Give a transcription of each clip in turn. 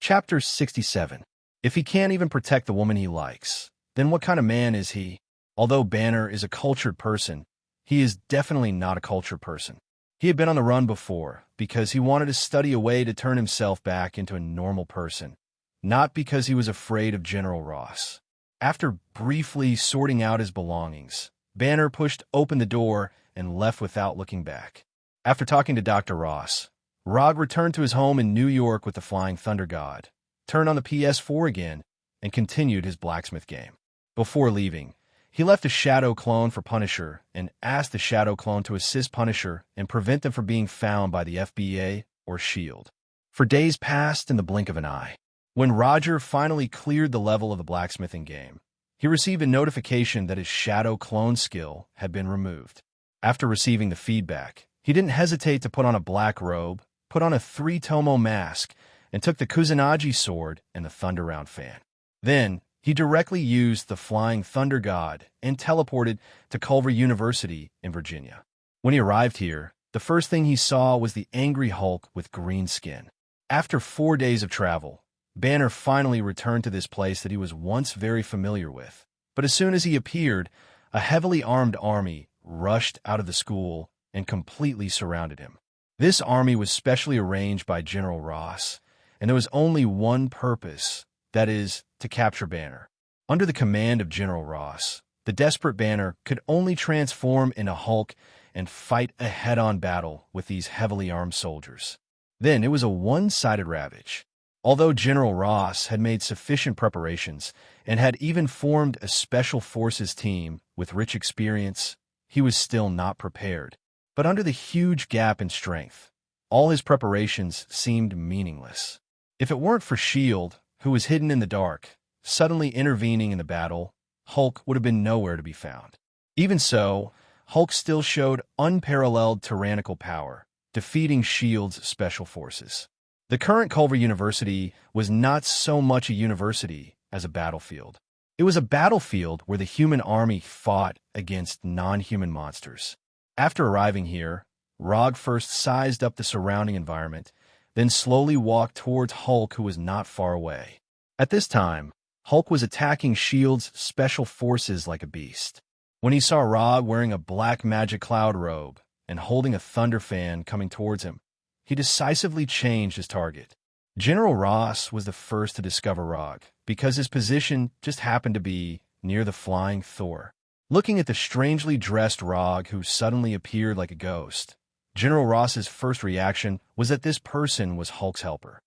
Chapter 67. If he can't even protect the woman he likes, then what kind of man is he? Although Banner is a cultured person, he is definitely not a cultured person. He had been on the run before because he wanted to study a way to turn himself back into a normal person, not because he was afraid of General Ross. After briefly sorting out his belongings, Banner pushed open the door and left without looking back. After talking to Dr. Ross, Rog returned to his home in New York with the Flying Thunder God, turned on the PS4 again, and continued his blacksmith game. Before leaving, he left a Shadow clone for Punisher and asked the Shadow clone to assist Punisher and prevent them from being found by the FBI or S.H.I.E.L.D. For days passed in the blink of an eye. When Roger finally cleared the level of the blacksmithing game, he received a notification that his Shadow clone skill had been removed. After receiving the feedback, he didn't hesitate to put on a black robe, put on a 3-tomo mask, and took the Kusanagi sword and the Thunder Round fan. Then, he directly used the Flying Thunder God and teleported to Culver University in Virginia. When he arrived here, the first thing he saw was the angry Hulk with green skin. After 4 days of travel, Banner finally returned to this place that he was once very familiar with. But as soon as he appeared, a heavily armed army rushed out of the school and completely surrounded him. This army was specially arranged by General Ross, and there was only one purpose, that is, to capture Banner. Under the command of General Ross, the desperate Banner could only transform into Hulk and fight a head-on battle with these heavily armed soldiers. Then it was a one-sided ravage. Although General Ross had made sufficient preparations and had even formed a special forces team with rich experience, he was still not prepared. But under the huge gap in strength, all his preparations seemed meaningless. If it weren't for S.H.I.E.L.D., who was hidden in the dark, suddenly intervening in the battle, Hulk would have been nowhere to be found. Even so, Hulk still showed unparalleled tyrannical power, defeating S.H.I.E.L.D.'s special forces. The current Culver University was not so much a university as a battlefield. It was a battlefield where the human army fought against non-human monsters. After arriving here, Rog first sized up the surrounding environment, then slowly walked towards Hulk, who was not far away. At this time, Hulk was attacking S.H.I.E.L.D.'s special forces like a beast. When he saw Rog wearing a black magic cloud robe and holding a thunder fan coming towards him, he decisively changed his target. General Ross was the first to discover Rog, because his position just happened to be near the flying Thor. Looking at the strangely dressed Rog who suddenly appeared like a ghost, General Ross's first reaction was that this person was Hulk's helper.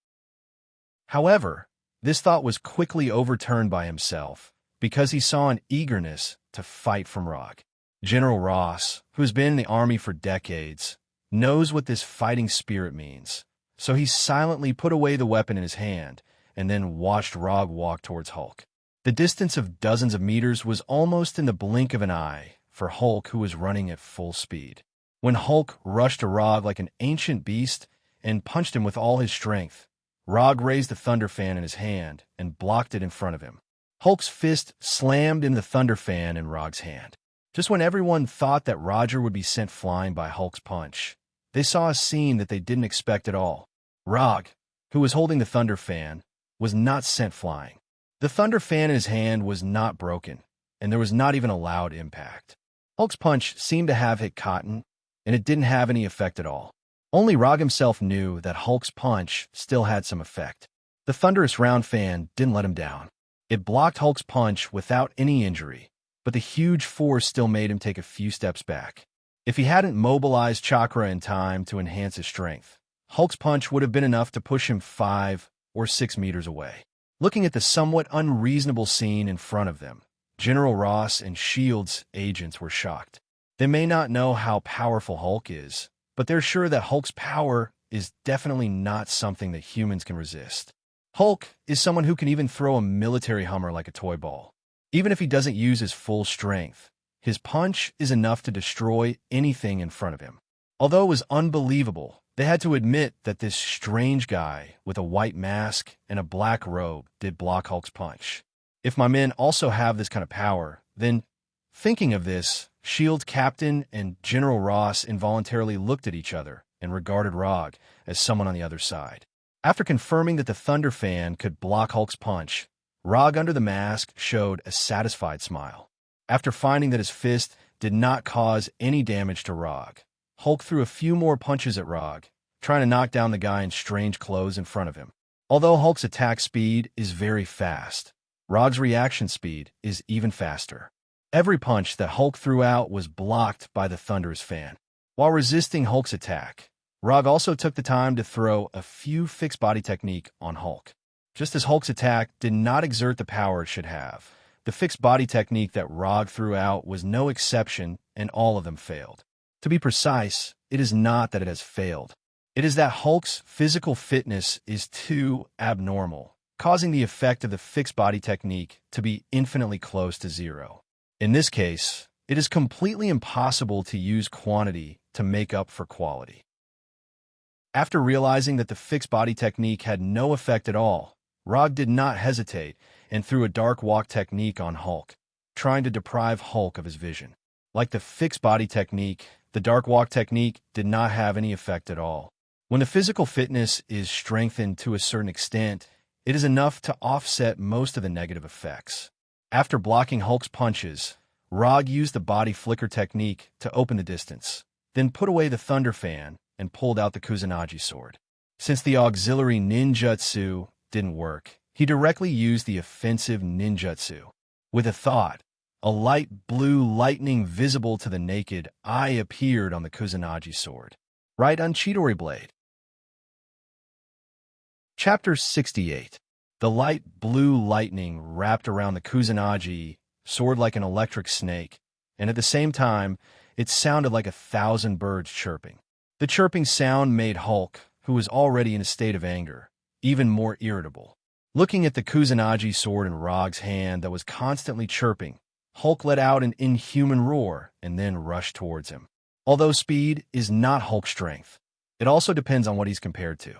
However, this thought was quickly overturned by himself because he saw an eagerness to fight from Rog. General Ross, who has been in the army for decades, knows what this fighting spirit means, so he silently put away the weapon in his hand and then watched Rog walk towards Hulk. The distance of dozens of meters was almost in the blink of an eye for Hulk, who was running at full speed. When Hulk rushed to Rog like an ancient beast and punched him with all his strength, Rog raised the thunder fan in his hand and blocked it in front of him. Hulk's fist slammed into the thunder fan in Rog's hand. Just when everyone thought that Roger would be sent flying by Hulk's punch, they saw a scene that they didn't expect at all. Rog, who was holding the thunder fan, was not sent flying. The thunder fan in his hand was not broken, and there was not even a loud impact. Hulk's punch seemed to have hit cotton, and it didn't have any effect at all. Only Rog himself knew that Hulk's punch still had some effect. The thunderous round fan didn't let him down. It blocked Hulk's punch without any injury, but the huge force still made him take a few steps back. If he hadn't mobilized chakra in time to enhance his strength, Hulk's punch would have been enough to push him 5 or 6 meters away. Looking at the somewhat unreasonable scene in front of them, General Ross and S.H.I.E.L.D.'s agents were shocked. They may not know how powerful Hulk is, but they're sure that Hulk's power is definitely not something that humans can resist. Hulk is someone who can even throw a military Hummer like a toy ball. Even if he doesn't use his full strength, his punch is enough to destroy anything in front of him. Although it was unbelievable, they had to admit that this strange guy with a white mask and a black robe did block Hulk's punch. If my men also have this kind of power, then, thinking of this, S.H.I.E.L.D. captain and General Ross involuntarily looked at each other and regarded Rog as someone on the other side. After confirming that the Thunder Fan could block Hulk's punch, Rog under the mask showed a satisfied smile. After finding that his fist did not cause any damage to Rog, Hulk threw a few more punches at Rog, trying to knock down the guy in strange clothes in front of him. Although Hulk's attack speed is very fast, Rog's reaction speed is even faster. Every punch that Hulk threw out was blocked by the Thunder's fan. While resisting Hulk's attack, Rog also took the time to throw a few fixed body technique on Hulk. Just as Hulk's attack did not exert the power it should have, the fixed body technique that Rog threw out was no exception, and all of them failed. To be precise, it is not that it has failed. It is that Hulk's physical fitness is too abnormal, causing the effect of the fixed body technique to be infinitely close to zero. In this case, it is completely impossible to use quantity to make up for quality. After realizing that the fixed body technique had no effect at all, Rog did not hesitate and threw a dark walk technique on Hulk, trying to deprive Hulk of his vision. Like the fixed body technique, the dark walk technique did not have any effect at all. When the physical fitness is strengthened to a certain extent, it is enough to offset most of the negative effects. After blocking Hulk's punches, Rog used the body flicker technique to open the distance, then put away the Thunder Fan and pulled out the Kusanagi sword. Since the auxiliary ninjutsu didn't work, he directly used the offensive ninjutsu. With a thought, a light blue lightning visible to the naked eye appeared on the Kusanagi sword, right on Chidori blade. Chapter 68. The light blue lightning wrapped around the Kusanagi sword like an electric snake, and at the same time, it sounded like 1,000 birds chirping. The chirping sound made Hulk, who was already in a state of anger, even more irritable. Looking at the Kusanagi sword in Rog's hand that was constantly chirping, Hulk let out an inhuman roar and then rushed towards him. Although speed is not Hulk's strength, it also depends on what he's compared to.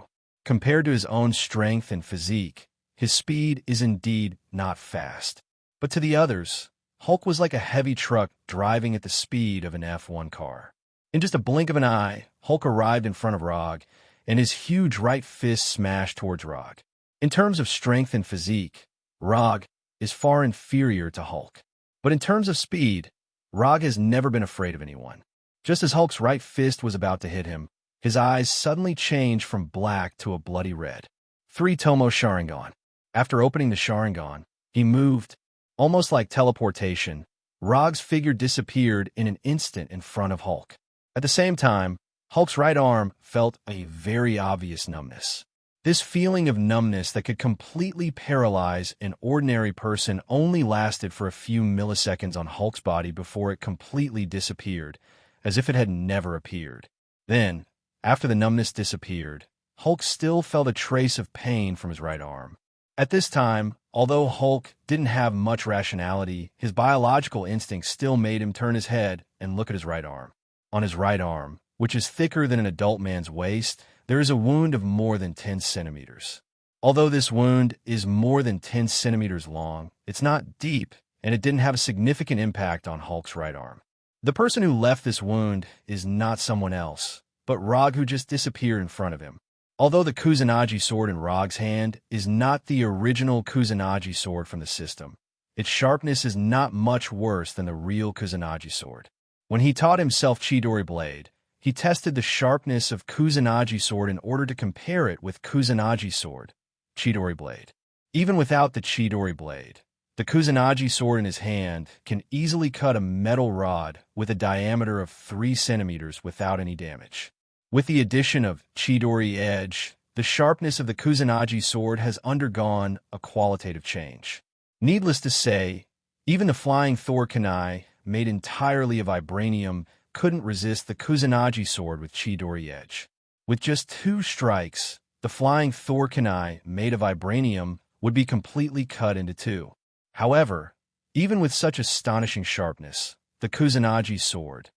Compared to his own strength and physique, his speed is indeed not fast. But to the others, Hulk was like a heavy truck driving at the speed of an F1 car. In just a blink of an eye, Hulk arrived in front of Rog, and his huge right fist smashed towards Rog. In terms of strength and physique, Rog is far inferior to Hulk. But in terms of speed, Rog has never been afraid of anyone. Just as Hulk's right fist was about to hit him, his eyes suddenly changed from black to a bloody red. 3 Tomo Sharingan. After opening the Sharingan, he moved. Almost like teleportation, Rog's figure disappeared in an instant in front of Hulk. At the same time, Hulk's right arm felt a very obvious numbness. This feeling of numbness that could completely paralyze an ordinary person only lasted for a few milliseconds on Hulk's body before it completely disappeared, as if it had never appeared. Then, after the numbness disappeared, Hulk still felt a trace of pain from his right arm. At this time, although Hulk didn't have much rationality, his biological instincts still made him turn his head and look at his right arm. On his right arm, which is thicker than an adult man's waist, there is a wound of more than 10 centimeters. Although this wound is more than 10 centimeters long, it's not deep, and it didn't have a significant impact on Hulk's right arm. The person who left this wound is not someone else, but Rog, who just disappeared in front of him. Although the Kusanagi sword in Rog's hand is not the original Kusanagi sword from the system, its sharpness is not much worse than the real Kusanagi sword. When he taught himself Chidori blade, he tested the sharpness of Kusanagi sword in order to compare it with Kusanagi sword, Chidori blade. Even without the Chidori blade, the Kusanagi sword in his hand can easily cut a metal rod with a diameter of 3 centimeters without any damage. With the addition of Chidori edge, the sharpness of the Kusanagi sword has undergone a qualitative change. Needless to say, even the flying Thor kunai, made entirely of vibranium, couldn't resist the Kusanagi sword with Chidori edge. With just 2 strikes, the flying Thor kunai, made of vibranium, would be completely cut into 2. However, even with such astonishing sharpness, the Kusanagi sword,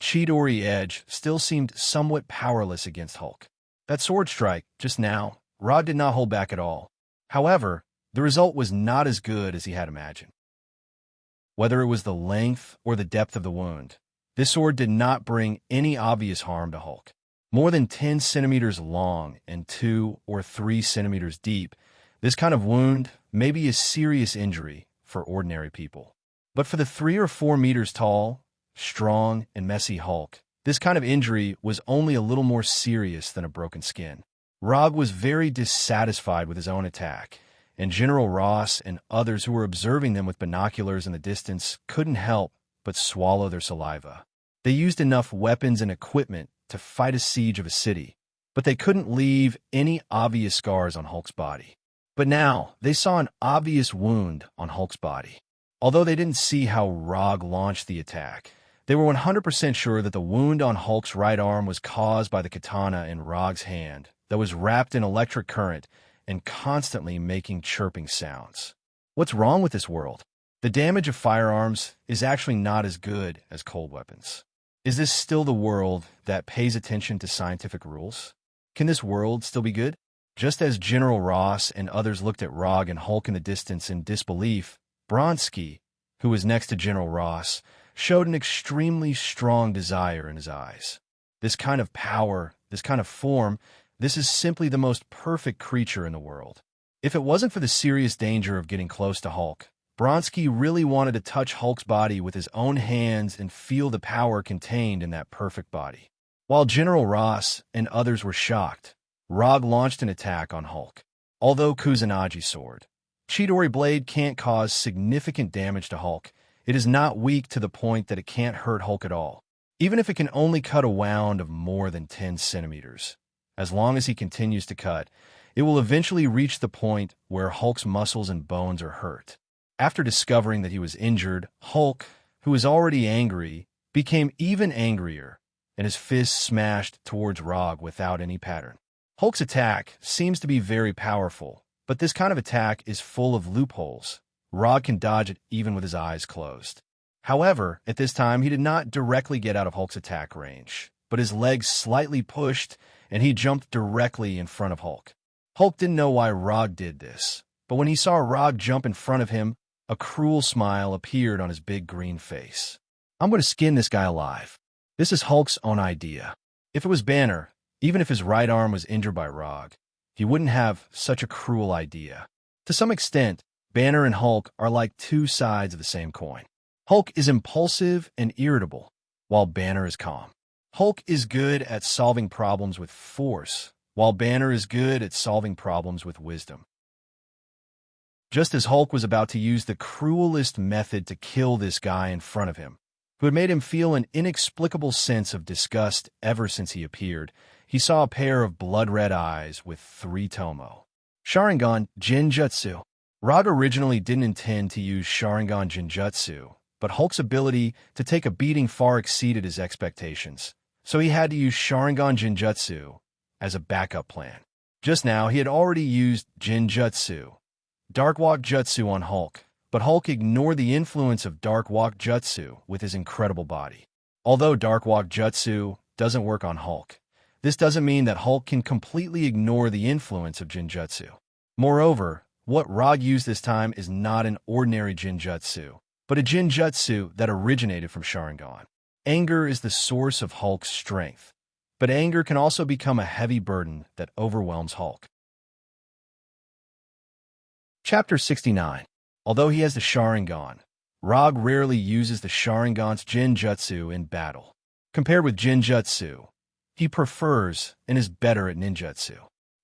Chidori edge, still seemed somewhat powerless against Hulk. That sword strike, just now, Rod did not hold back at all. However, the result was not as good as he had imagined. Whether it was the length or the depth of the wound, this sword did not bring any obvious harm to Hulk. More than 10 centimeters long and 2 or 3 centimeters deep, this kind of wound may be a serious injury for ordinary people. But for the 3 or 4 meters tall, strong, and messy Hulk, this kind of injury was only a little more serious than a broken skin. Rog was very dissatisfied with his own attack, and General Ross and others who were observing them with binoculars in the distance couldn't help but swallow their saliva. They used enough weapons and equipment to fight a siege of a city, but they couldn't leave any obvious scars on Hulk's body. But now, they saw an obvious wound on Hulk's body. Although they didn't see how Rog launched the attack, they were 100% sure that the wound on Hulk's right arm was caused by the katana in Rog's hand that was wrapped in electric current and constantly making chirping sounds. What's wrong with this world? The damage of firearms is actually not as good as cold weapons. Is this still the world that pays attention to scientific rules? Can this world still be good? Just as General Ross and others looked at Rog and Hulk in the distance in disbelief, Bronsky, who was next to General Ross, showed an extremely strong desire in his eyes. This kind of power, this kind of form, this is simply the most perfect creature in the world. If it wasn't for the serious danger of getting close to Hulk, Bronsky really wanted to touch Hulk's body with his own hands and feel the power contained in that perfect body. While General Ross and others were shocked, Rog launched an attack on Hulk. Although Kusanagi sword, Chidori blade can't cause significant damage to Hulk, it is not weak to the point that it can't hurt Hulk at all, even if it can only cut a wound of more than 10 centimeters. As long as he continues to cut, it will eventually reach the point where Hulk's muscles and bones are hurt. After discovering that he was injured, Hulk, who was already angry, became even angrier, and his fists smashed towards Rog without any pattern. Hulk's attack seems to be very powerful, but this kind of attack is full of loopholes. Rog can dodge it even with his eyes closed. However, at this time, he did not directly get out of Hulk's attack range, but his legs slightly pushed, and he jumped directly in front of Hulk. Hulk didn't know why Rog did this, but when he saw Rog jump in front of him, a cruel smile appeared on his big green face. I'm going to skin this guy alive. This is Hulk's own idea. If it was Banner, even if his right arm was injured by Rog, he wouldn't have such a cruel idea. To some extent, Banner and Hulk are like two sides of the same coin. Hulk is impulsive and irritable, while Banner is calm. Hulk is good at solving problems with force, while Banner is good at solving problems with wisdom. Just as Hulk was about to use the cruelest method to kill this guy in front of him, who had made him feel an inexplicable sense of disgust ever since he appeared, he saw a pair of blood-red eyes with 3 tomo. Sharingan Jinjutsu. Rog originally didn't intend to use Sharingan Jinjutsu, but Hulk's ability to take a beating far exceeded his expectations, so he had to use Sharingan Jinjutsu as a backup plan. Just now, he had already used Jinjutsu, Dark Walk Jutsu on Hulk, but Hulk ignored the influence of Dark Walk Jutsu with his incredible body. Although Dark Walk Jutsu doesn't work on Hulk, this doesn't mean that Hulk can completely ignore the influence of Jinjutsu. Moreover, what Rog used this time is not an ordinary Jinjutsu, but a Jinjutsu that originated from Sharingan. Anger is the source of Hulk's strength, but anger can also become a heavy burden that overwhelms Hulk. Chapter 69. Although he has the Sharingan, Rog rarely uses the Sharingan's Jinjutsu in battle. Compared with Jinjutsu, he prefers and is better at ninjutsu.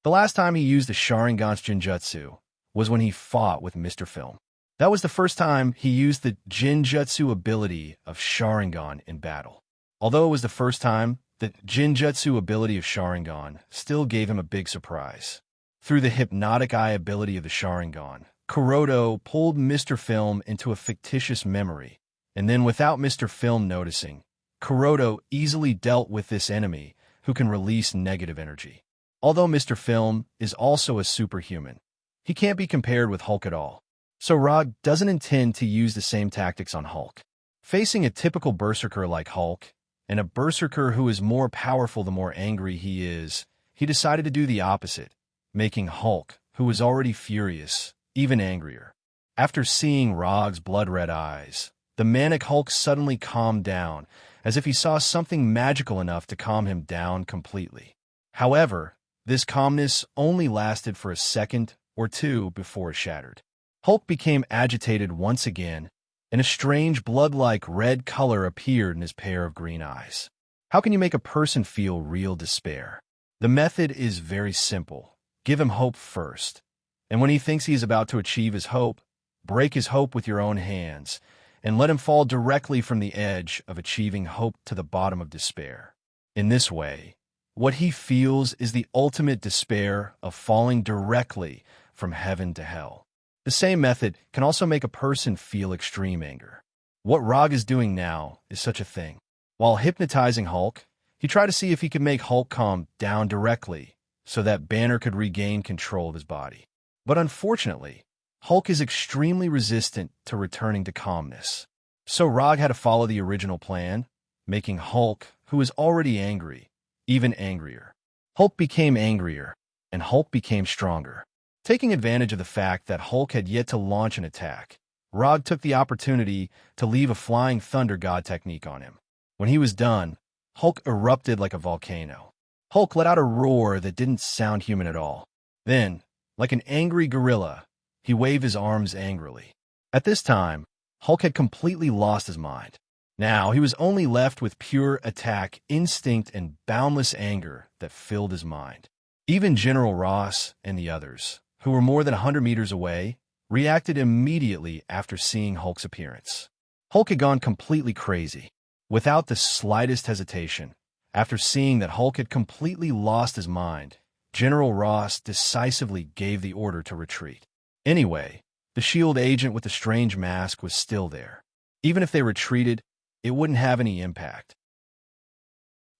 The last time he used the Sharingan's Jinjutsu was when he fought with Mr. Film. That was the first time he used the Jinjutsu ability of Sharingan in battle. Although it was the first time, the Jinjutsu ability of Sharingan still gave him a big surprise. Through the hypnotic eye ability of the Sharingan, Kuroto pulled Mr. Film into a fictitious memory, and then without Mr. Film noticing, Kuroto easily dealt with this enemy who can release negative energy. Although Mr. Film is also a superhuman, he can't be compared with Hulk at all. So Rog doesn't intend to use the same tactics on Hulk. Facing a typical berserker like Hulk, and a berserker who is more powerful the more angry he is, he decided to do the opposite, making Hulk, who was already furious, even angrier. After seeing Rog's blood-red eyes, the manic Hulk suddenly calmed down, as if he saw something magical enough to calm him down completely. However, this calmness only lasted for a second or two before it shattered. Hulk became agitated once again, and a strange blood-like red color appeared in his pair of green eyes. How can you make a person feel real despair? The method is very simple. Give him hope first. And when he thinks he is about to achieve his hope, break his hope with your own hands, and let him fall directly from the edge of achieving hope to the bottom of despair. In this way, what he feels is the ultimate despair of falling directly from heaven to hell. The same method can also make a person feel extreme anger. What Rog is doing now is such a thing. While hypnotizing Hulk, he tried to see if he could make Hulk calm down directly so that Banner could regain control of his body. But unfortunately, Hulk is extremely resistant to returning to calmness. So Rog had to follow the original plan, making Hulk, who is already angry, even angrier. Hulk became angrier, and Hulk became stronger. Taking advantage of the fact that Hulk had yet to launch an attack, Rog took the opportunity to leave a flying thunder god technique on him. When he was done, Hulk erupted like a volcano. Hulk let out a roar that didn't sound human at all. Then, like an angry gorilla, he waved his arms angrily. At this time, Hulk had completely lost his mind. Now he was only left with pure attack instinct and boundless anger that filled his mind. Even General Ross and the others, who were more than 100 meters away, reacted immediately after seeing Hulk's appearance. Hulk had gone completely crazy. Without the slightest hesitation, after seeing that Hulk had completely lost his mind, General Ross decisively gave the order to retreat. Anyway, the S.H.I.E.L.D. agent with the strange mask was still there. Even if they retreated, it wouldn't have any impact.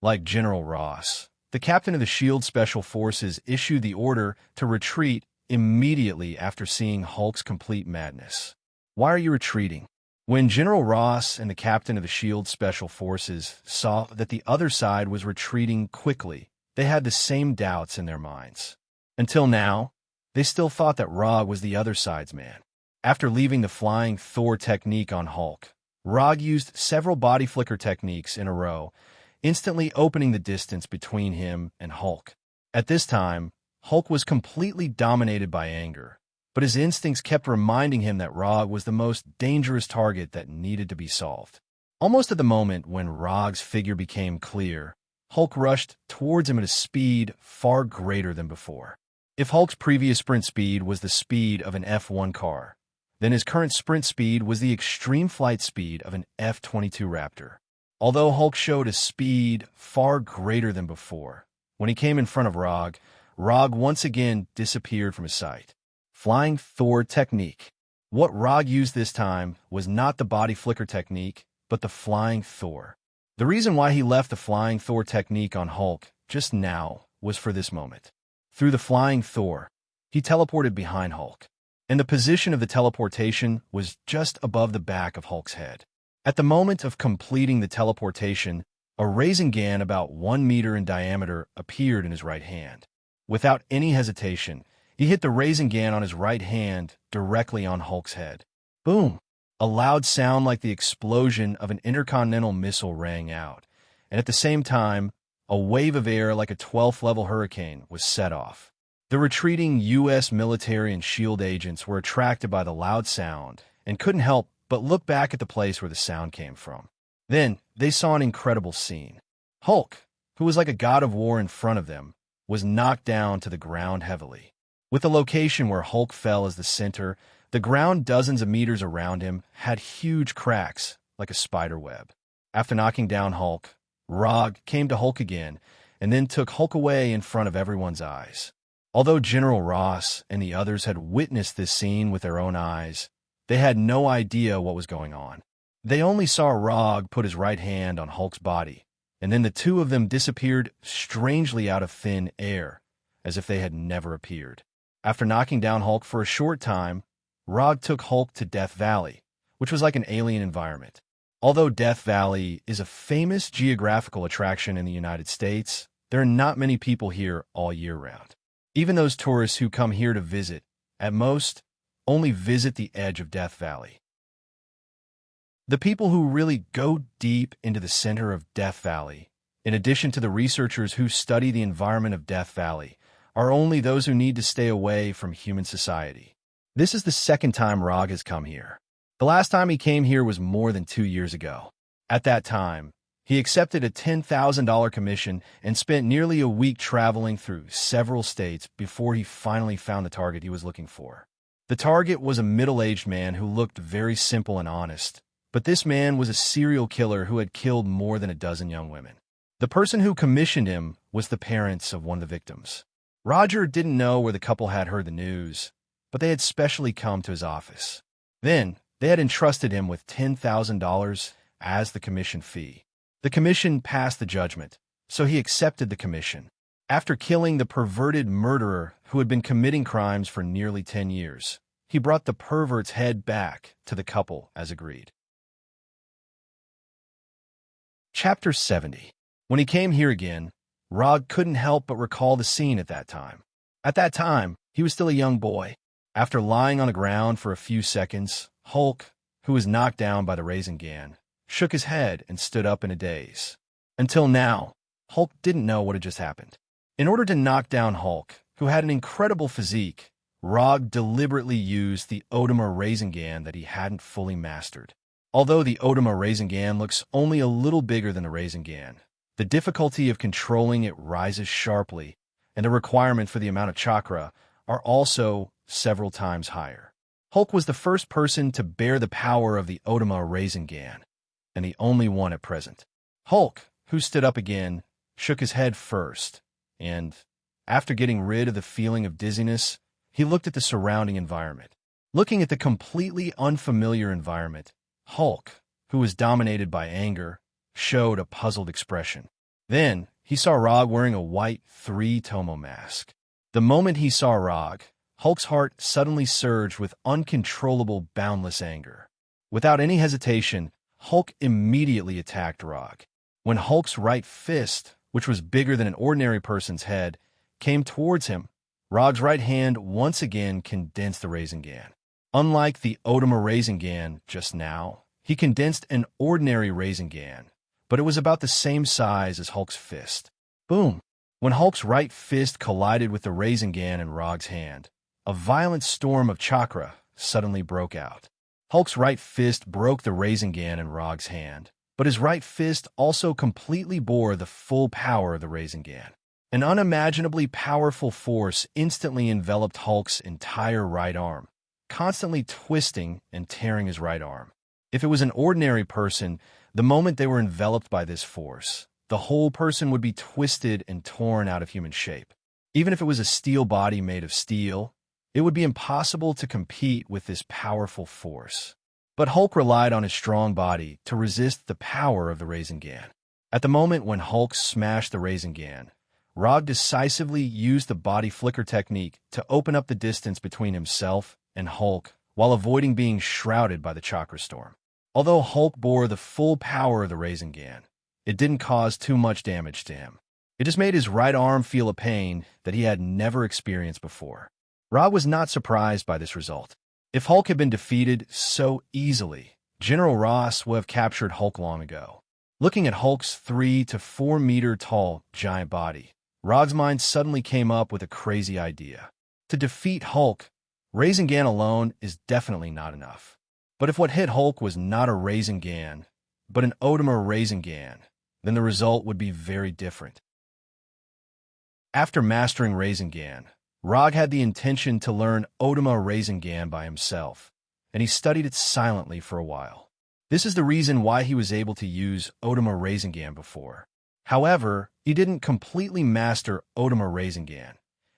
Like General Ross, the captain of the S.H.I.E.L.D. Special Forces issued the order to retreat immediately after seeing Hulk's complete madness. Why are you retreating? When General Ross and the captain of the S.H.I.E.L.D. Special Forces saw that the other side was retreating quickly, they had the same doubts in their minds. Until now, they still thought that Rog was the other side's man. After leaving the flying Thor technique on Hulk, Rog used several body flicker techniques in a row, instantly opening the distance between him and Hulk. At this time, Hulk was completely dominated by anger, but his instincts kept reminding him that Rog was the most dangerous target that needed to be solved. Almost at the moment when Rog's figure became clear, Hulk rushed towards him at a speed far greater than before. If Hulk's previous sprint speed was the speed of an F-1 car, then his current sprint speed was the extreme flight speed of an F-22 Raptor. Although Hulk showed a speed far greater than before, when he came in front of Rog once again disappeared from his sight. Flying Thor technique. What Rog used this time was not the body flicker technique, but the Flying Thor. The reason why he left the Flying Thor technique on Hulk just now was for this moment. Through the Flying Thor, he teleported behind Hulk, and the position of the teleportation was just above the back of Hulk's head. At the moment of completing the teleportation, a Rasengan about 1 meter in diameter appeared in his right hand. Without any hesitation, he hit the Rasengan on his right hand directly on Hulk's head. Boom! A loud sound like the explosion of an intercontinental missile rang out, and at the same time, a wave of air like a 12th-level hurricane was set off. The retreating U.S. military and S.H.I.E.L.D. agents were attracted by the loud sound and couldn't help but look back at the place where the sound came from. Then, they saw an incredible scene. Hulk, who was like a god of war in front of them, was knocked down to the ground heavily. With the location where Hulk fell as the center, the ground dozens of meters around him had huge cracks like a spider web. After knocking down Hulk, Rog came to Hulk again and then took Hulk away in front of everyone's eyes. Although General Ross and the others had witnessed this scene with their own eyes, they had no idea what was going on. They only saw Rog put his right hand on Hulk's body, and then the two of them disappeared strangely out of thin air, as if they had never appeared. After knocking down Hulk for a short time, Rog took Hulk to Death Valley, which was like an alien environment. Although Death Valley is a famous geographical attraction in the United States, there are not many people here all year round. Even those tourists who come here to visit, at most, only visit the edge of Death Valley. The people who really go deep into the center of Death Valley, in addition to the researchers who study the environment of Death Valley, are only those who need to stay away from human society. This is the second time Rog has come here. The last time he came here was more than 2 years ago. At that time, he accepted a $10,000 commission and spent nearly a week traveling through several states before he finally found the target he was looking for. The target was a middle-aged man who looked very simple and honest, but this man was a serial killer who had killed more than a dozen young women. The person who commissioned him was the parents of one of the victims. Roger didn't know where the couple had heard the news, but they had specially come to his office. Then, they had entrusted him with $10,000 as the commission fee. The commission passed the judgment, so he accepted the commission. After killing the perverted murderer who had been committing crimes for nearly 10 years, he brought the pervert's head back to the couple as agreed. Chapter 70. When he came here again, Rog couldn't help but recall the scene at that time. At that time, he was still a young boy. After lying on the ground for a few seconds, Hulk, who was knocked down by the Rasengan, shook his head and stood up in a daze. Until now, Hulk didn't know what had just happened. In order to knock down Hulk, who had an incredible physique, Rog deliberately used the Otama Rasengan that he hadn't fully mastered. Although the Otama Rasengan looks only a little bigger than the Rasengan, the difficulty of controlling it rises sharply, and the requirement for the amount of chakra are also several times higher. Hulk was the first person to bear the power of the Otama Rasengan, and the only one at present. Hulk, who stood up again, shook his head first, and, after getting rid of the feeling of dizziness, he looked at the surrounding environment. Looking at the completely unfamiliar environment, Hulk, who was dominated by anger, showed a puzzled expression. Then, he saw Rog wearing a white 3-tomo mask. The moment he saw Rog, Hulk's heart suddenly surged with uncontrollable, boundless anger. Without any hesitation, Hulk immediately attacked Rog. When Hulk's right fist, which was bigger than an ordinary person's head, came towards him, Rog's right hand once again condensed the Rasengan. Unlike the Otama Rasengan just now, he condensed an ordinary Rasengan, but it was about the same size as Hulk's fist. Boom! When Hulk's right fist collided with the Rasengan in Rog's hand, a violent storm of chakra suddenly broke out. Hulk's right fist broke the Rasengan in Rog's hand, but his right fist also completely bore the full power of the Rasengan. An unimaginably powerful force instantly enveloped Hulk's entire right arm, constantly twisting and tearing his right arm. If it was an ordinary person, the moment they were enveloped by this force, the whole person would be twisted and torn out of human shape. Even if it was a steel body made of steel, it would be impossible to compete with this powerful force. But Hulk relied on his strong body to resist the power of the Rasengan. At the moment when Hulk smashed the Rasengan, Rog decisively used the body flicker technique to open up the distance between himself and Hulk while avoiding being shrouded by the chakra storm. Although Hulk bore the full power of the Rasengan, it didn't cause too much damage to him. It just made his right arm feel a pain that he had never experienced before. Rog was not surprised by this result. If Hulk had been defeated so easily, General Ross would have captured Hulk long ago. Looking at Hulk's 3 to 4 meter tall giant body, Rog's mind suddenly came up with a crazy idea. To defeat Hulk, Rasengan alone is definitely not enough. But if what hit Hulk was not a Rasengan, but an Otama Rasengan, then the result would be very different. After mastering Rasengan, Rog had the intention to learn Otama Rasengan by himself, and he studied it silently for a while. This is the reason why he was able to use Otama Rasengan before. However, he didn't completely master Otama Rasengan,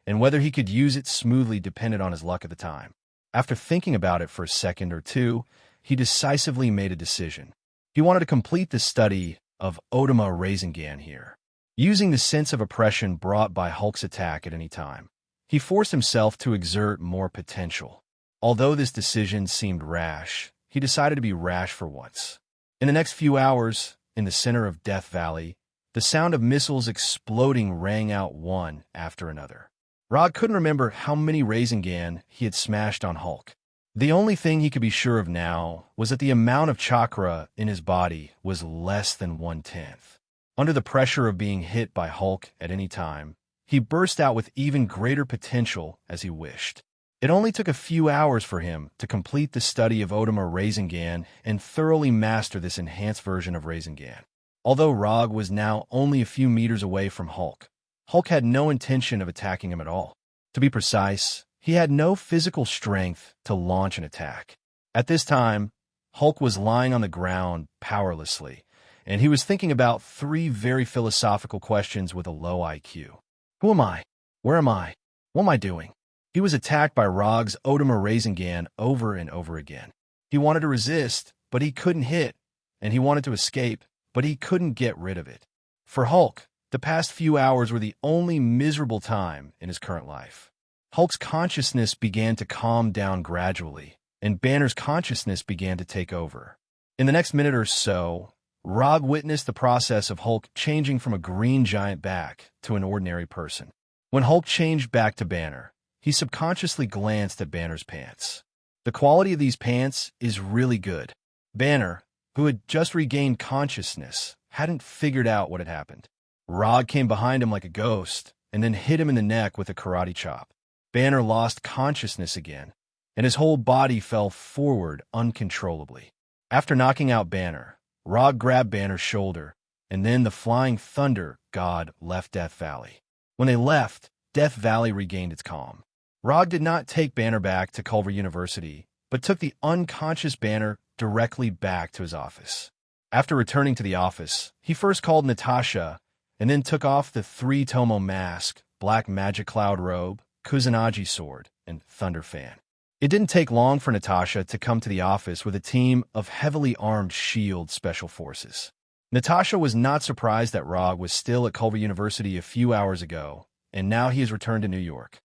and whether he could use it smoothly depended on his luck at the time. After thinking about it for a second or two, he decisively made a decision. He wanted to complete the study of Otama Rasengan here, using the sense of oppression brought by Hulk's attack at any time. He forced himself to exert more potential. Although this decision seemed rash, he decided to be rash for once. In the next few hours, in the center of Death Valley, the sound of missiles exploding rang out one after another. Rog couldn't remember how many Rasengan he had smashed on Hulk. The only thing he could be sure of now was that the amount of chakra in his body was less than 1/10. Under the pressure of being hit by Hulk at any time, he burst out with even greater potential as he wished. It only took a few hours for him to complete the study of Otama Rasengan and thoroughly master this enhanced version of Rasengan. Although Rog was now only a few meters away from Hulk, Hulk had no intention of attacking him at all. To be precise, he had no physical strength to launch an attack. At this time, Hulk was lying on the ground powerlessly, and he was thinking about 3 very philosophical questions with a low IQ. Who am I? Where am I? What am I doing? He was attacked by Rog's Otama Rasengan over and over again. He wanted to resist, but he couldn't hit, and he wanted to escape, but he couldn't get rid of it. For Hulk, the past few hours were the only miserable time in his current life. Hulk's consciousness began to calm down gradually, and Banner's consciousness began to take over. In the next minute or so, Rog witnessed the process of Hulk changing from a green giant back to an ordinary person. When Hulk changed back to Banner, he subconsciously glanced at Banner's pants. The quality of these pants is really good. Banner, who had just regained consciousness, hadn't figured out what had happened. Rog came behind him like a ghost and then hit him in the neck with a karate chop. Banner lost consciousness again, and his whole body fell forward uncontrollably. After knocking out Banner, Rog grabbed Banner's shoulder, and then the Flying Thunder god left Death Valley. When they left, Death Valley regained its calm. Rog did not take Banner back to Culver University, but took the unconscious Banner directly back to his office. After returning to the office, he first called Natasha and then took off the 3-tomo mask, black magic cloud robe, Kusanagi sword, and thunder fan. It didn't take long for Natasha to come to the office with a team of heavily armed SHIELD special forces. Natasha was not surprised that Rog was still at Culver University a few hours ago, and now he has returned to New York.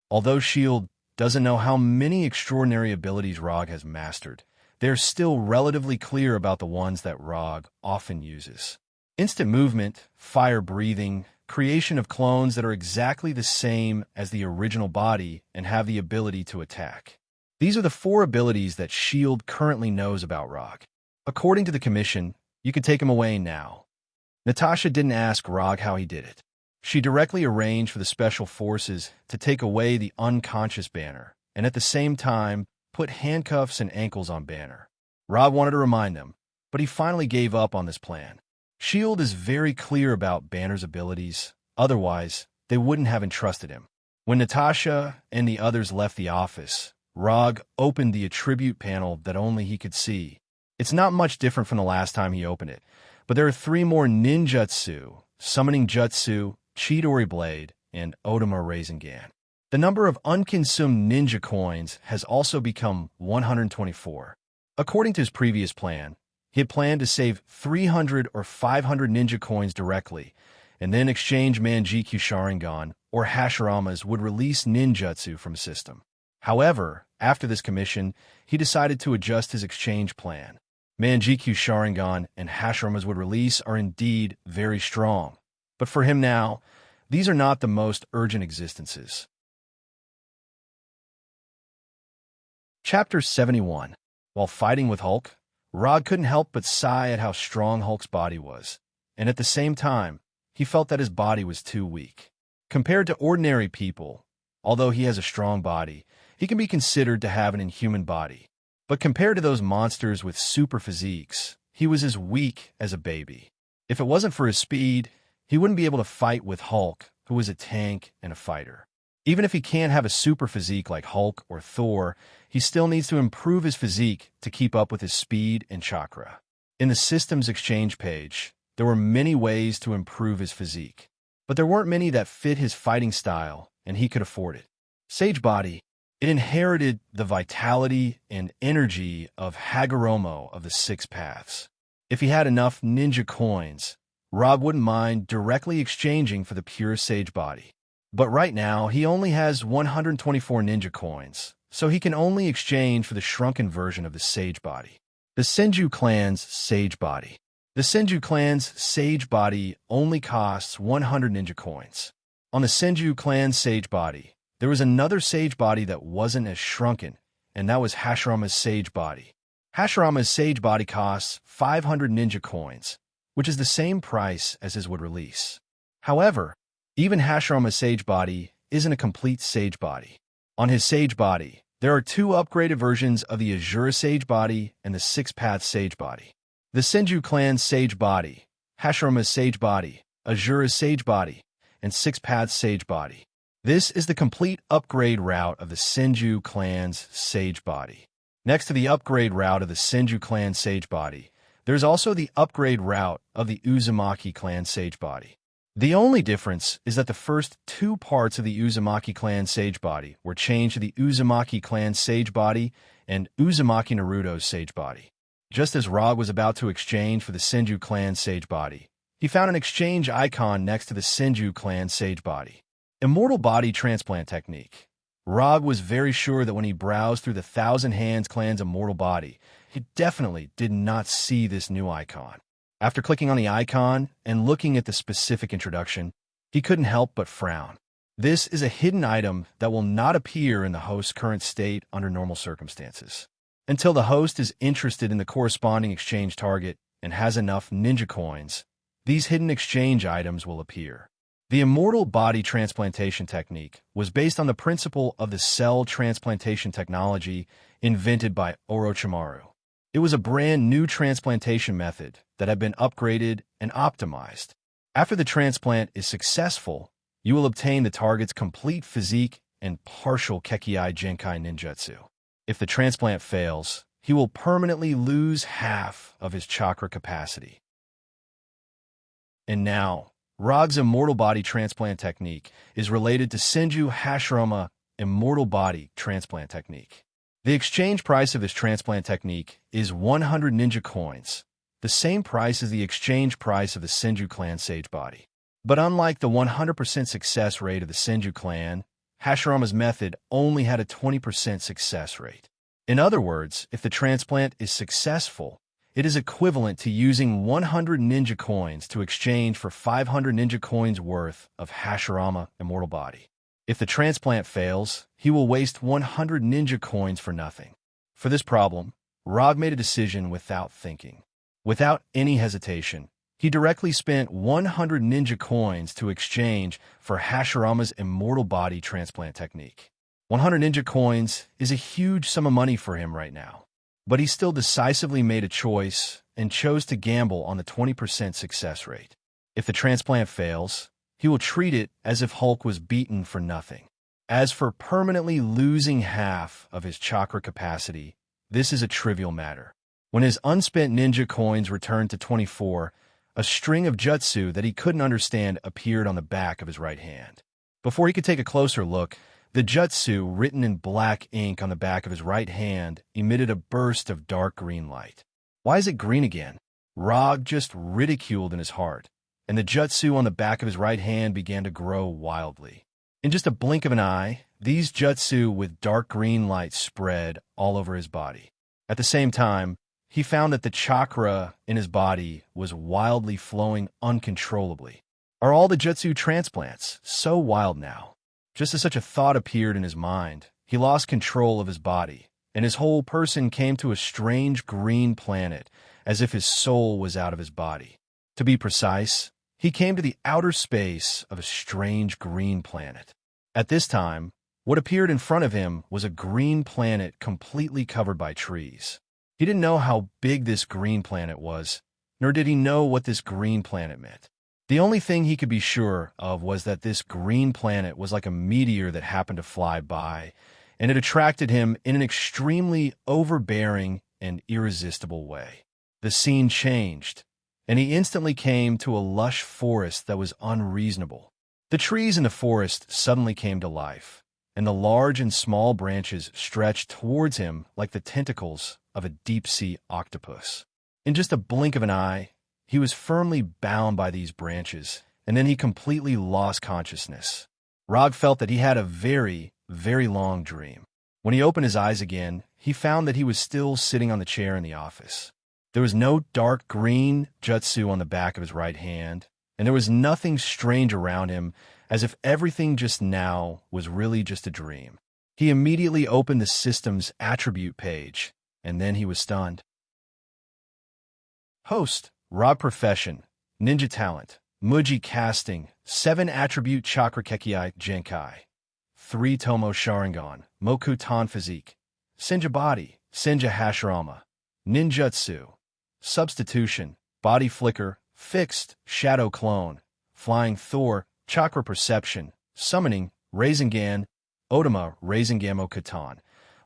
Although SHIELD doesn't know how many extraordinary abilities Rog has mastered, they're still relatively clear about the ones that Rog often uses. Instant movement, fire breathing, creation of clones that are exactly the same as the original body and have the ability to attack. These are the 4 abilities that SHIELD currently knows about Rog. According to the Commission, you could take him away now. Natasha didn't ask Rog how he did it. She directly arranged for the Special Forces to take away the unconscious Banner, and at the same time, put handcuffs and ankles on Banner. Rog wanted to remind them, but he finally gave up on this plan. SHIELD is very clear about Banner's abilities, otherwise, they wouldn't have entrusted him. When Natasha and the others left the office, Rog opened the attribute panel that only he could see. It's not much different from the last time he opened it, but there are 3 more ninjutsu, summoning jutsu, Chidori Blade, and Otama Rasengan. The number of unconsumed ninja coins has also become 124. According to his previous plan, he had planned to save 300 or 500 ninja coins directly, and then exchange Manjikyu Sharingan or Hashiramas would release ninjutsu from his system. However, after this commission, he decided to adjust his exchange plan. Manjikyu Sharingan and Hashiramas would release are indeed very strong, but for him now, these are not the most urgent existences. Chapter 71. While fighting with Hulk, Rog couldn't help but sigh at how strong Hulk's body was, and at the same time, he felt that his body was too weak. Compared to ordinary people, although he has a strong body, he can be considered to have an inhuman body. But compared to those monsters with super physiques, he was as weak as a baby. If it wasn't for his speed, he wouldn't be able to fight with Hulk, who is a tank and a fighter. Even if he can't have a super physique like Hulk or Thor, he still needs to improve his physique to keep up with his speed and chakra. In the systems exchange page, there were many ways to improve his physique, but there weren't many that fit his fighting style, and he could afford it. Sage Body. It inherited the vitality and energy of Hagoromo of the 6 Paths. If he had enough ninja coins, Rog wouldn't mind directly exchanging for the pure Sage Body. But right now, he only has 124 ninja coins, so he can only exchange for the shrunken version of the Sage Body. The Senju Clan's Sage Body. The Senju Clan's Sage Body only costs 100 ninja coins. On the Senju Clan's Sage Body, There was another sage body that wasn't as shrunken, and that was Hashirama's sage body. Hashirama's sage body costs 500 ninja coins, which is the same price as his wood release. However, even Hashirama's sage body isn't a complete sage body. On his sage body, there are two upgraded versions of the Azura sage body and the six-path sage body. The Senju clan's sage body, Hashirama's sage body, Azura's sage body, and six-path sage body. This is the complete upgrade route of the Senju clan's sage body. Next to the upgrade route of the Senju clan sage body, there's also the upgrade route of the Uzumaki clan sage body. The only difference is that the first two parts of the Uzumaki clan sage body were changed to the Uzumaki clan sage body and Uzumaki Naruto's sage body. Just as Rog was about to exchange for the Senju clan sage body, he found an exchange icon next to the Senju clan sage body. Immortal body transplant technique. Rog was very sure that when he browsed through the Thousand Hands clan's immortal body, he definitely did not see this new icon. After clicking on the icon and looking at the specific introduction, he couldn't help but frown. This is a hidden item that will not appear in the host's current state under normal circumstances. Until the host is interested in the corresponding exchange target and has enough ninja coins, these hidden exchange items will appear. The immortal body transplantation technique was based on the principle of the cell transplantation technology invented by Orochimaru. It was a brand new transplantation method that had been upgraded and optimized. After the transplant is successful, you will obtain the target's complete physique and partial Kekkei Genkai ninjutsu. If the transplant fails, he will permanently lose half of his chakra capacity. And now, Rog's immortal body transplant technique is related to Senju Hashirama immortal body transplant technique. The exchange price of this transplant technique is 100 ninja coins, the same price as the exchange price of the Senju clan sage body. But unlike the 100% success rate of the Senju clan, Hashirama's method only had a 20% success rate. In other words, if the transplant is successful, it is equivalent to using 100 ninja coins to exchange for 500 ninja coins worth of Hashirama immortal body. If the transplant fails, he will waste 100 ninja coins for nothing. For this problem, Rog made a decision without thinking. Without any hesitation, he directly spent 100 ninja coins to exchange for Hashirama's immortal body transplant technique. 100 ninja coins is a huge sum of money for him right now. But he still decisively made a choice and chose to gamble on the 20% success rate. If the transplant fails, he will treat it as if Hulk was beaten for nothing. As for permanently losing half of his chakra capacity, this is a trivial matter. When his unspent ninja coins returned to 24, a string of jutsu that he couldn't understand appeared on the back of his right hand. Before he could take a closer look, the jutsu, written in black ink on the back of his right hand, emitted a burst of dark green light. Why is it green again? Rog just ridiculed in his heart, and the jutsu on the back of his right hand began to grow wildly. In just a blink of an eye, these jutsu with dark green light spread all over his body. At the same time, he found that the chakra in his body was wildly flowing uncontrollably. Are all the jutsu transplants so wild now? Just as such a thought appeared in his mind, he lost control of his body, and his whole person came to a strange green planet, as if his soul was out of his body. To be precise, he came to the outer space of a strange green planet. At this time, what appeared in front of him was a green planet completely covered by trees. He didn't know how big this green planet was, nor did he know what this green planet meant. The only thing he could be sure of was that this green planet was like a meteor that happened to fly by, and it attracted him in an extremely overbearing and irresistible way. The scene changed, and he instantly came to a lush forest that was unreasonable. The trees in the forest suddenly came to life, and the large and small branches stretched towards him like the tentacles of a deep-sea octopus. In just a blink of an eye, he was firmly bound by these branches, and then he completely lost consciousness. Rog felt that he had a very, very long dream. When he opened his eyes again, he found that he was still sitting on the chair in the office. There was no dark green jutsu on the back of his right hand, and there was nothing strange around him as if everything just now was really just a dream. He immediately opened the system's attribute page, and then he was stunned. Host, Rob Profession, Ninja Talent, Muji Casting, 7 Attribute Chakra Kekkei Genkai, 3 Tomo Sharingan, Moku Tan Physique, Senja Body, Senja Hashirama, Ninjutsu, Substitution, Body Flicker, Fixed, Shadow Clone, Flying Thor, Chakra Perception, Summoning, Rasengan, Otama, Rasengamo Katan,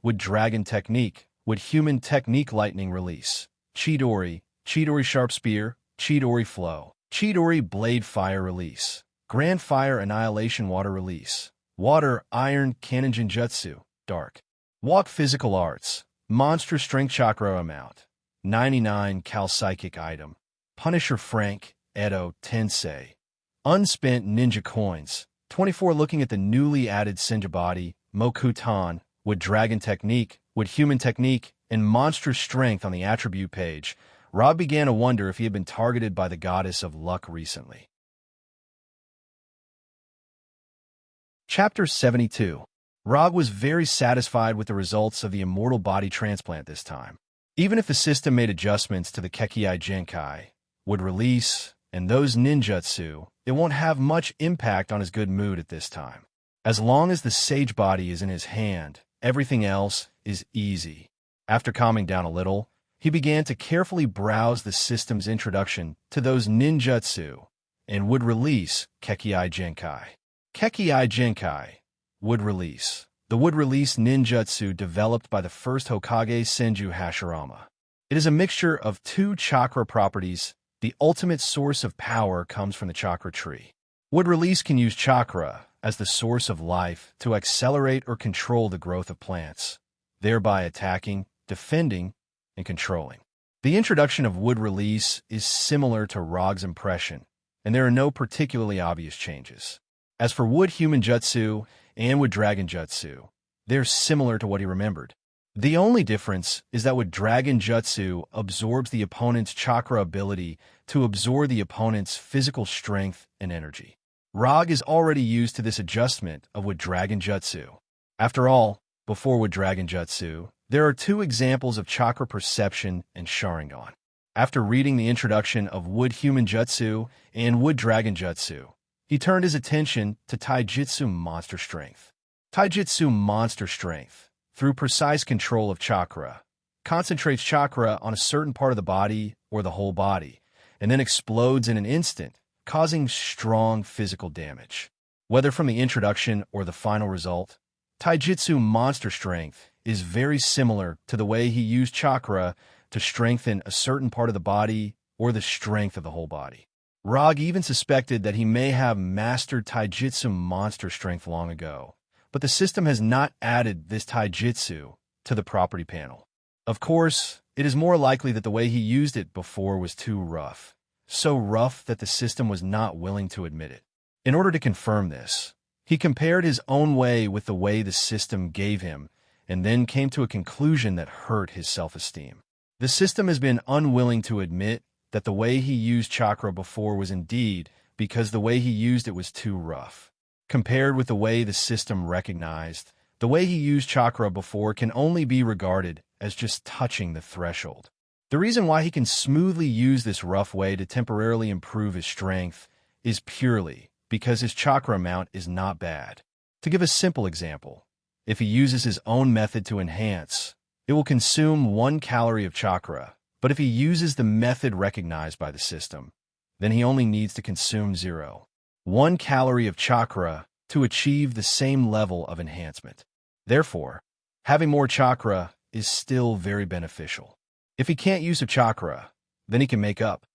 Wood Dragon Technique, Wood Human Technique Lightning Release, Chidori, Chidori Sharp Spear, Chidori Flow, Chidori Blade Fire Release, Grand Fire Annihilation Water Release, Water Iron Cannon Genjutsu, Dark, Walk Physical Arts, Monster Strength Chakra Amount, 99 Cal Psychic Item, Punisher Frank, Edo Tensei, Unspent Ninja Coins, 24 Looking at the newly added Senja Body, Mokutan, Wood Dragon Technique, Wood Human Technique, and Monstrous Strength on the attribute page, Rob began to wonder if he had been targeted by the goddess of luck recently. Chapter 72. Rob was very satisfied with the results of the immortal body transplant this time. Even if the system made adjustments to the Kekkei Genkai, Wood Release, and those ninjutsu, it won't have much impact on his good mood at this time. As long as the sage body is in his hand, everything else is easy. After calming down a little, he began to carefully browse the system's introduction to those ninjutsu and Wood Release Kekkei Genkai. Kekkei Genkai, Wood Release. The Wood Release ninjutsu developed by the first Hokage Senju Hashirama. It is a mixture of 2 chakra properties. The ultimate source of power comes from the chakra tree. Wood Release can use chakra as the source of life to accelerate or control the growth of plants, thereby attacking, defending, and controlling. The introduction of Wood Release is similar to Rog's impression, and there are no particularly obvious changes. As for Wood Human Jutsu and Wood Dragon Jutsu, they're similar to what he remembered. The only difference is that Wood Dragon Jutsu absorbs the opponent's chakra ability to absorb the opponent's physical strength and energy. Rog is already used to this adjustment of Wood Dragon Jutsu. After all, before Wood Dragon Jutsu, there are 2 examples of chakra perception and Sharingan. After reading the introduction of Wood Human Jutsu and Wood Dragon Jutsu, he turned his attention to Taijutsu Monster Strength. Taijutsu Monster Strength, through precise control of chakra, concentrates chakra on a certain part of the body or the whole body, and then explodes in an instant, causing strong physical damage. Whether from the introduction or the final result, Taijutsu Monster Strength is very similar to the way he used chakra to strengthen a certain part of the body or the strength of the whole body. Rog even suspected that he may have mastered Taijutsu Monster Strength long ago, but the system has not added this Taijutsu to the property panel. Of course, it is more likely that the way he used it before was too rough, so rough that the system was not willing to admit it. In order to confirm this, he compared his own way with the way the system gave him, and then came to a conclusion that hurt his self-esteem. The system has been unwilling to admit that the way he used chakra before was indeed because the way he used it was too rough. Compared with the way the system recognized, the way he used chakra before can only be regarded as just touching the threshold. The reason why he can smoothly use this rough way to temporarily improve his strength is purely because his chakra amount is not bad. To give a simple example, if he uses his own method to enhance, it will consume 1 calorie of chakra, but if he uses the method recognized by the system, then he only needs to consume 0.1 calorie of chakra to achieve the same level of enhancement. Therefore, having more chakra is still very beneficial. If he can't use a chakra, then he can make up.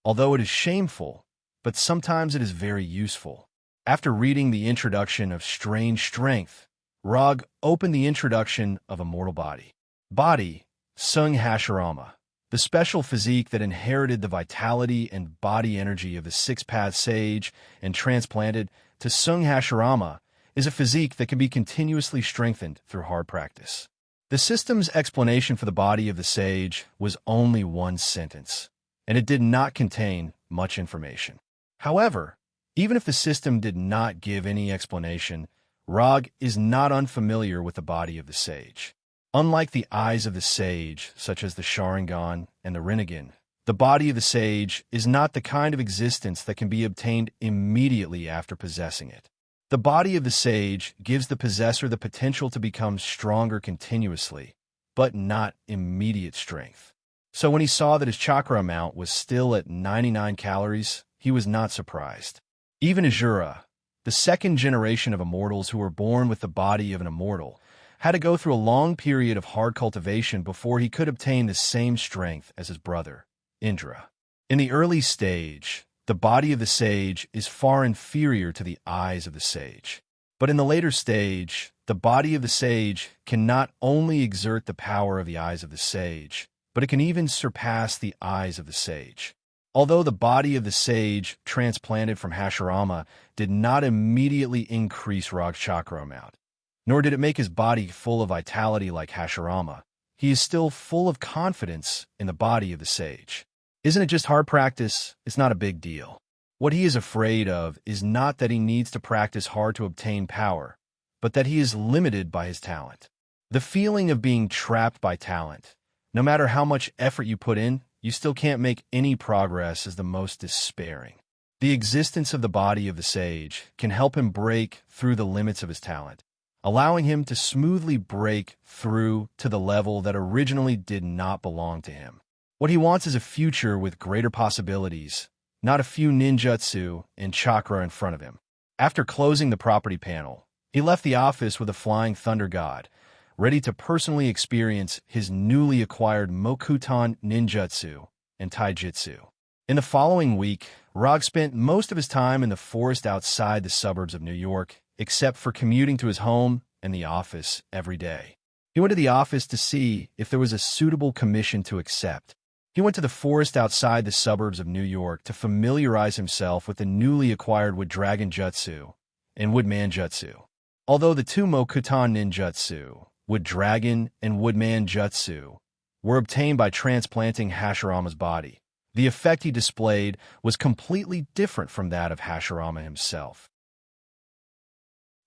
Although it is shameful, but sometimes it is very useful. After reading the introduction of Strange Strength, Rog opened the introduction of Immortal Body. Body, Sung Hashirama, the special physique that inherited the vitality and body energy of the 6-path sage and transplanted to Sung Hashirama, is a physique that can be continuously strengthened through hard practice. The system's explanation for the body of the sage was only 1 sentence, and it did not contain much information. However, Even if the system did not give any explanation, Rog is not unfamiliar with the body of the sage. Unlike the eyes of the sage, such as the Sharingan and the Rinnegan, the body of the sage is not the kind of existence that can be obtained immediately after possessing it. The body of the sage gives the possessor the potential to become stronger continuously, but not immediate strength. So when he saw that his chakra amount was still at 99 calories, he was not surprised. Even Azura, the second generation of immortals who were born with the body of an immortal, had to go through a long period of hard cultivation before he could obtain the same strength as his brother, Indra. In the early stage, the body of the sage is far inferior to the eyes of the sage. But in the later stage, the body of the sage can not only exert the power of the eyes of the sage, but it can even surpass the eyes of the sage. Although the body of the sage transplanted from Hashirama did not immediately increase Rog's chakra amount, nor did it make his body full of vitality like Hashirama, he is still full of confidence in the body of the sage. Isn't it just hard practice? It's not a big deal. What he is afraid of is not that he needs to practice hard to obtain power, but that he is limited by his talent. The feeling of being trapped by talent, no matter how much effort you put in, you still can't make any progress, is the most despairing. The existence of the body of the sage can help him break through the limits of his talent, allowing him to smoothly break through to the level that originally did not belong to him. What he wants is a future with greater possibilities, not a few ninjutsu and chakra in front of him. After closing the property panel, he left the office with a flying thunder god, ready to personally experience his newly acquired Mokuton ninjutsu and taijutsu. In the following week, Rog spent most of his time in the forest outside the suburbs of New York, except for commuting to his home and the office every day. He went to the office to see if there was a suitable commission to accept. He went to the forest outside the suburbs of New York to familiarize himself with the newly acquired Wood Dragon Jutsu and Woodman Jutsu. Although the two Mokuton ninjutsu, Wood Dragon and Woodman Jutsu, were obtained by transplanting Hashirama's body, the effect he displayed was completely different from that of Hashirama himself.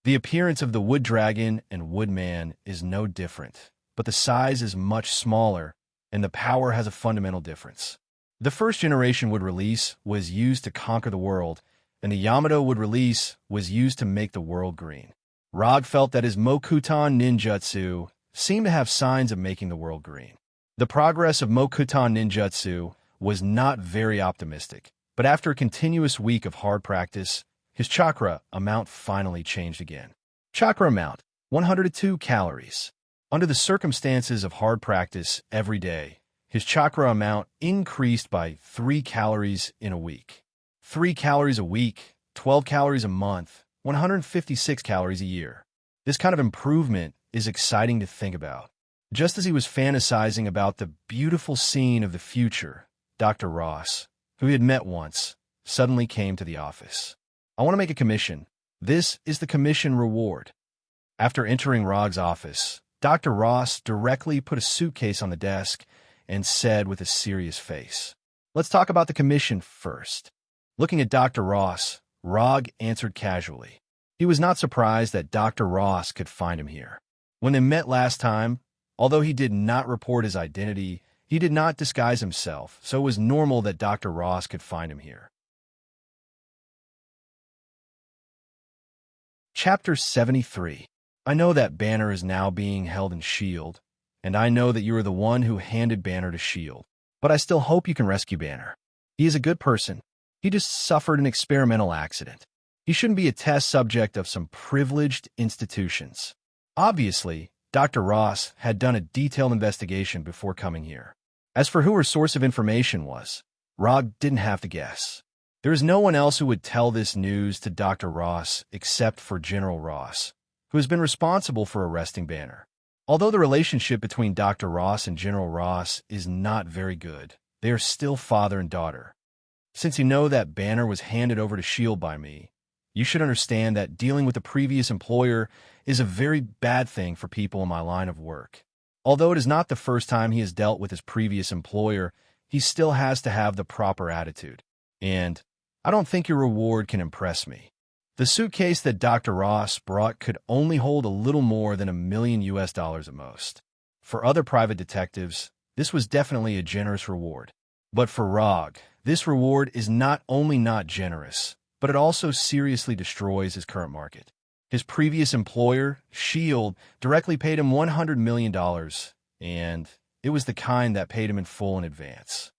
The appearance of the Wood Dragon and Woodman is no different, but the size is much smaller, and the power has a fundamental difference. The first generation Wood Release was used to conquer the world, and the Yamato Wood Release was used to make the world green. Rog felt that his Mokuton ninjutsu seemed to have signs of making the world green. The progress of Mokuton ninjutsu was not very optimistic, but after a continuous week of hard practice, his chakra amount finally changed again. Chakra amount, 102 calories. Under the circumstances of hard practice every day, his chakra amount increased by 3 calories in a week. 3 calories a week, 12 calories a month, 156 calories a year. This kind of improvement is exciting to think about. Just as he was fantasizing about the beautiful scene of the future, Dr. Ross, who he had met once, suddenly came to the office. "I want to make a commission. This is the commission reward." After entering Rog's office, Dr. Ross directly put a suitcase on the desk and said with a serious face, "Let's talk about the commission first." Looking at Dr. Ross, Rog answered casually. He was not surprised that Dr. Ross could find him here. When they met last time, although he did not report his identity, he did not disguise himself, so it was normal that Dr. Ross could find him here. Chapter 73. I know that Banner is now being held in S.H.I.E.L.D., and I know that you are the one who handed Banner to S.H.I.E.L.D., but I still hope you can rescue Banner. He is a good person. He just suffered an experimental accident. He shouldn't be a test subject of some privileged institutions. Obviously, Dr. Ross had done a detailed investigation before coming here. As for who her source of information was, Rog didn't have to guess. There is no one else who would tell this news to Dr. Ross except for General Ross, who has been responsible for arresting Banner. Although the relationship between Dr. Ross and General Ross is not very good, they are still father and daughter. Since you know that Banner was handed over to S.H.I.E.L.D. by me, you should understand that dealing with a previous employer is a very bad thing for people in my line of work. Although it is not the first time he has dealt with his previous employer, he still has to have the proper attitude. And I don't think your reward can impress me. The suitcase that Dr. Ross brought could only hold a little more than $1 million at most. For other private detectives, this was definitely a generous reward. But for Rog, this reward is not only not generous, but it also seriously destroys his current market. His previous employer, Shield, directly paid him $100 million, and it was the kind that paid him in full in advance.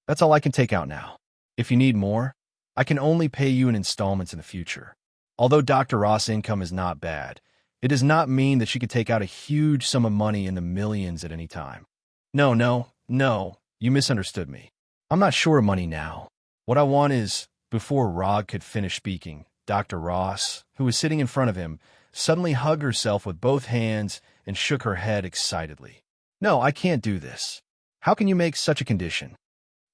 That's all I can take out now. If you need more, I can only pay you in installments in the future. Although Dr. Ross' income is not bad, it does not mean that she could take out a huge sum of money in the millions at any time. No, you misunderstood me. I'm not short of money now. What I want is, before Rog could finish speaking, Dr. Ross, who was sitting in front of him, suddenly hugged herself with both hands and shook her head excitedly. No, I can't do this. How can you make such a condition?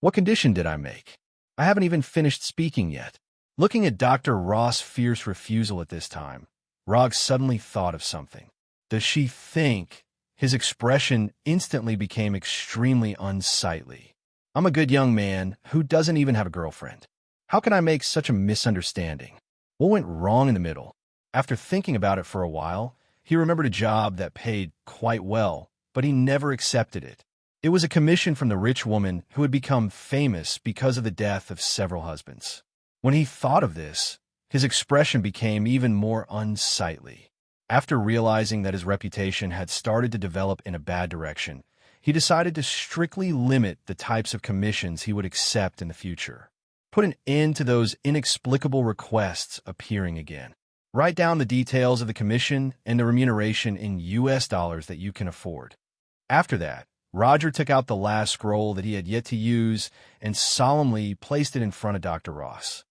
What condition did I make? I haven't even finished speaking yet. Looking at Dr. Ross' fierce refusal at this time, Rog suddenly thought of something. Does she think? His expression instantly became extremely unsightly. I'm a good young man who doesn't even have a girlfriend. How can I make such a misunderstanding? What went wrong in the middle? After thinking about it for a while, he remembered a job that paid quite well, but he never accepted it. It was a commission from the rich woman who had become famous because of the death of several husbands. When he thought of this, his expression became even more unsightly. After realizing that his reputation had started to develop in a bad direction, he decided to strictly limit the types of commissions he would accept in the future. Put an end to those inexplicable requests appearing again. Write down the details of the commission and the remuneration in US dollars that you can afford. After that, Roger took out the last scroll that he had yet to use and solemnly placed it in front of Dr. Ross.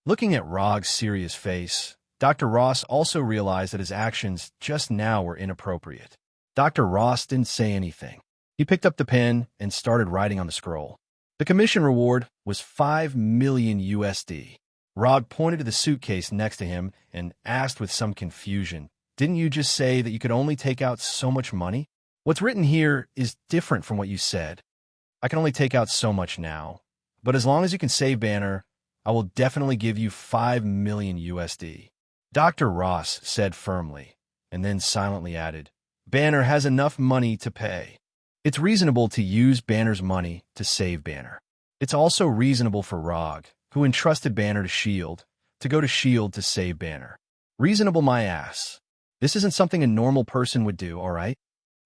Looking at Rog's serious face, Dr. Ross also realized that his actions just now were inappropriate. Dr. Ross didn't say anything. He picked up the pen and started writing on the scroll. The commission reward was $5 million USD. Rog pointed to the suitcase next to him and asked with some confusion, "Didn't you just say that you could only take out so much money? What's written here is different from what you said. I can only take out so much now, but as long as you can save Banner, I will definitely give you $5 million USD. Dr. Ross said firmly, and then silently added, "Banner has enough money to pay. It's reasonable to use Banner's money to save Banner. It's also reasonable for Rog, who entrusted Banner to Shield, to go to Shield to save Banner. Reasonable my ass. This isn't something a normal person would do, all right?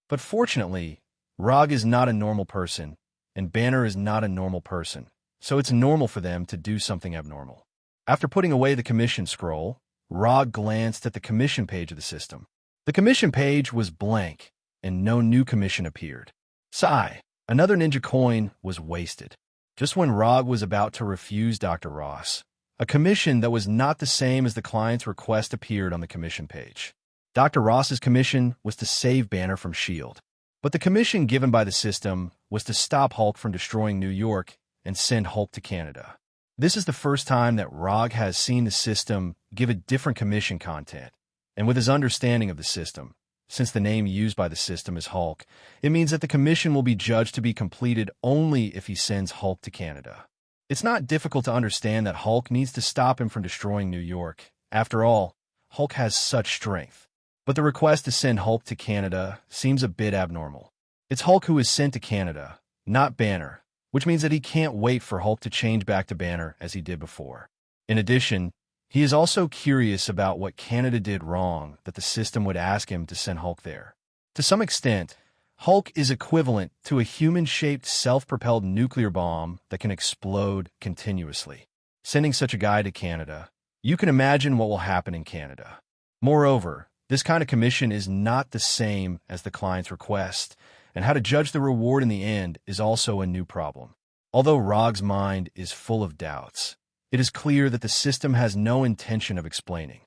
But fortunately, Rog is not a normal person, and Banner is not a normal person, so it's normal for them to do something abnormal." After putting away the commission scroll, Rog glanced at the commission page of the system. The commission page was blank, and no new commission appeared. Sigh, another ninja coin was wasted. Just when Rog was about to refuse Dr. Ross, a commission that was not the same as the client's request appeared on the commission page. Dr. Ross's commission was to save Banner from S.H.I.E.L.D., but the commission given by the system was to stop Hulk from destroying New York and send Hulk to Canada. This is the first time that Rog has seen the system give a different commission content, and with his understanding of the system, since the name used by the system is Hulk, it means that the commission will be judged to be completed only if he sends Hulk to Canada. It's not difficult to understand that Hulk needs to stop him from destroying New York. After all, Hulk has such strength. But the request to send Hulk to Canada seems a bit abnormal. It's Hulk who is sent to Canada, not Banner, which means that he can't wait for Hulk to change back to Banner as he did before. In addition, he is also curious about what Canada did wrong that the system would ask him to send Hulk there. To some extent, Hulk is equivalent to a human-shaped self-propelled nuclear bomb that can explode continuously. Sending such a guy to Canada, you can imagine what will happen in Canada. Moreover, this kind of commission is not the same as the client's request, and how to judge the reward in the end is also a new problem. Although Rog's mind is full of doubts, it is clear that the system has no intention of explaining.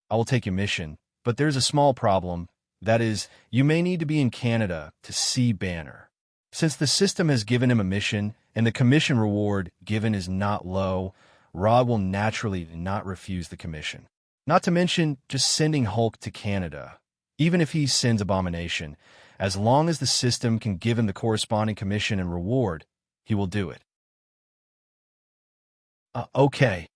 I will take your mission, but there's a small problem. That is, you may need to be in Canada to see Banner. Since the system has given him a mission, and the commission reward given is not low, Rog will naturally not refuse the commission. Not to mention just sending Hulk to Canada. Even if he sends Abomination, as long as the system can give him the corresponding commission and reward, he will do it. Okay.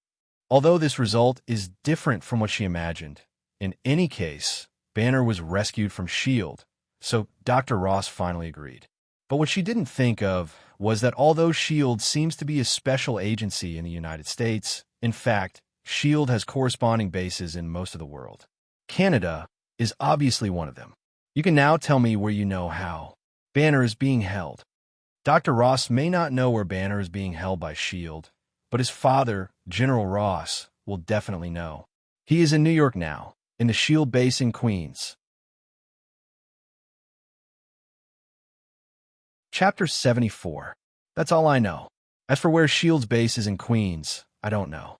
Although this result is different from what she imagined, in any case, Banner was rescued from S.H.I.E.L.D., so Dr. Ross finally agreed. But what she didn't think of was that although S.H.I.E.L.D. seems to be a special agency in the United States, in fact, S.H.I.E.L.D. has corresponding bases in most of the world. Canada is obviously one of them. You can now tell me where you know how Banner is being held. Dr. Ross may not know where Banner is being held by S.H.I.E.L.D., but his father, General Ross, will definitely know. He is in New York now, in the S.H.I.E.L.D. base in Queens. Chapter 74. That's all I know. As for where S.H.I.E.L.D.'s base is in Queens, I don't know.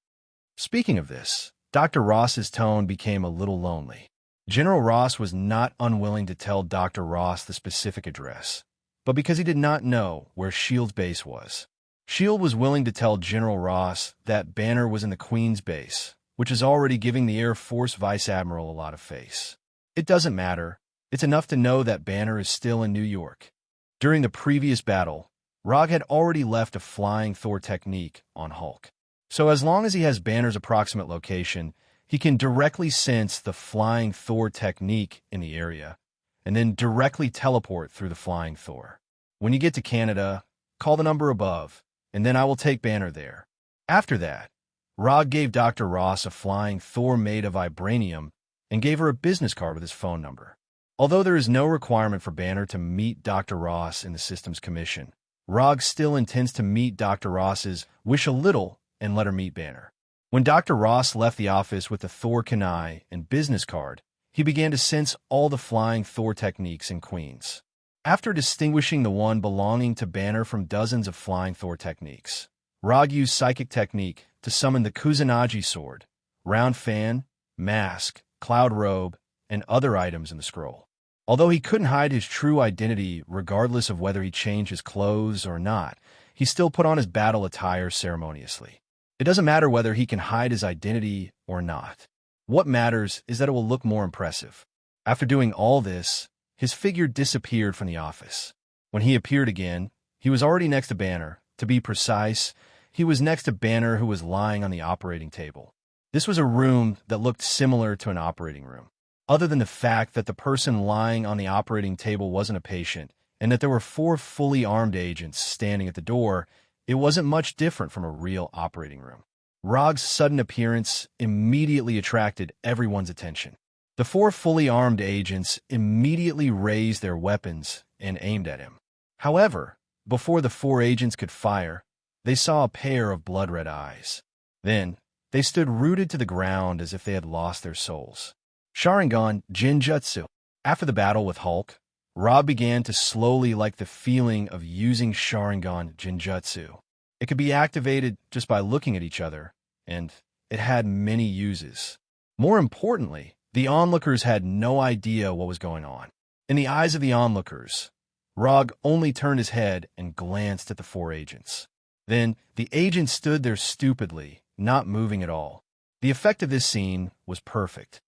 Speaking of this, Dr. Ross's tone became a little lonely. General Ross was not unwilling to tell Dr. Ross the specific address, but because he did not know where S.H.I.E.L.D.'s base was. S.H.I.E.L.D. was willing to tell General Ross that Banner was in the Queens base, which is already giving the Air Force Vice Admiral a lot of face. It doesn't matter. It's enough to know that Banner is still in New York. During the previous battle, Rog had already left a flying Thor technique on Hulk. So as long as he has Banner's approximate location, he can directly sense the flying Thor technique in the area, and then directly teleport through the flying Thor. When you get to Canada, call the number above, and then I will take Banner there. After that, Rog gave Dr. Ross a flying Thor made of vibranium and gave her a business card with his phone number. Although there is no requirement for Banner to meet Dr. Ross in the Systems Commission, Rog still intends to meet Dr. Ross's wish a little and let her meet Banner. When Dr. Ross left the office with the Thor Kunai and business card, he began to sense all the flying Thor techniques in Queens. After distinguishing the one belonging to Banner from dozens of flying Thor techniques, Rog used Psychic Technique to summon the Kusanagi sword, round fan, mask, cloud robe, and other items in the scroll. Although he couldn't hide his true identity regardless of whether he changed his clothes or not, he still put on his battle attire ceremoniously. It doesn't matter whether he can hide his identity or not. What matters is that it will look more impressive. After doing all this, his figure disappeared from the office. When he appeared again, he was already next to Banner. To be precise, he was next to Banner, who was lying on the operating table. This was a room that looked similar to an operating room. Other than the fact that the person lying on the operating table wasn't a patient, and that there were 4 fully armed agents standing at the door, it wasn't much different from a real operating room. Rog's sudden appearance immediately attracted everyone's attention. The 4 fully armed agents immediately raised their weapons and aimed at him. However, before the 4 agents could fire, they saw a pair of blood-red eyes. Then, they stood rooted to the ground as if they had lost their souls. Sharingan Jinjutsu. After the battle with Hulk, Rob began to slowly like the feeling of using Sharingan Jinjutsu. It could be activated just by looking at each other, and it had many uses. More importantly, the onlookers had no idea what was going on. In the eyes of the onlookers, Rog only turned his head and glanced at the 4 agents. Then, the agents stood there stupidly, not moving at all. The effect of this scene was perfect.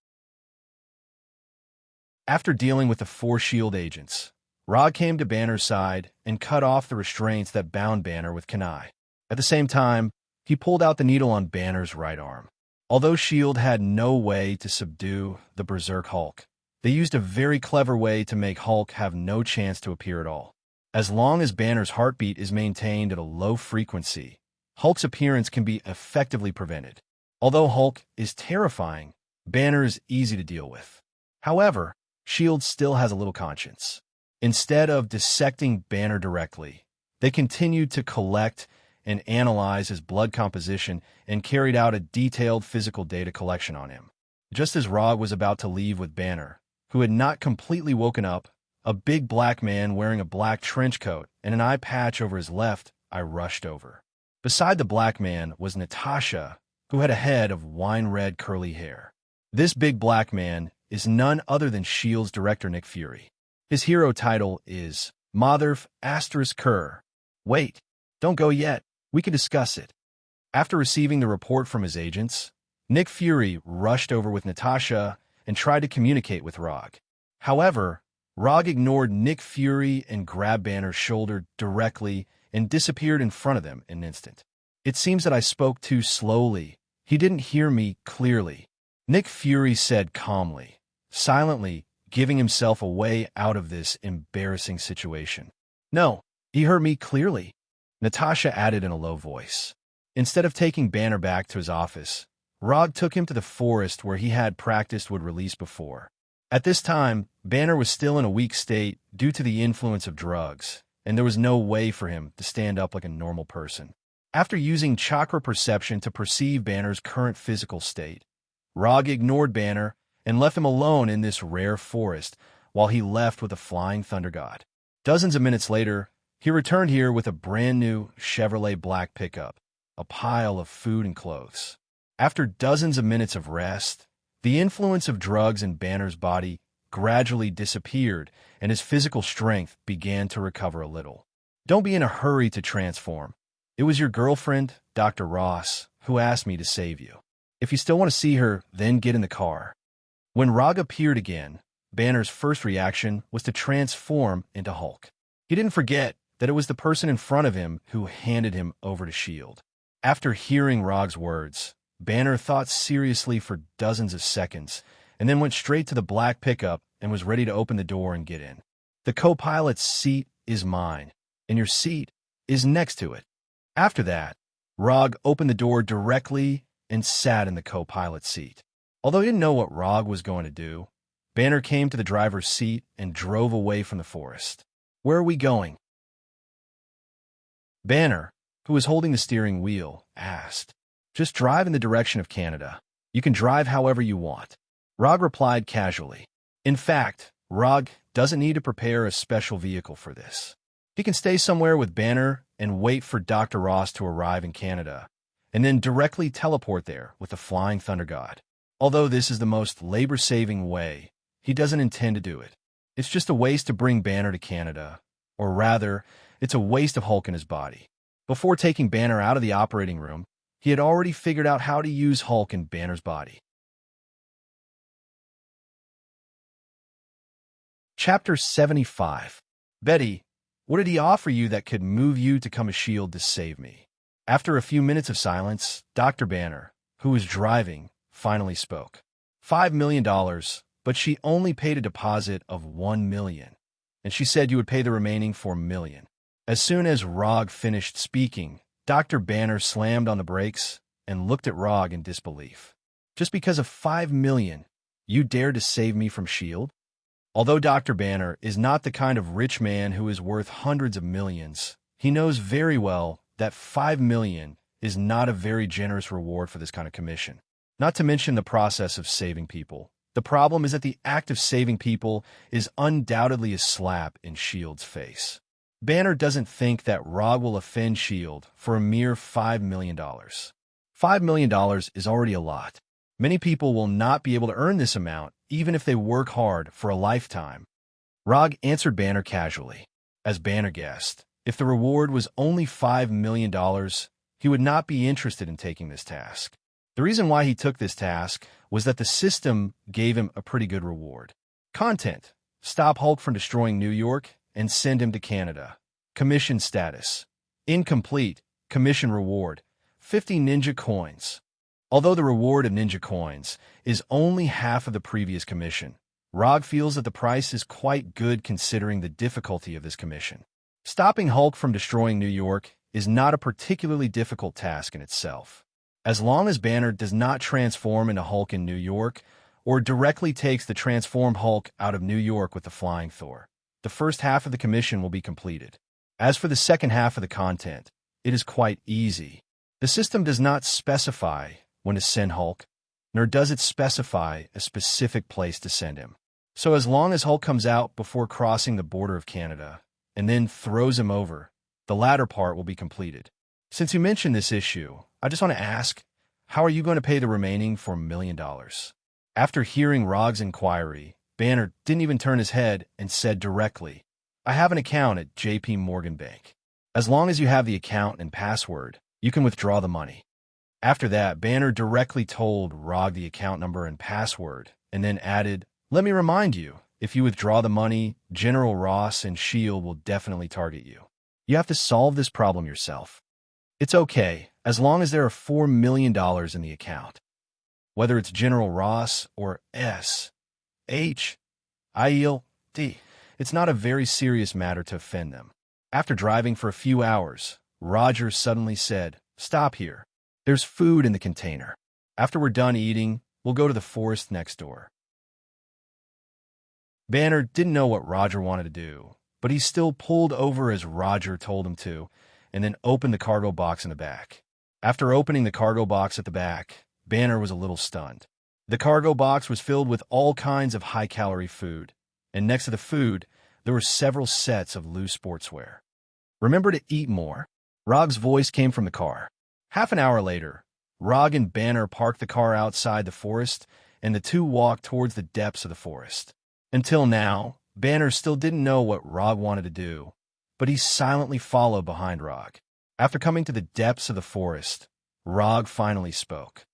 After dealing with the 4 S.H.I.E.L.D. agents, Rog came to Banner's side and cut off the restraints that bound Banner with kunai. At the same time, he pulled out the needle on Banner's right arm. Although S.H.I.E.L.D. had no way to subdue the Berserk Hulk, they used a very clever way to make Hulk have no chance to appear at all. As long as Banner's heartbeat is maintained at a low frequency, Hulk's appearance can be effectively prevented. Although Hulk is terrifying, Banner is easy to deal with. However, S.H.I.E.L.D. still has a little conscience. Instead of dissecting Banner directly, they continued to collect and analyze his blood composition and carried out a detailed physical data collection on him. Just as Rog was about to leave with Banner, who had not completely woken up, a big black man wearing a black trench coat and an eye patch over his left eye rushed over. Beside the black man was Natasha, who had a head of wine-red curly hair. This big black man is none other than S.H.I.E.L.D.'s director Nick Fury. His hero title is Motherf * Kerr. Wait, don't go yet. We can discuss it. After receiving the report from his agents, Nick Fury rushed over with Natasha and tried to communicate with Rog. However, Rog ignored Nick Fury and grabbed Banner's shoulder directly and disappeared in front of them in an instant. It seems that I spoke too slowly. He didn't hear me clearly. Nick Fury said calmly, silently giving himself a way out of this embarrassing situation. No, he heard me clearly, Natasha added in a low voice. Instead of taking Banner back to his office, Rog took him to the forest where he had practiced would release before. At this time, Banner was still in a weak state due to the influence of drugs, and there was no way for him to stand up like a normal person. After using chakra perception to perceive Banner's current physical state, Rog ignored Banner and left him alone in this rare forest while he left with the flying thunder god. Dozens of minutes later, he returned here with a brand-new Chevrolet black pickup, a pile of food and clothes. After dozens of minutes of rest, the influence of drugs in Banner's body gradually disappeared and his physical strength began to recover a little. Don't be in a hurry to transform. It was your girlfriend, Dr. Ross, who asked me to save you. If you still want to see her, then get in the car. When Rog appeared again, Banner's first reaction was to transform into Hulk. He didn't forget that it was the person in front of him who handed him over to S.H.I.E.L.D. After hearing Rog's words, Banner thought seriously for dozens of seconds and then went straight to the black pickup and was ready to open the door and get in. The co-pilot's seat is mine, and your seat is next to it. After that, Rog opened the door directly and sat in the co-pilot's seat. Although he didn't know what Rog was going to do, Banner came to the driver's seat and drove away from the forest. Where are we going? Banner, who was holding the steering wheel, asked. Just drive in the direction of Canada. You can drive however you want. Rog replied casually. In fact, Rog doesn't need to prepare a special vehicle for this. He can stay somewhere with Banner and wait for Dr. Ross to arrive in Canada, and then directly teleport there with the Flying Thunder God. Although this is the most labor-saving way, he doesn't intend to do it. It's just a waste to bring Banner to Canada, or rather, it's a waste of Hulk in his body. Before taking Banner out of the operating room, he had already figured out how to use Hulk in Banner's body. Chapter 75. Betty, what did he offer you that could move you to come a S.H.I.E.L.D. to save me? After a few minutes of silence, Dr. Banner, who was driving, finally spoke. $5 million, but she only paid a deposit of $1 million, and she said you would pay the remaining $4 million. As soon as Rog finished speaking, Dr. Banner slammed on the brakes and looked at Rog in disbelief. Just because of $5 million, you dared to save me from S.H.I.E.L.D.? Although Dr. Banner is not the kind of rich man who is worth hundreds of millions, he knows very well that $5 million is not a very generous reward for this kind of commission. Not to mention the process of saving people. The problem is that the act of saving people is undoubtedly a slap in S.H.I.E.L.D.'s face. Banner doesn't think that Rog will offend S.H.I.E.L.D. for a mere $5 million. $5 million is already a lot. Many people will not be able to earn this amount even if they work hard for a lifetime. Rog answered Banner casually. As Banner guessed, if the reward was only $5 million, he would not be interested in taking this task. The reason why he took this task was that the system gave him a pretty good reward. Content: stop Hulk from destroying New York and send him to Canada. Commission status: incomplete. Commission reward: 50 ninja coins. Although the reward of ninja coins is only half of the previous commission, Rog feels that the price is quite good considering the difficulty of this commission. Stopping Hulk from destroying New York is not a particularly difficult task in itself. As long as Banner does not transform into Hulk in New York, or directly takes the transformed Hulk out of New York with the Flying Thor, the first half of the commission will be completed. As for the second half of the content, it is quite easy. The system does not specify when to send Hulk, nor does it specify a specific place to send him. So as long as Hulk comes out before crossing the border of Canada, and then throws him over, the latter part will be completed. Since you mentioned this issue, I just want to ask, how are you going to pay the remaining $4 million? After hearing Rog's inquiry, Banner didn't even turn his head and said directly, I have an account at JP Morgan Bank. As long as you have the account and password, you can withdraw the money. After that, Banner directly told Rog the account number and password, and then added, let me remind you, if you withdraw the money, General Ross and S.H.I.E.L.D. will definitely target you. You have to solve this problem yourself. It's okay, as long as there are $4 million in the account. Whether it's General Ross or S.H.I.E.L.D., it's not a very serious matter to offend them. After driving for a few hours, Roger suddenly said, "Stop here. There's food in the container. After we're done eating, we'll go to the forest next door." Banner didn't know what Roger wanted to do, but he still pulled over as Roger told him to, and then opened the cargo box in the back. After opening the cargo box at the back, Banner was a little stunned. The cargo box was filled with all kinds of high-calorie food, and next to the food, there were several sets of loose sportswear. "Remember to eat more." Rog's voice came from the car. Half an hour later, Rog and Banner parked the car outside the forest, and the two walked towards the depths of the forest. Until now, Banner still didn't know what Rog wanted to do, but he silently followed behind Rog. After coming to the depths of the forest, Rog finally spoke.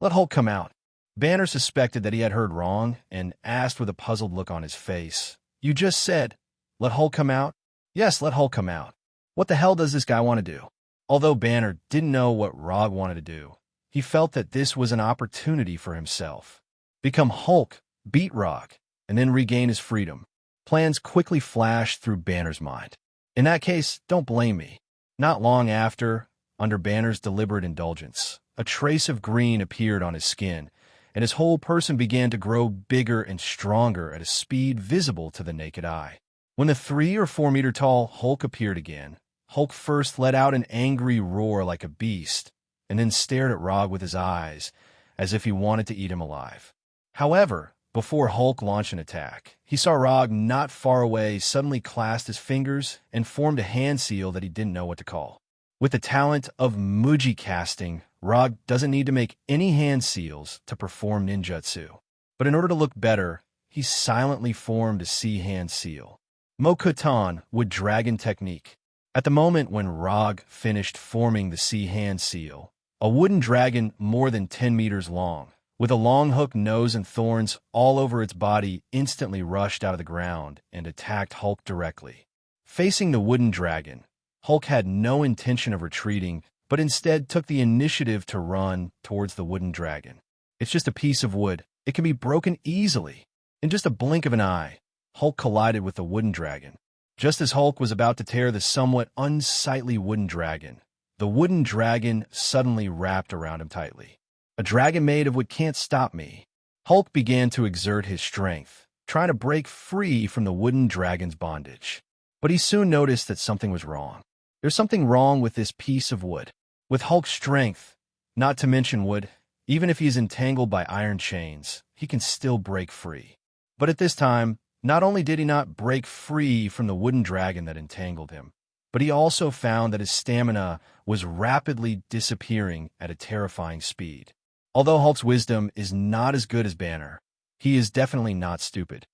"Let Hulk come out." Banner suspected that he had heard wrong and asked with a puzzled look on his face, "You just said, let Hulk come out?" "Yes, let Hulk come out. What the hell does this guy want to do?" Although Banner didn't know what Rog wanted to do, he felt that this was an opportunity for himself. Become Hulk, beat Rog, and then regain his freedom. Plans quickly flashed through Banner's mind. In that case, don't blame me. Not long after, under Banner's deliberate indulgence, a trace of green appeared on his skin, and his whole person began to grow bigger and stronger at a speed visible to the naked eye. When the 3 or 4 meter tall Hulk appeared again, Hulk first let out an angry roar like a beast, and then stared at Rog with his eyes, as if he wanted to eat him alive. However, before Hulk launched an attack, he saw Rog not far away suddenly clasped his fingers and formed a hand seal that he didn't know what to call. With the talent of Muji casting, Rog doesn't need to make any hand seals to perform ninjutsu. But in order to look better, he silently formed a sea hand seal. Mokutan wood dragon technique. At the moment when Rog finished forming the sea hand seal, a wooden dragon more than 10 meters long, with a long hook nose and thorns all over its body, instantly rushed out of the ground and attacked Hulk directly. Facing the wooden dragon, Hulk had no intention of retreating, but instead took the initiative to run towards the wooden dragon. It's just a piece of wood. It can be broken easily. In just a blink of an eye, Hulk collided with the wooden dragon. Just as Hulk was about to tear the somewhat unsightly wooden dragon, the wooden dragon suddenly wrapped around him tightly. "A dragon made of wood can't stop me." Hulk began to exert his strength, trying to break free from the wooden dragon's bondage. But he soon noticed that something was wrong. There's something wrong with this piece of wood. With Hulk's strength, not to mention wood, even if he's entangled by iron chains, he can still break free. But at this time, not only did he not break free from the wooden dragon that entangled him, but he also found that his stamina was rapidly disappearing at a terrifying speed. Although Hulk's wisdom is not as good as Banner, he is definitely not stupid.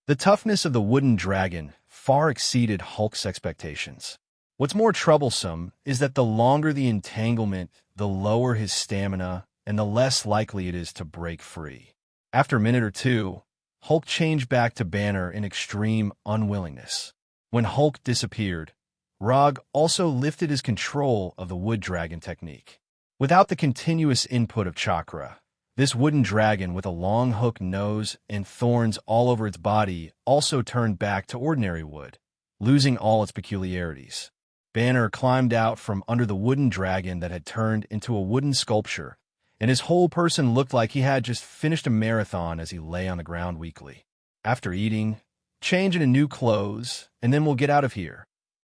The toughness of the wooden dragon far exceeded Hulk's expectations. What's more troublesome is that the longer the entanglement, the lower his stamina, and the less likely it is to break free. After a minute or two, Hulk changed back to Banner in extreme unwillingness. When Hulk disappeared, Rog also lifted his control of the wood dragon technique. Without the continuous input of chakra, this wooden dragon with a long hook nose and thorns all over its body also turned back to ordinary wood, losing all its peculiarities. Banner climbed out from under the wooden dragon that had turned into a wooden sculpture, and his whole person looked like he had just finished a marathon as he lay on the ground weakly. After eating, change into new clothes, and then we'll get out of here.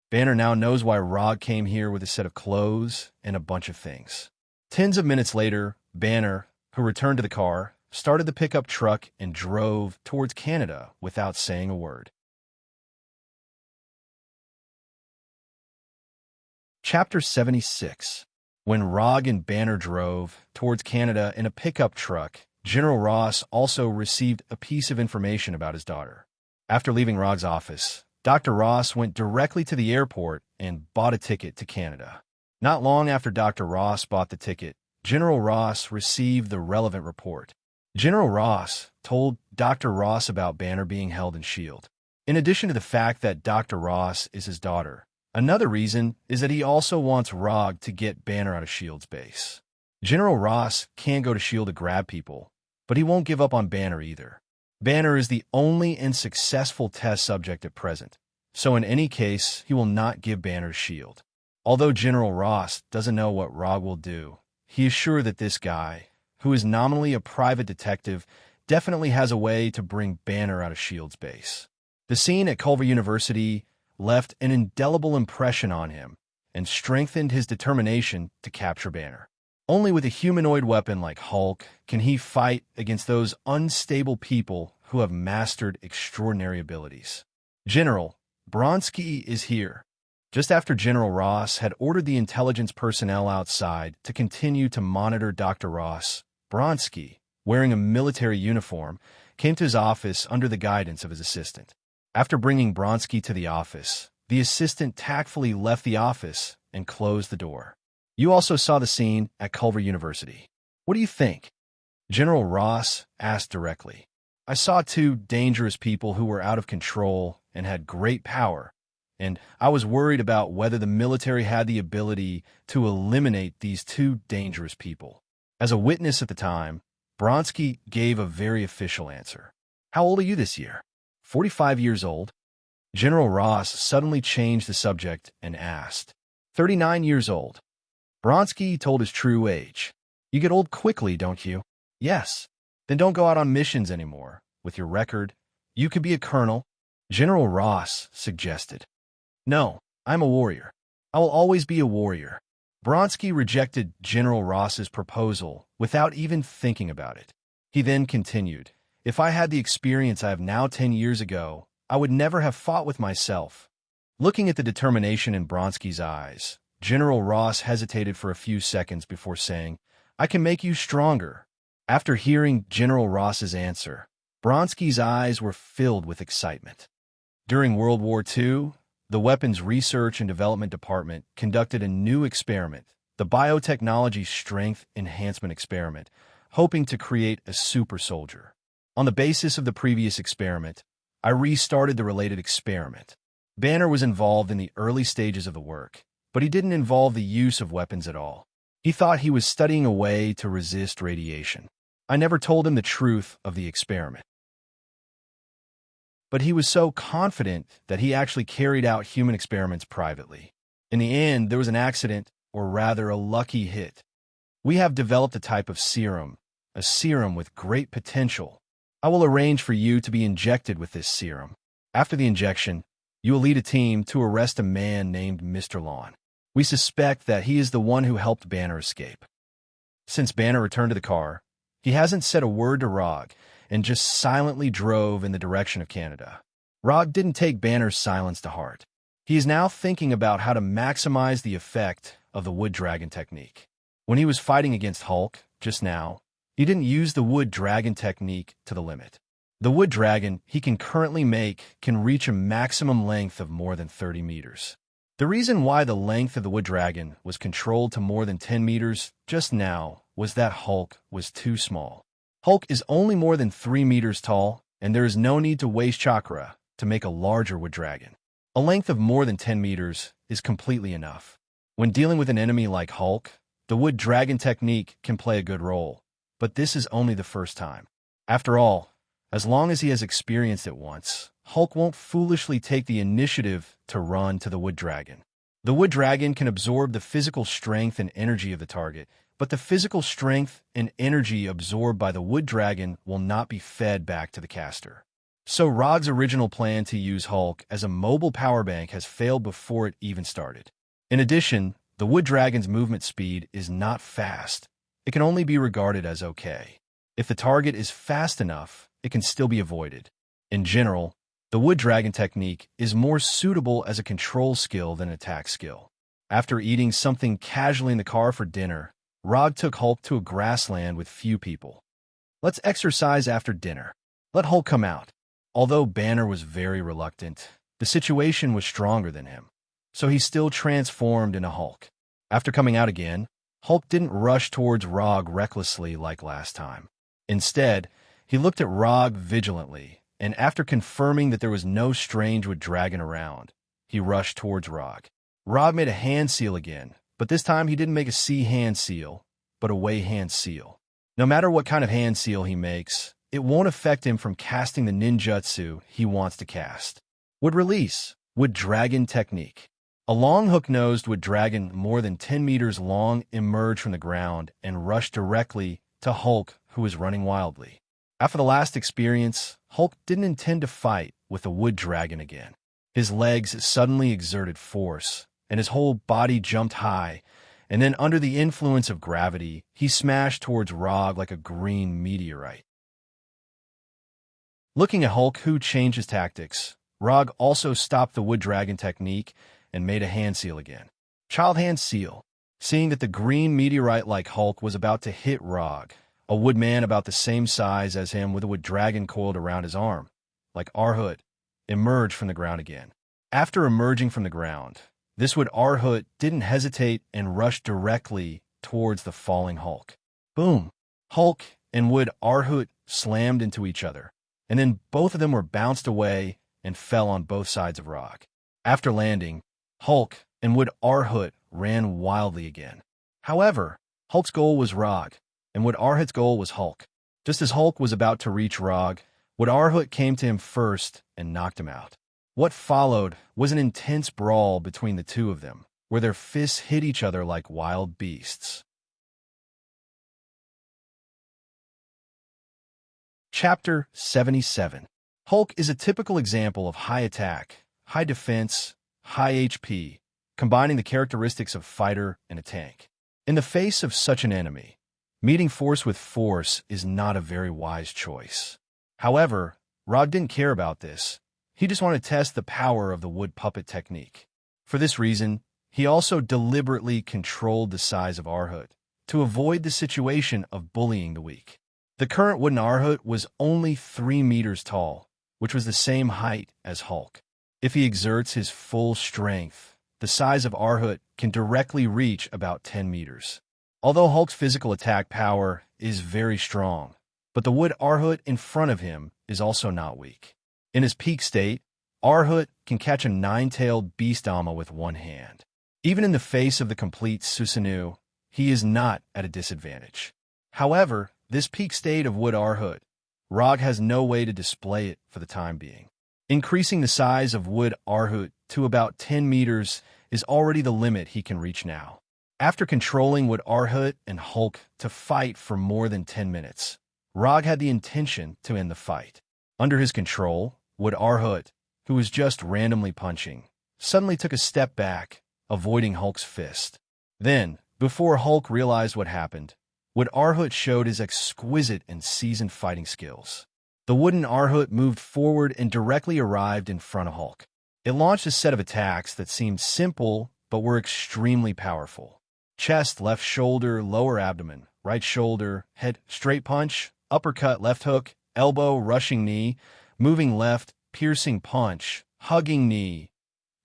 Banner now knows why Rog came here with a set of clothes and a bunch of things. Tens of minutes later, Banner, who returned to the car, started the pickup truck and drove towards Canada without saying a word. Chapter 76. When Rog and Banner drove towards Canada in a pickup truck, General Ross also received a piece of information about his daughter. After leaving Rog's office, Dr. Ross went directly to the airport and bought a ticket to Canada. Not long after Dr. Ross bought the ticket, General Ross received the relevant report. General Ross told Dr. Ross about Banner being held in S.H.I.E.L.D. In addition to the fact that Dr. Ross is his daughter, Another reason is that he also wants Rog to get Banner out of S.H.I.E.L.D's base. General Ross can go to S.H.I.E.L.D. to grab people, but he won't give up on Banner either. Banner is the only and successful test subject at present, so in any case, he will not give Banner S.H.I.E.L.D. Although General Ross doesn't know what Rog will do, he is sure that this guy, who is nominally a private detective, definitely has a way to bring Banner out of S.H.I.E.L.D's base. The scene at Culver University left an indelible impression on him and strengthened his determination to capture Banner. Only with a humanoid weapon like Hulk can he fight against those unstable people who have mastered extraordinary abilities. General, Bronsky is here. Just after General Ross had ordered the intelligence personnel outside to continue to monitor Dr. Ross, Bronsky, wearing a military uniform, came to his office under the guidance of his assistant. After bringing Bronsky to the office, the assistant tactfully left the office and closed the door. You also saw the scene at Culver University. What do you think? General Ross asked directly. I saw two dangerous people who were out of control and had great power, and I was worried about whether the military had the ability to eliminate these two dangerous people. As a witness at the time, Bronsky gave a very official answer. How old are you this year? 45 years old. General Ross suddenly changed the subject and asked. 39 years old. Bronsky told his true age. You get old quickly, don't you? Yes. Then don't go out on missions anymore. With your record, you could be a colonel. General Ross suggested. No, I'm a warrior. I will always be a warrior. Bronsky rejected General Ross's proposal without even thinking about it. He then continued, if I had the experience I have now 10 years ago, I would never have fought with myself. Looking at the determination in Bronsky's eyes, General Ross hesitated for a few seconds before saying, I can make you stronger. After hearing General Ross's answer, Bronsky's eyes were filled with excitement. During World War II, the Weapons Research and Development Department conducted a new experiment, the Biotechnology Strength Enhancement Experiment, hoping to create a super soldier. On the basis of the previous experiment, I restarted the related experiment. Banner was involved in the early stages of the work, but he didn't involve the use of weapons at all. He thought he was studying a way to resist radiation. I never told him the truth of the experiment. But he was so confident that he actually carried out human experiments privately. In the end, there was an accident, or rather a lucky hit. We have developed a type of serum, a serum with great potential. I will arrange for you to be injected with this serum. After the injection, you will lead a team to arrest a man named Mr. Lawn. We suspect that he is the one who helped Banner escape. Since Banner returned to the car, he hasn't said a word to Rog and just silently drove in the direction of Canada. Rog didn't take Banner's silence to heart. He is now thinking about how to maximize the effect of the wood dragon technique. When he was fighting against Hulk, just now, he didn't use the wood dragon technique to the limit. The wood dragon he can currently make can reach a maximum length of more than 30 meters. The reason why the length of the wood dragon was controlled to more than 10 meters just now was that Hulk was too small. Hulk is only more than 3 meters tall, and there is no need to waste chakra to make a larger wood dragon. A length of more than 10 meters is completely enough. When dealing with an enemy like Hulk, the wood dragon technique can play a good role, but this is only the first time. After all, as long as he has experienced it once, Hulk won't foolishly take the initiative to run to the wood dragon. The wood dragon can absorb the physical strength and energy of the target, but the physical strength and energy absorbed by the wood dragon will not be fed back to the caster. So Rog's original plan to use Hulk as a mobile power bank has failed before it even started. In addition, the wood dragon's movement speed is not fast. It can only be regarded as okay. If the target is fast enough, it can still be avoided. In general, the wood dragon technique is more suitable as a control skill than an attack skill. After eating something casually in the car for dinner, Rog took Hulk to a grassland with few people. Let's exercise after dinner. Let Hulk come out. Although Banner was very reluctant, the situation was stronger than him, so he still transformed into Hulk. After coming out again, Hulk didn't rush towards Rog recklessly like last time. Instead, he looked at Rog vigilantly, and after confirming that there was no strange wood dragon around, he rushed towards Rog. Rog made a hand seal again, but this time he didn't make a sea hand seal, but a way hand seal. No matter what kind of hand seal he makes, it won't affect him from casting the ninjutsu he wants to cast. Wood release. Wood dragon technique. A long hook-nosed wood dragon more than 10 meters long emerged from the ground and rushed directly to Hulk, who was running wildly. After the last experience, Hulk didn't intend to fight with the wood dragon again. His legs suddenly exerted force, and his whole body jumped high, and then under the influence of gravity, he smashed towards Rog like a green meteorite. Looking at Hulk, who changed his tactics, Rog also stopped the wood dragon technique and made a hand seal again. Child hand seal. Seeing that the green meteorite-like Hulk was about to hit Rog, a woodman about the same size as him with a wood dragon coiled around his arm, like Arhut, emerged from the ground again. After emerging from the ground, this wood Arhut didn't hesitate and rushed directly towards the falling Hulk. Boom! Hulk and wood Arhut slammed into each other, and then both of them were bounced away and fell on both sides of Rog. After landing, Hulk and wood Arhut ran wildly again. However, Hulk's goal was Rog, and wood Arhut's goal was Hulk. Just as Hulk was about to reach Rog, wood Arhut came to him first and knocked him out. What followed was an intense brawl between the two of them, where their fists hit each other like wild beasts. Chapter 77. Hulk is a typical example of high attack, high defense, high HP, combining the characteristics of fighter and a tank. In the face of such an enemy, meeting force with force is not a very wise choice. However, Rog didn't care about this. He just wanted to test the power of the wood puppet technique. For this reason, he also deliberately controlled the size of Arhut to avoid the situation of bullying the weak. The current wooden Arhut was only 3 meters tall, which was the same height as Hulk. If he exerts his full strength, the size of Arhut can directly reach about 10 meters. Although Hulk's physical attack power is very strong, but the wood Arhut in front of him is also not weak. In his peak state, Arhut can catch a 9-tailed beastama with one hand. Even in the face of the complete Susanoo, he is not at a disadvantage. However, this peak state of wood Arhut, Rog has no way to display it for the time being. Increasing the size of wood Arhut to about 10 meters is already the limit he can reach now. After controlling wood Arhut and Hulk to fight for more than 10 minutes, Rog had the intention to end the fight. Under his control, wood Arhut, who was just randomly punching, suddenly took a step back, avoiding Hulk's fist. Then, before Hulk realized what happened, wood Arhut showed his exquisite and seasoned fighting skills. The wooden Arhut moved forward and directly arrived in front of Hulk. It launched a set of attacks that seemed simple but were extremely powerful. Chest, left shoulder, lower abdomen, right shoulder, head, straight punch, uppercut, left hook, elbow, rushing knee, moving left, piercing punch, hugging knee.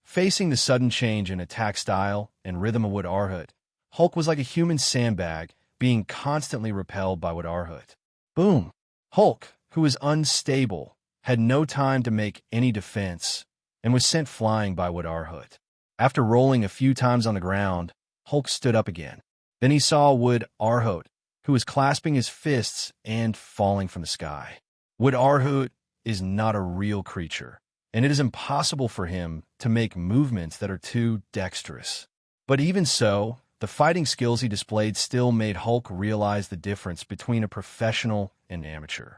Facing the sudden change in attack style and rhythm of wood Arhut, Hulk was like a human sandbag, being constantly repelled by wood Arhut. Boom! Hulk, who was unstable, had no time to make any defense, and was sent flying by wood Arhut. After rolling a few times on the ground, Hulk stood up again. Then he saw wood Arhut, who was clasping his fists and falling from the sky. Wood Arhut is not a real creature, and it is impossible for him to make movements that are too dexterous. But even so, the fighting skills he displayed still made Hulk realize the difference between a professional and amateur.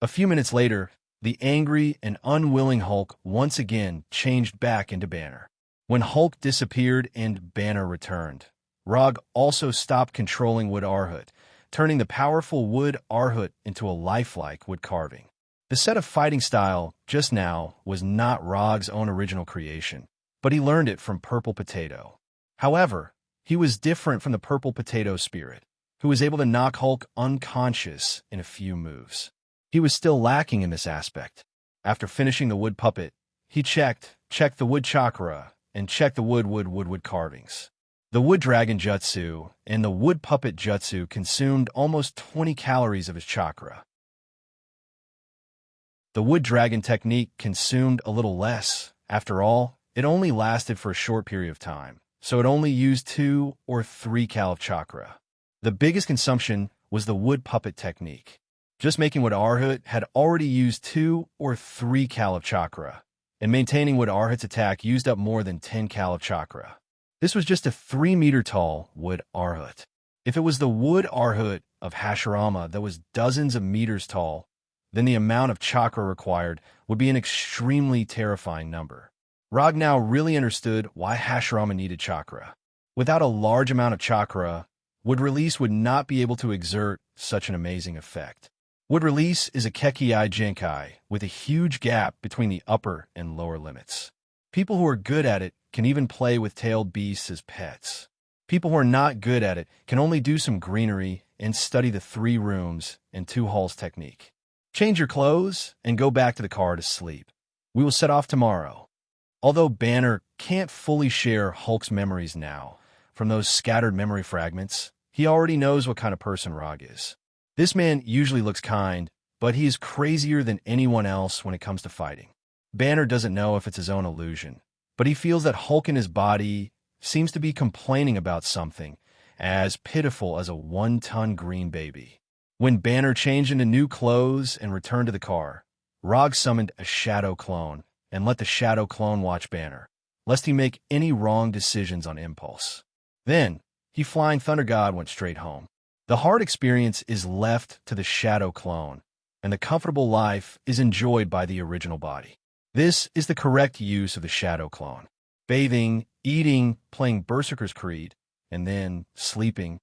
A few minutes later, the angry and unwilling Hulk once again changed back into Banner. When Hulk disappeared and Banner returned, Rog also stopped controlling wood Arhut, turning the powerful wood Arhut into a lifelike wood carving. The set of fighting style just now was not Rog's own original creation, but he learned it from Purple Potato. However, he was different from the Purple Potato spirit, who was able to knock Hulk unconscious in a few moves. He was still lacking in this aspect. After finishing the wood puppet, he checked the wood chakra, and checked the wood carvings. The wood dragon jutsu and the wood puppet jutsu consumed almost 20 calories of his chakra. The wood dragon technique consumed a little less. After all, it only lasted for a short period of time, so it only used 2 or 3 cal of chakra. The biggest consumption was the wood puppet technique. Just making wood Arhut had already used 2 or 3 cal of chakra, and maintaining wood Arhut's attack used up more than 10 cal of chakra. This was just a 3-meter-tall wood Arhut. If it was the wood Arhut of Hashirama that was dozens of meters tall, then the amount of chakra required would be an extremely terrifying number. Rog now really understood why Hashirama needed chakra. Without a large amount of chakra, wood release would not be able to exert such an amazing effect. Wood release is a Kekkei Genkai with a huge gap between the upper and lower limits. People who are good at it can even play with tailed beasts as pets. People who are not good at it can only do some greenery and study the 3 rooms and 2 halls technique. Change your clothes and go back to the car to sleep. We will set off tomorrow. Although Banner can't fully share Hulk's memories now from those scattered memory fragments, he already knows what kind of person Rog is. This man usually looks kind, but he is crazier than anyone else when it comes to fighting. Banner doesn't know if it's his own illusion, but he feels that Hulk in his body seems to be complaining about something as pitiful as a 1-ton green baby. When Banner changed into new clothes and returned to the car, Rog summoned a shadow clone and let the shadow clone watch Banner, lest he make any wrong decisions on impulse. Then, he Flying Thunder God went straight home. The hard experience is left to the shadow clone, and the comfortable life is enjoyed by the original body. This is the correct use of the shadow clone. Bathing, eating, playing Berserker's Creed, and then sleeping.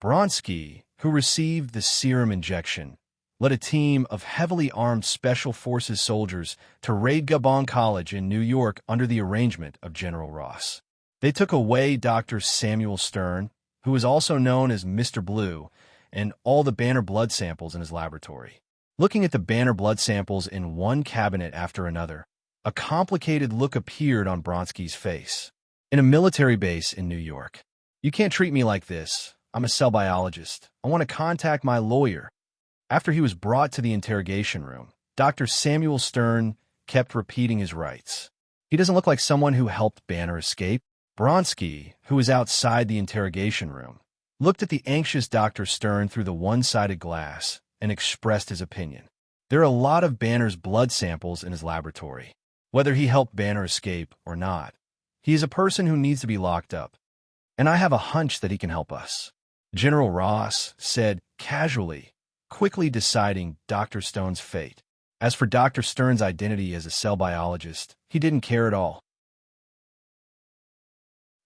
Bronsky, who received the serum injection, led a team of heavily armed Special Forces soldiers to raid Gabon College in New York under the arrangement of General Ross. They took away Dr. Samuel Stern, who was also known as Mr. Blue, and all the Banner blood samples in his laboratory. Looking at the Banner blood samples in one cabinet after another, a complicated look appeared on Bronsky's face. In a military base in New York. "You can't treat me like this. I'm a cell biologist. I want to contact my lawyer." After he was brought to the interrogation room, Dr. Samuel Stern kept repeating his rights. "He doesn't look like someone who helped Banner escape." Bronsky, who was outside the interrogation room, looked at the anxious Dr. Stern through the one-sided glass and expressed his opinion. There are a lot of Banner's blood samples in his laboratory. Whether he helped Banner escape or not, he is a person who needs to be locked up, and I have a hunch that he can help us. General Ross said casually, quickly deciding Dr. Stone's fate. As for Dr. Stern's identity as a cell biologist, he didn't care at all.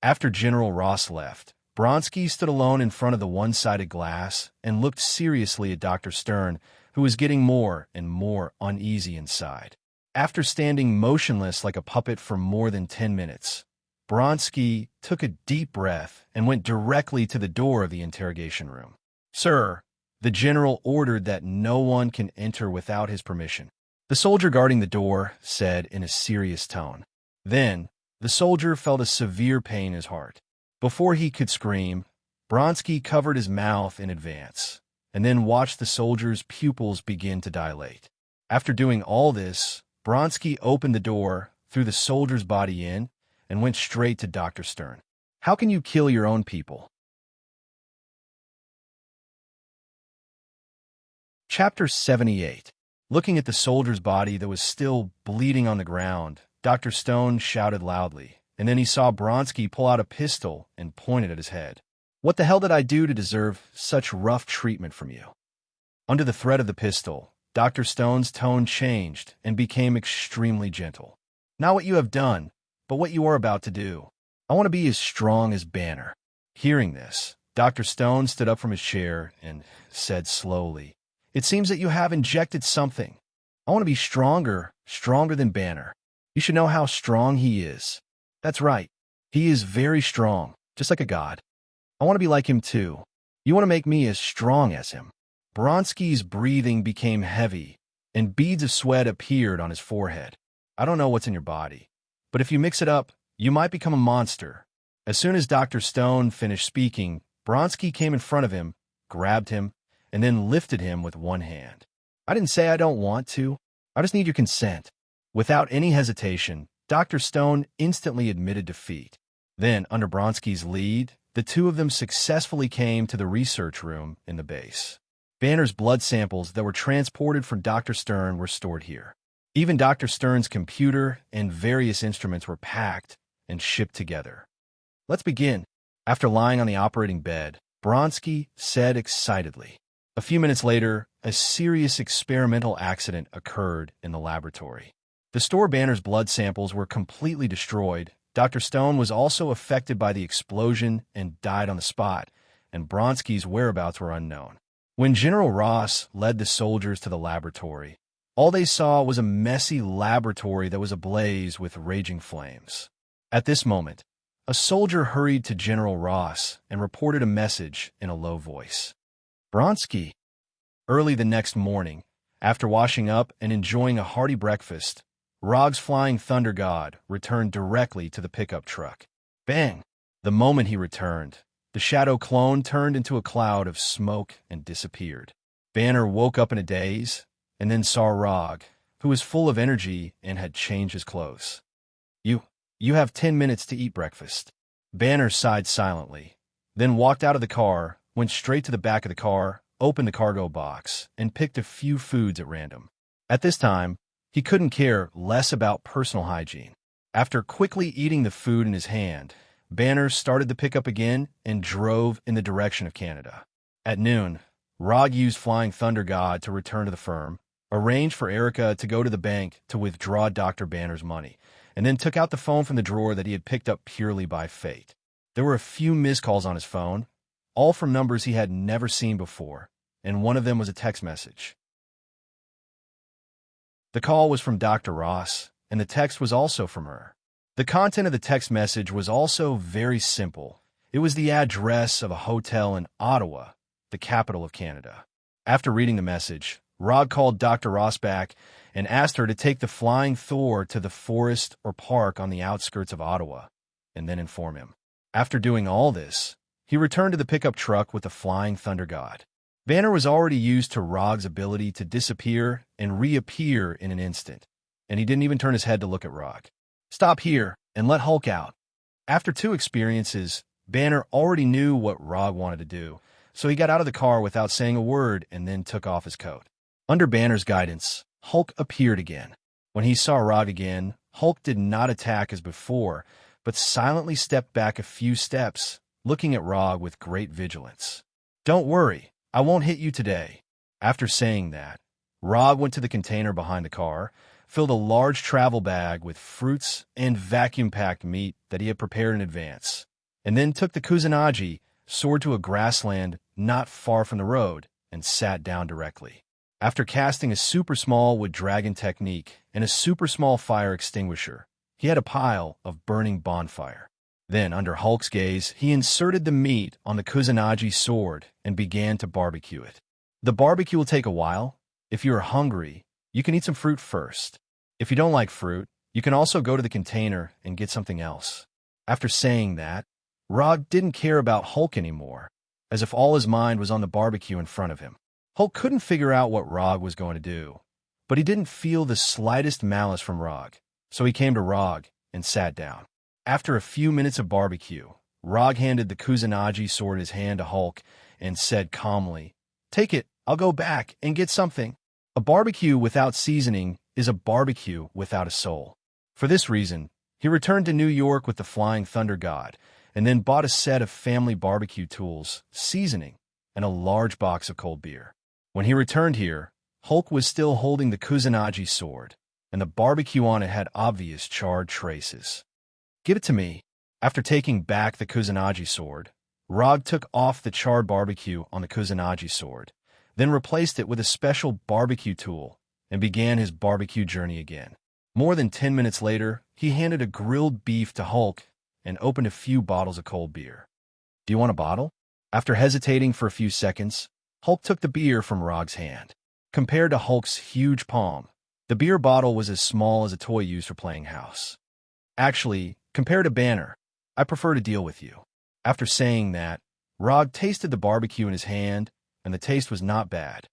After General Ross left, Bronsky stood alone in front of the one-sided glass and looked seriously at Dr. Stern, who was getting more and more uneasy inside. After standing motionless like a puppet for more than 10 minutes, Bronsky took a deep breath and went directly to the door of the interrogation room. "Sir, the general ordered that no one can enter without his permission," the soldier guarding the door said in a serious tone. Then, the soldier felt a severe pain in his heart. Before he could scream, Bronsky covered his mouth in advance, and then watched the soldier's pupils begin to dilate. After doing all this, Bronsky opened the door, threw the soldier's body in, and went straight to Dr. Stern. "How can you kill your own people?" Chapter 78. Looking at the soldier's body that was still bleeding on the ground, Dr. Stone shouted loudly, and then he saw Bronsky pull out a pistol and point it at his head. "What the hell did I do to deserve such rough treatment from you?" Under the threat of the pistol, Dr. Stone's tone changed and became extremely gentle. "Not what you have done, but what you are about to do. I want to be as strong as Banner." Hearing this, Dr. Stone stood up from his chair and said slowly, "It seems that you have injected something. I want to be stronger than Banner. You should know how strong he is." "That's right. He is very strong, just like a god. I want to be like him too. You want to make me as strong as him." Bronsky's breathing became heavy, and beads of sweat appeared on his forehead. "I don't know what's in your body, but if you mix it up, you might become a monster." As soon as Dr. Stone finished speaking, Bronsky came in front of him, grabbed him, and then lifted him with one hand. "I didn't say I don't want to. I just need your consent." Without any hesitation, Dr. Stone instantly admitted defeat. Then, under Bronsky's lead, the two of them successfully came to the research room in the base. Banner's blood samples that were transported from Dr. Stern were stored here. Even Dr. Stern's computer and various instruments were packed and shipped together. Let's begin. After lying on the operating bed, Bronsky said excitedly. A few minutes later, a serious experimental accident occurred in the laboratory. The store Banner's blood samples were completely destroyed. Dr. Stone was also affected by the explosion and died on the spot, and Bronsky's whereabouts were unknown. When General Ross led the soldiers to the laboratory, all they saw was a messy laboratory that was ablaze with raging flames. At this moment, a soldier hurried to General Ross and reported a message in a low voice. Bronsky. Early the next morning, after washing up and enjoying a hearty breakfast, Rog's flying thunder god returned directly to the pickup truck. Bang! The moment he returned, the shadow clone turned into a cloud of smoke and disappeared. Banner woke up in a daze and then saw Rog, who was full of energy and had changed his clothes. You have 10 minutes to eat breakfast. Banner sighed silently, then walked out of the car, went straight to the back of the car, opened the cargo box, and picked a few foods at random. At this time, he couldn't care less about personal hygiene. After quickly eating the food in his hand, Banner started the pickup again and drove in the direction of Canada. At noon, Rog used Flying Thunder God to return to the firm, arranged for Erica to go to the bank to withdraw Dr. Banner's money, and then took out the phone from the drawer that he had picked up purely by fate. There were a few missed calls on his phone, all from numbers he had never seen before, and one of them was a text message. The call was from Dr. Ross, and the text was also from her. The content of the text message was also very simple. It was the address of a hotel in Ottawa, the capital of Canada. After reading the message, Rog called Dr. Ross back and asked her to take the Flying Thor to the forest or park on the outskirts of Ottawa, and then inform him. After doing all this, he returned to the pickup truck with the Flying Thunder God. Banner was already used to Rog's ability to disappear and reappear in an instant, and he didn't even turn his head to look at Rog. Stop here and let Hulk out. After 2 experiences, Banner already knew what Rog wanted to do, so he got out of the car without saying a word and then took off his coat. Under Banner's guidance, Hulk appeared again. When he saw Rog again, Hulk did not attack as before, but silently stepped back a few steps, looking at Rog with great vigilance. Don't worry, I won't hit you today. After saying that, Rog went to the container behind the car, filled a large travel bag with fruits and vacuum-packed meat that he had prepared in advance, and then took the Kusanagi, soared to a grassland not far from the road, and sat down directly. After casting a super small wood dragon technique and a super small fire extinguisher, he had a pile of burning bonfire. Then, under Hulk's gaze, he inserted the meat on the Kusanagi sword and began to barbecue it. The barbecue will take a while. If you are hungry, you can eat some fruit first. If you don't like fruit, you can also go to the container and get something else. After saying that, Rog didn't care about Hulk anymore, as if all his mind was on the barbecue in front of him. Hulk couldn't figure out what Rog was going to do, but he didn't feel the slightest malice from Rog, so he came to Rog and sat down. After a few minutes of barbecue, Rog handed the Kusanagi sword in his hand to Hulk and said calmly, "Take it, I'll go back and get something." A barbecue without seasoning is a barbecue without a soul. For this reason, he returned to New York with the Flying Thunder God, and then bought a set of family barbecue tools, seasoning, and a large box of cold beer. When he returned here, Hulk was still holding the Kusanagi sword, and the barbecue on it had obvious charred traces. "Give it to me." After taking back the Kusanagi sword, Rog took off the charred barbecue on the Kusanagi sword, then replaced it with a special barbecue tool, and began his barbecue journey again. More than 10 minutes later, he handed a grilled beef to Hulk and opened a few bottles of cold beer. "Do you want a bottle?" After hesitating for a few seconds, Hulk took the beer from Rog's hand. Compared to Hulk's huge palm, the beer bottle was as small as a toy used for playing house. "Actually, compared to Banner, I prefer to deal with you." After saying that, Rog tasted the barbecue in his hand, and the taste was not bad.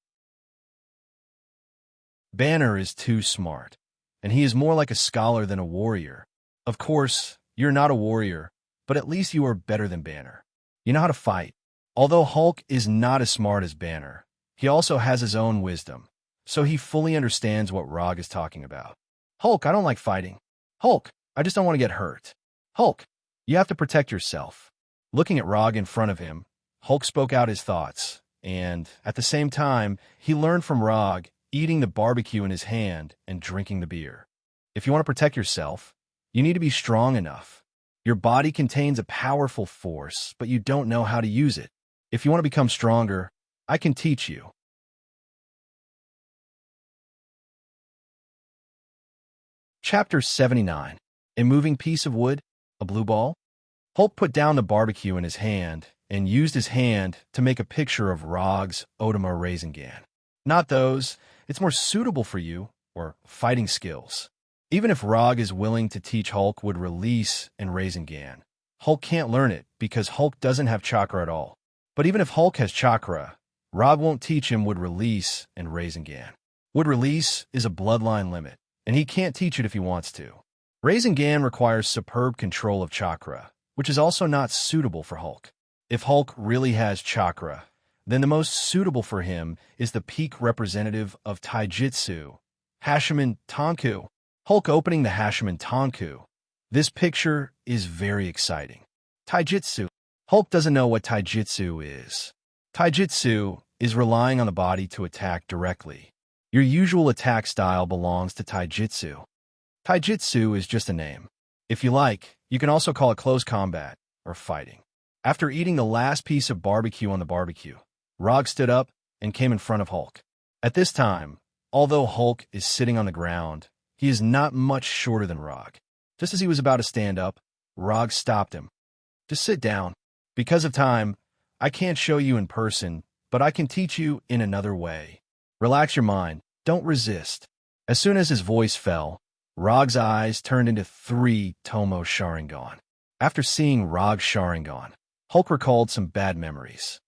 Banner is too smart, and he is more like a scholar than a warrior. Of course, you're not a warrior, but at least you are better than Banner. You know how to fight. Although Hulk is not as smart as Banner, he also has his own wisdom, so he fully understands what Rog is talking about. Hulk, I don't like fighting. Hulk, I just don't want to get hurt. Hulk, you have to protect yourself. Looking at Rog in front of him, Hulk spoke out his thoughts, and, at the same time, he learned from Rog, eating the barbecue in his hand and drinking the beer. If you want to protect yourself, you need to be strong enough. Your body contains a powerful force, but you don't know how to use it. If you want to become stronger, I can teach you. Chapter 79. A moving piece of wood, a blue ball? Hulk put down the barbecue in his hand and used his hand to make a picture of Rog's Otama Rasengan. Not those, it's more suitable for you, or fighting skills. Even if Rog is willing to teach Hulk would release and Rasengan, Hulk can't learn it because Hulk doesn't have chakra at all. But even if Hulk has chakra, Rog won't teach him would release and Rasengan. Would release is a bloodline limit, and he can't teach it if he wants to. Rasengan requires superb control of chakra, which is also not suitable for Hulk. If Hulk really has chakra, then the most suitable for him is the peak representative of Taijutsu, Hashiman Tonku. Hulk opening the Hashiman Tonku. This picture is very exciting. Taijutsu. Hulk doesn't know what Taijutsu is. Taijutsu is relying on the body to attack directly. Your usual attack style belongs to Taijutsu. Taijutsu is just a name. If you like, you can also call it close combat or fighting. After eating the last piece of barbecue on the barbecue, Rog stood up and came in front of Hulk. At this time, although Hulk is sitting on the ground, he is not much shorter than Rog. Just as he was about to stand up, Rog stopped him. Just sit down. Because of time, I can't show you in person, but I can teach you in another way. Relax your mind. Don't resist. As soon as his voice fell, Rog's eyes turned into 3 Tomo Sharingan. After seeing Rog's Sharingan, Hulk recalled some bad memories.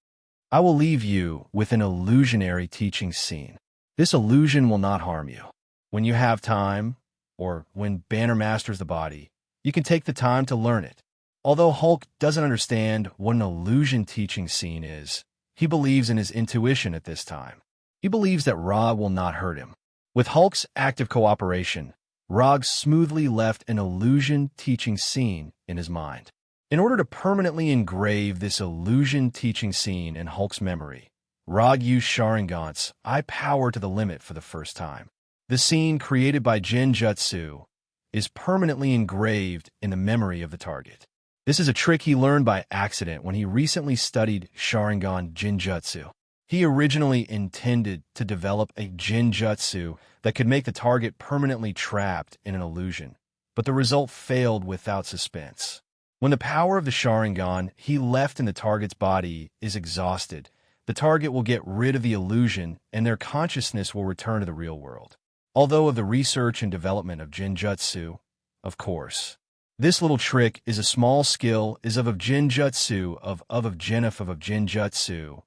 I will leave you with an illusionary teaching scene. This illusion will not harm you. When you have time, or when Banner masters the body, you can take the time to learn it. Although Hulk doesn't understand what an illusion teaching scene is, he believes in his intuition at this time. He believes that Rog will not hurt him. With Hulk's active cooperation, Rog smoothly left an illusion teaching scene in his mind. In order to permanently engrave this illusion teaching scene in Hulk's memory, Rog used Sharingan's eye power to the limit for the first time. The scene created by Genjutsu is permanently engraved in the memory of the target. This is a trick he learned by accident when he recently studied Sharingan Genjutsu. He originally intended to develop a Genjutsu that could make the target permanently trapped in an illusion, but the result failed without suspense. When the power of the Sharingan he left in the target's body is exhausted, the target will get rid of the illusion and their consciousness will return to the real world. Although of the research and development of Genjutsu, of course. This little trick is a small skill is of Genjutsu of Genjutsu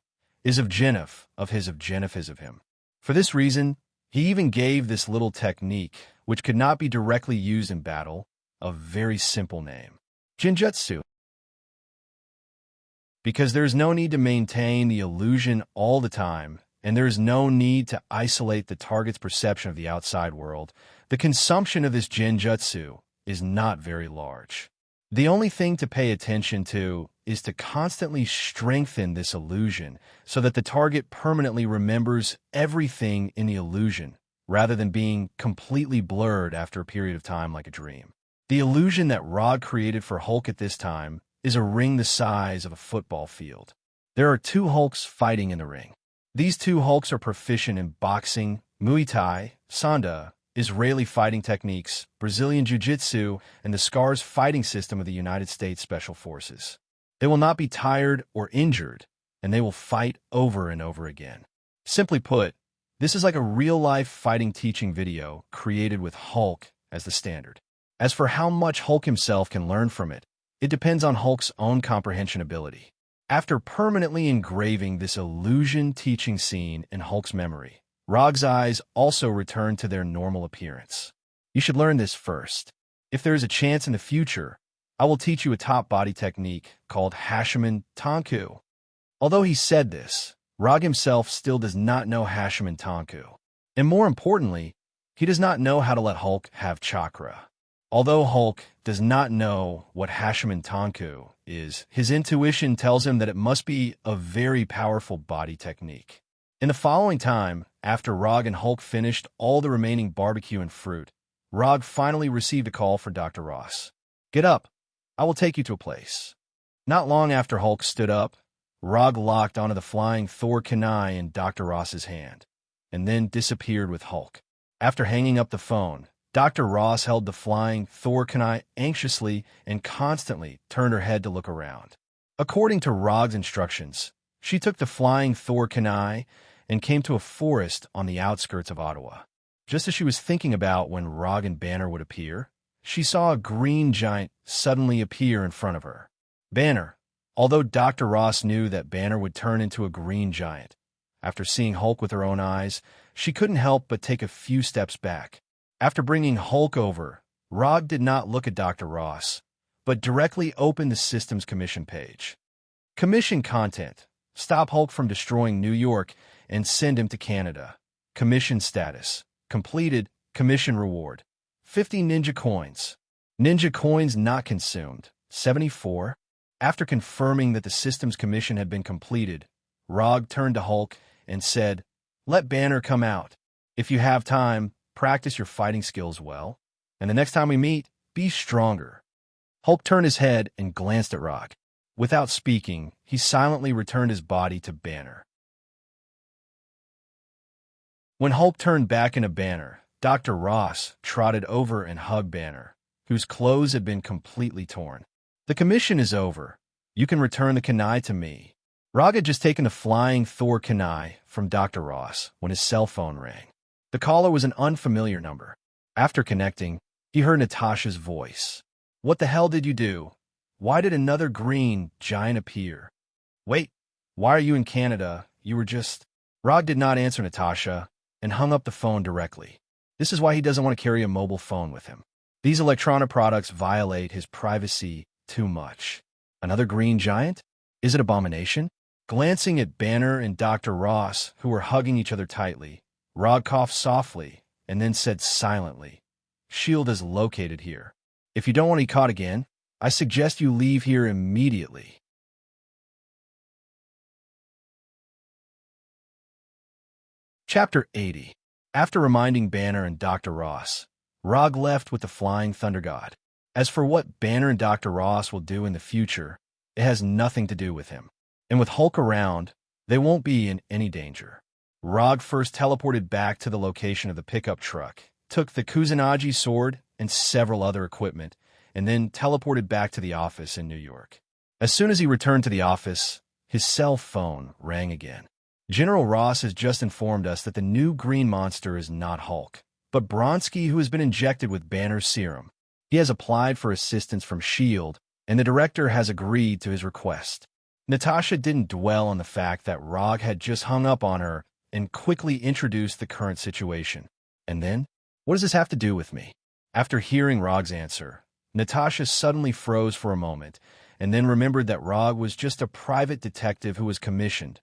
is of Genif of his of Genif is of him. For this reason, he even gave this little technique, which could not be directly used in battle, a very simple name. Genjutsu. Because there is no need to maintain the illusion all the time, and there is no need to isolate the target's perception of the outside world, the consumption of this Genjutsu is not very large. The only thing to pay attention to is to constantly strengthen this illusion so that the target permanently remembers everything in the illusion, rather than being completely blurred after a period of time like a dream. The illusion that Rog created for Hulk at this time is a ring the size of a football field. There are 2 Hulks fighting in the ring. These 2 Hulks are proficient in boxing, Muay Thai, Sanda, Israeli fighting techniques, Brazilian Jiu-Jitsu, and the SCARS fighting system of the United States Special Forces. They will not be tired or injured, and they will fight over and over again. Simply put, this is like a real-life fighting teaching video created with Hulk as the standard. As for how much Hulk himself can learn from it, it depends on Hulk's own comprehension ability. After permanently engraving this illusion teaching scene in Hulk's memory, Rog's eyes also return to their normal appearance. You should learn this first. If there is a chance in the future, I will teach you a top body technique called Hashiman Tanku. Although he said this, Rog himself still does not know Hashiman Tanku. And more importantly, he does not know how to let Hulk have chakra. Although Hulk does not know what Hashiman Tanku is, his intuition tells him that it must be a very powerful body technique. In the following time, after Rog and Hulk finished all the remaining barbecue and fruit, Rog finally received a call for Dr. Ross. "Get up. I will take you to a place." Not long after Hulk stood up, Rog locked onto the flying Thor kunai in Dr. Ross's hand, and then disappeared with Hulk. After hanging up the phone, Dr. Ross held the flying Thor kunai anxiously and constantly turned her head to look around. According to Rog's instructions, she took the flying Thor kunai and came to a forest on the outskirts of Ottawa. Just as she was thinking about when Rog and Banner would appear, she saw a green giant suddenly appear in front of her. Banner. Although Dr. Ross knew that Banner would turn into a green giant, after seeing Hulk with her own eyes, she couldn't help but take a few steps back. After bringing Hulk over, Rog did not look at Dr. Ross, but directly opened the system's commission page. Commission content. Stop Hulk from destroying New York and send him to Canada. Commission status. Completed. Commission reward. 50 ninja coins. Ninja coins not consumed. 74. After confirming that the system's commission had been completed, Rog turned to Hulk and said, "Let Banner come out. If you have time, practice your fighting skills well, and the next time we meet, be stronger." Hulk turned his head and glanced at Rog. Without speaking, he silently returned his body to Banner. When Hulk turned back into Banner, Dr. Ross trotted over and hugged Banner, whose clothes had been completely torn. "The commission is over. You can return the kunai to me." Rog had just taken the flying Thor kunai from Dr. Ross when his cell phone rang. The caller was an unfamiliar number. After connecting, he heard Natasha's voice. "What the hell did you do? Why did another green giant appear? Wait, why are you in Canada? You were just..." Rog did not answer Natasha and hung up the phone directly. This is why he doesn't want to carry a mobile phone with him. These electronic products violate his privacy too much. Another green giant? Is it abomination? Glancing at Banner and Dr. Ross, who were hugging each other tightly, Rog coughed softly and then said silently, "S.H.I.E.L.D. is located here. If you don't want to be caught again, I suggest you leave here immediately." Chapter 80. After reminding Banner and Dr. Ross, Rog left with the Flying Thunder God. As for what Banner and Dr. Ross will do in the future, it has nothing to do with him. And with Hulk around, they won't be in any danger. Rog first teleported back to the location of the pickup truck, took the Kusanagi sword and several other equipment, and then teleported back to the office in New York. As soon as he returned to the office, his cell phone rang again. General Ross has just informed us that the new green monster is not Hulk, but Bronski, who has been injected with Banner's serum. He has applied for assistance from S.H.I.E.L.D., and the director has agreed to his request. Natasha didn't dwell on the fact that Rog had just hung up on her and quickly introduced the current situation. And then, what does this have to do with me? After hearing Rog's answer, Natasha suddenly froze for a moment and then remembered that Rog was just a private detective who was commissioned,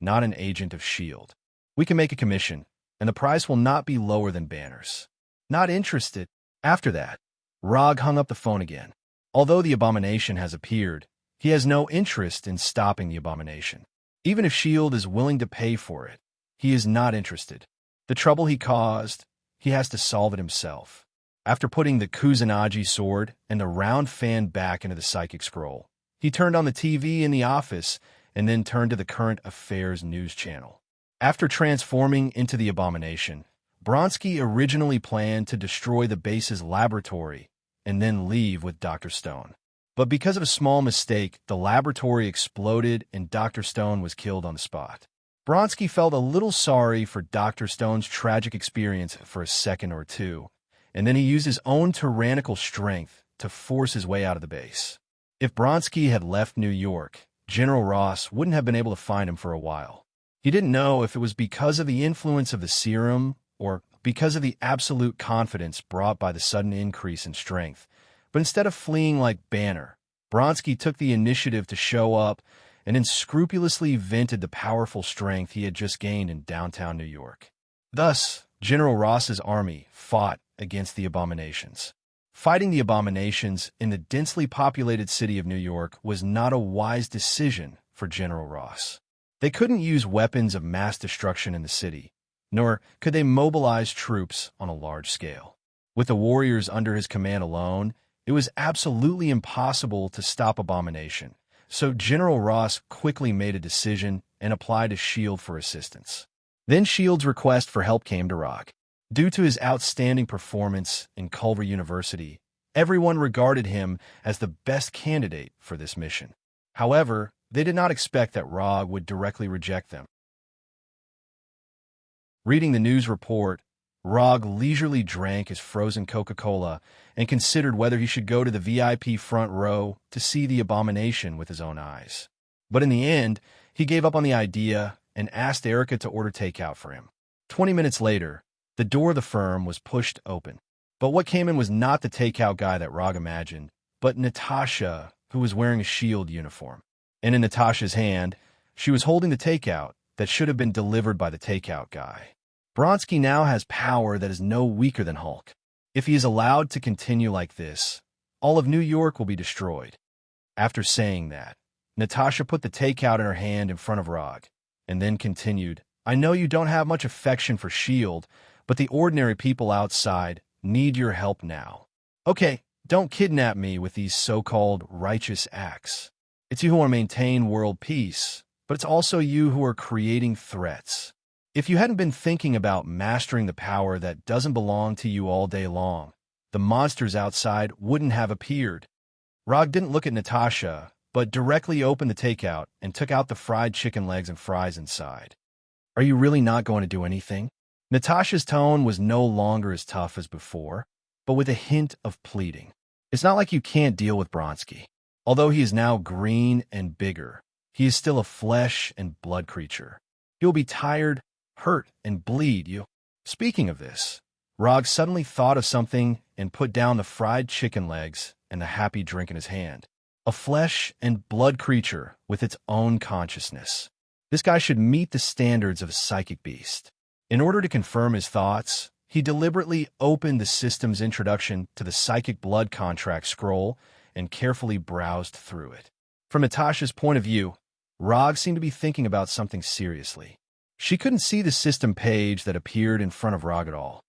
not an agent of S.H.I.E.L.D. "We can make a commission, and the price will not be lower than Banner's." "Not interested." After that, Rog hung up the phone again. Although the abomination has appeared, he has no interest in stopping the abomination. Even if S.H.I.E.L.D. is willing to pay for it, he is not interested. The trouble he caused, he has to solve it himself. After putting the Kusanagi sword and the round fan back into the psychic scroll, he turned on the TV in the office and then turned to the current affairs news channel. After transforming into the abomination, Bronski originally planned to destroy the base's laboratory and then leave with Dr. Stone. But because of a small mistake, the laboratory exploded and Dr. Stone was killed on the spot. Bronski felt a little sorry for Dr. Stone's tragic experience for a second or two, and then he used his own tyrannical strength to force his way out of the base. If Bronski had left New York, General Ross wouldn't have been able to find him for a while. He didn't know if it was because of the influence of the serum or because of the absolute confidence brought by the sudden increase in strength, But instead of fleeing like Banner, Bronsky took the initiative to show up and then scrupulously vented the powerful strength he had just gained in downtown New York. Thus, General Ross's army fought against the abominations. Fighting the abominations in the densely populated city of New York was not a wise decision for General Ross. They couldn't use weapons of mass destruction in the city, nor could they mobilize troops on a large scale. With the warriors under his command alone, it was absolutely impossible to stop abomination, so General Ross quickly made a decision and applied to S.H.I.E.L.D. for assistance. Then S.H.I.E.L.D.'s request for help came to Rog. Due to his outstanding performance in Culver University, everyone regarded him as the best candidate for this mission. However, they did not expect that Rog would directly reject them. Reading the news report, Rog leisurely drank his frozen Coca-Cola and considered whether he should go to the VIP front row to see the abomination with his own eyes. But in the end, he gave up on the idea and asked Erica to order takeout for him. 20 minutes later, the door of the firm was pushed open. But what came in was not the takeout guy that Rog imagined, but Natasha, who was wearing a S.H.I.E.L.D. uniform. And in Natasha's hand, she was holding the takeout that should have been delivered by the takeout guy. Bronsky now has power that is no weaker than Hulk. If he is allowed to continue like this, all of New York will be destroyed. After saying that, Natasha put the takeout in her hand in front of Rog, and then continued, "I know you don't have much affection for S.H.I.E.L.D., but the ordinary people outside need your help now. Okay, don't kidnap me with these so-called righteous acts. It's you who want to maintain world peace, but it's also you who are creating threats. If you hadn't been thinking about mastering the power that doesn't belong to you all day long, the monsters outside wouldn't have appeared." Rog didn't look at Natasha, but directly opened the takeout and took out the fried chicken legs and fries inside. "Are you really not going to do anything?" Natasha's tone was no longer as tough as before, but with a hint of pleading. "It's not like you can't deal with Bronsky. Although he is now green and bigger, he is still a flesh and blood creature. He will be tired, hurt, and bleed you." Speaking of this, Rog suddenly thought of something and put down the fried chicken legs and the happy drink in his hand. A flesh and blood creature with its own consciousness. This guy should meet the standards of a psychic beast. In order to confirm his thoughts, he deliberately opened the system's introduction to the psychic blood contract scroll and carefully browsed through it. From Natasha's point of view, Rog seemed to be thinking about something seriously. She couldn't see the system page that appeared in front of Rog at all.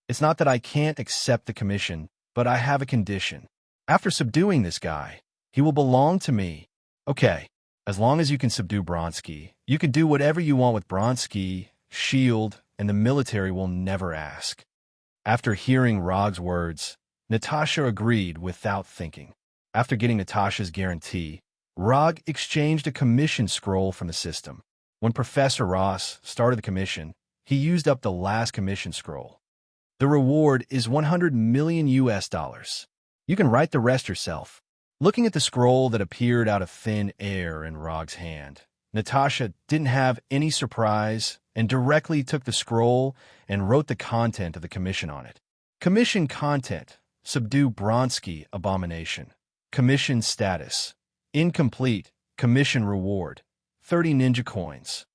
"It's not that I can't accept the commission, but I have a condition. After subduing this guy, he will belong to me." "Okay, as long as you can subdue Bronsky, you can do whatever you want with Bronsky, S.H.I.E.L.D., and the military will never ask." After hearing Rog's words, Natasha agreed without thinking. After getting Natasha's guarantee, Rog exchanged a commission scroll from the system. When Professor Ross started the commission, he used up the last commission scroll. The reward is $100 million. You can write the rest yourself. Looking at the scroll that appeared out of thin air in Rog's hand, Natasha didn't have any surprise and directly took the scroll and wrote the content of the commission on it. Commission content: subdue Bronsky abomination. Commission status: incomplete. Commission reward: 30 ninja coins.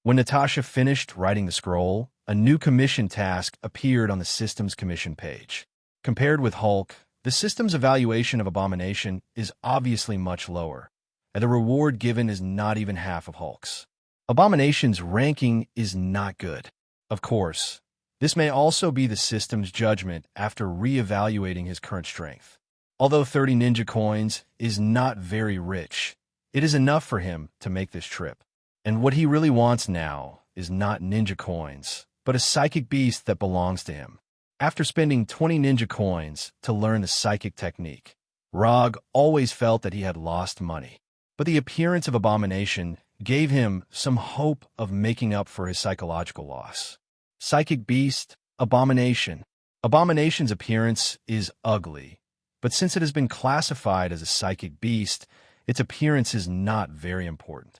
When Natasha finished writing the scroll, a new commission task appeared on the system's commission page. Compared with Hulk, the system's evaluation of abomination is obviously much lower, and the reward given is not even half of Hulk's. Abomination's ranking is not good. Of course, this may also be the system's judgment after re-evaluating his current strength. Although 30 ninja coins is not very rich, it is enough for him to make this trip. And what he really wants now is not ninja coins, but a psychic beast that belongs to him. After spending 20 ninja coins to learn the psychic technique, Rog always felt that he had lost money. But the appearance of abomination gave him some hope of making up for his psychological loss. Psychic beast, abomination. Abomination's appearance is ugly, but since it has been classified as a psychic beast, its appearance is not very important.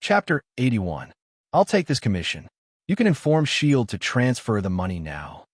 Chapter 81. I'll take this commission. You can inform S.H.I.E.L.D. to transfer the money now.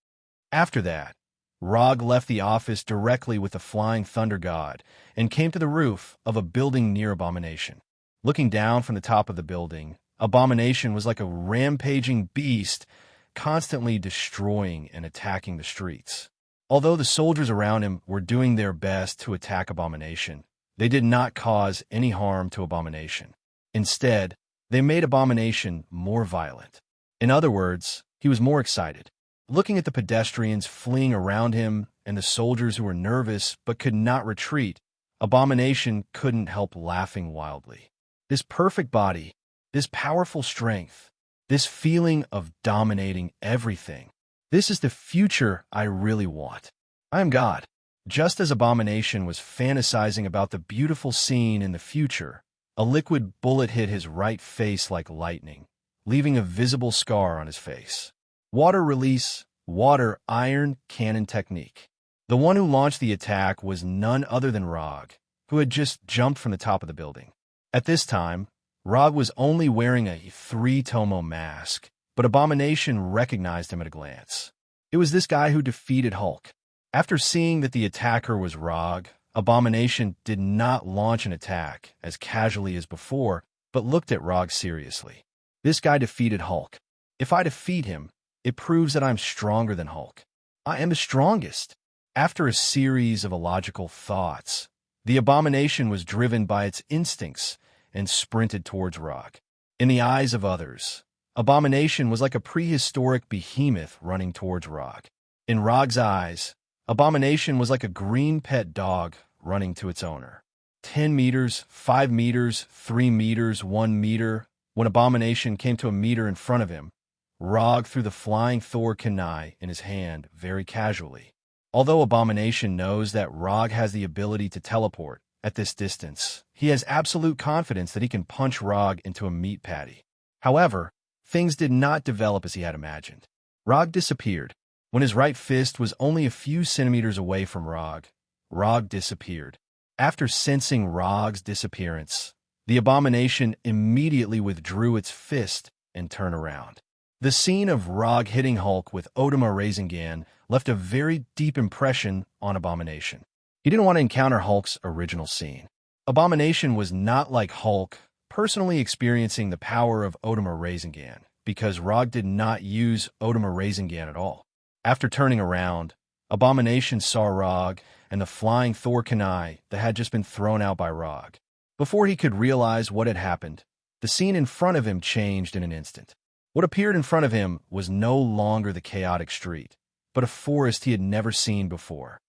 After that, Rog left the office directly with the Flying Thunder God and came to the roof of a building near Abomination. Looking down from the top of the building, Abomination was like a rampaging beast, constantly destroying and attacking the streets. Although the soldiers around him were doing their best to attack Abomination, they did not cause any harm to Abomination. Instead, they made Abomination more violent. In other words, he was more excited. Looking at the pedestrians fleeing around him and the soldiers who were nervous but could not retreat, Abomination couldn't help laughing wildly. This perfect body, this powerful strength, this feeling of dominating everything. This is the future I really want. I am God. Just as Abomination was fantasizing about the beautiful scene in the future, a liquid bullet hit his right face like lightning, leaving a visible scar on his face. Water release, water iron cannon technique. The one who launched the attack was none other than Rog, who had just jumped from the top of the building. At this time, Rog was only wearing a 3-tomo mask, but Abomination recognized him at a glance. It was this guy who defeated Hulk. After seeing that the attacker was Rog, Abomination did not launch an attack as casually as before, but looked at Rog seriously. This guy defeated Hulk. If I defeat him, it proves that I'm stronger than Hulk. I am the strongest. After a series of illogical thoughts, the Abomination was driven by its instincts and sprinted towards Rog. In the eyes of others, Abomination was like a prehistoric behemoth running towards Rog. In Rog's eyes, Abomination was like a green pet dog running to its owner. 10 meters, 5 meters, 3 meters, 1 meter. When Abomination came to a meter in front of him, Rog threw the flying Thor kunai in his hand very casually. Although Abomination knows that Rog has the ability to teleport at this distance, he has absolute confidence that he can punch Rog into a meat patty. However, things did not develop as he had imagined. Rog disappeared. When his right fist was only a few centimeters away from Rog, Rog disappeared. After sensing Rog's disappearance, the Abomination immediately withdrew its fist and turned around. The scene of Rog hitting Hulk with Otama Rasengan left a very deep impression on Abomination. He didn't want to encounter Hulk's original scene. Abomination was not like Hulk, personally experiencing the power of Otama Rasengan, because Rog did not use Otama Rasengan at all. After turning around, Abomination saw Rog and the flying Thor kunai that had just been thrown out by Rog. Before he could realize what had happened, the scene in front of him changed in an instant. What appeared in front of him was no longer the chaotic street, but a forest he had never seen before.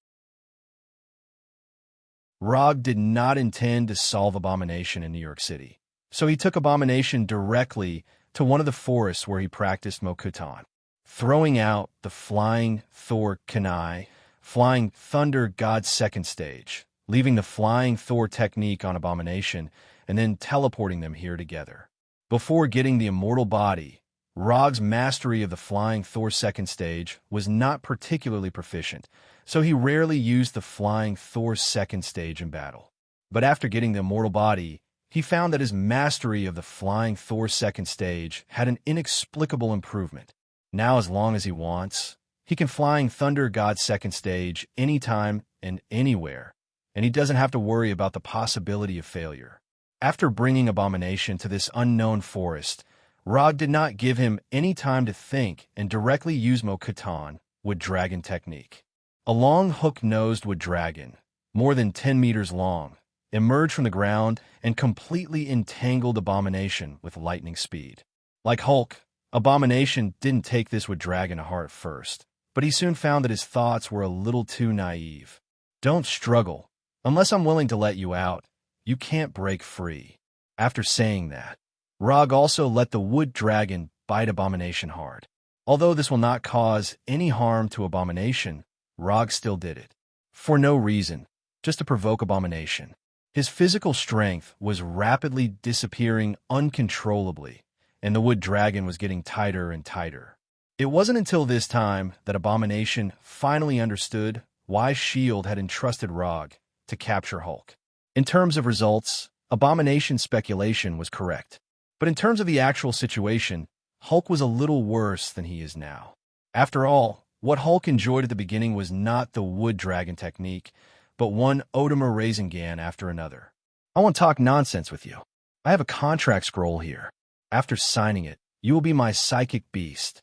Rog did not intend to solve Abomination in New York City, so he took Abomination directly to one of the forests where he practiced Mokutan. Throwing out the flying Thor kunai, flying Thunder God's second stage, leaving the flying Thor technique on Abomination, and then teleporting them here together. Before getting the immortal body, Rog's mastery of the flying Thor second stage was not particularly proficient, so he rarely used the flying Thor second stage in battle. But after getting the immortal body, he found that his mastery of the flying Thor second stage had an inexplicable improvement. Now, as long as he wants, he can flying Thunder God's second stage anytime and anywhere, and he doesn't have to worry about the possibility of failure. After bringing Abomination to this unknown forest, Rog did not give him any time to think and directly use Mokutan, Wood Dragon technique. A long hook-nosed wood dragon, more than 10 meters long, emerged from the ground and completely entangled Abomination with lightning speed. Like Hulk, Abomination didn't take this wood dragon to heart first, but he soon found that his thoughts were a little too naive. Don't struggle. Unless I'm willing to let you out, you can't break free. After saying that, Rog also let the wood dragon bite Abomination hard. Although this will not cause any harm to Abomination, Rog still did it. For no reason, just to provoke Abomination. His physical strength was rapidly disappearing uncontrollably, and the wood dragon was getting tighter and tighter. It wasn't until this time that Abomination finally understood why S.H.I.E.L.D. had entrusted Rog to capture Hulk. In terms of results, Abomination's speculation was correct. But in terms of the actual situation, Hulk was a little worse than he is now. After all, what Hulk enjoyed at the beginning was not the wood dragon technique, but one Odomer Rasengan after another. I won't talk nonsense with you. I have a contract scroll here. After signing it, you will be my psychic beast.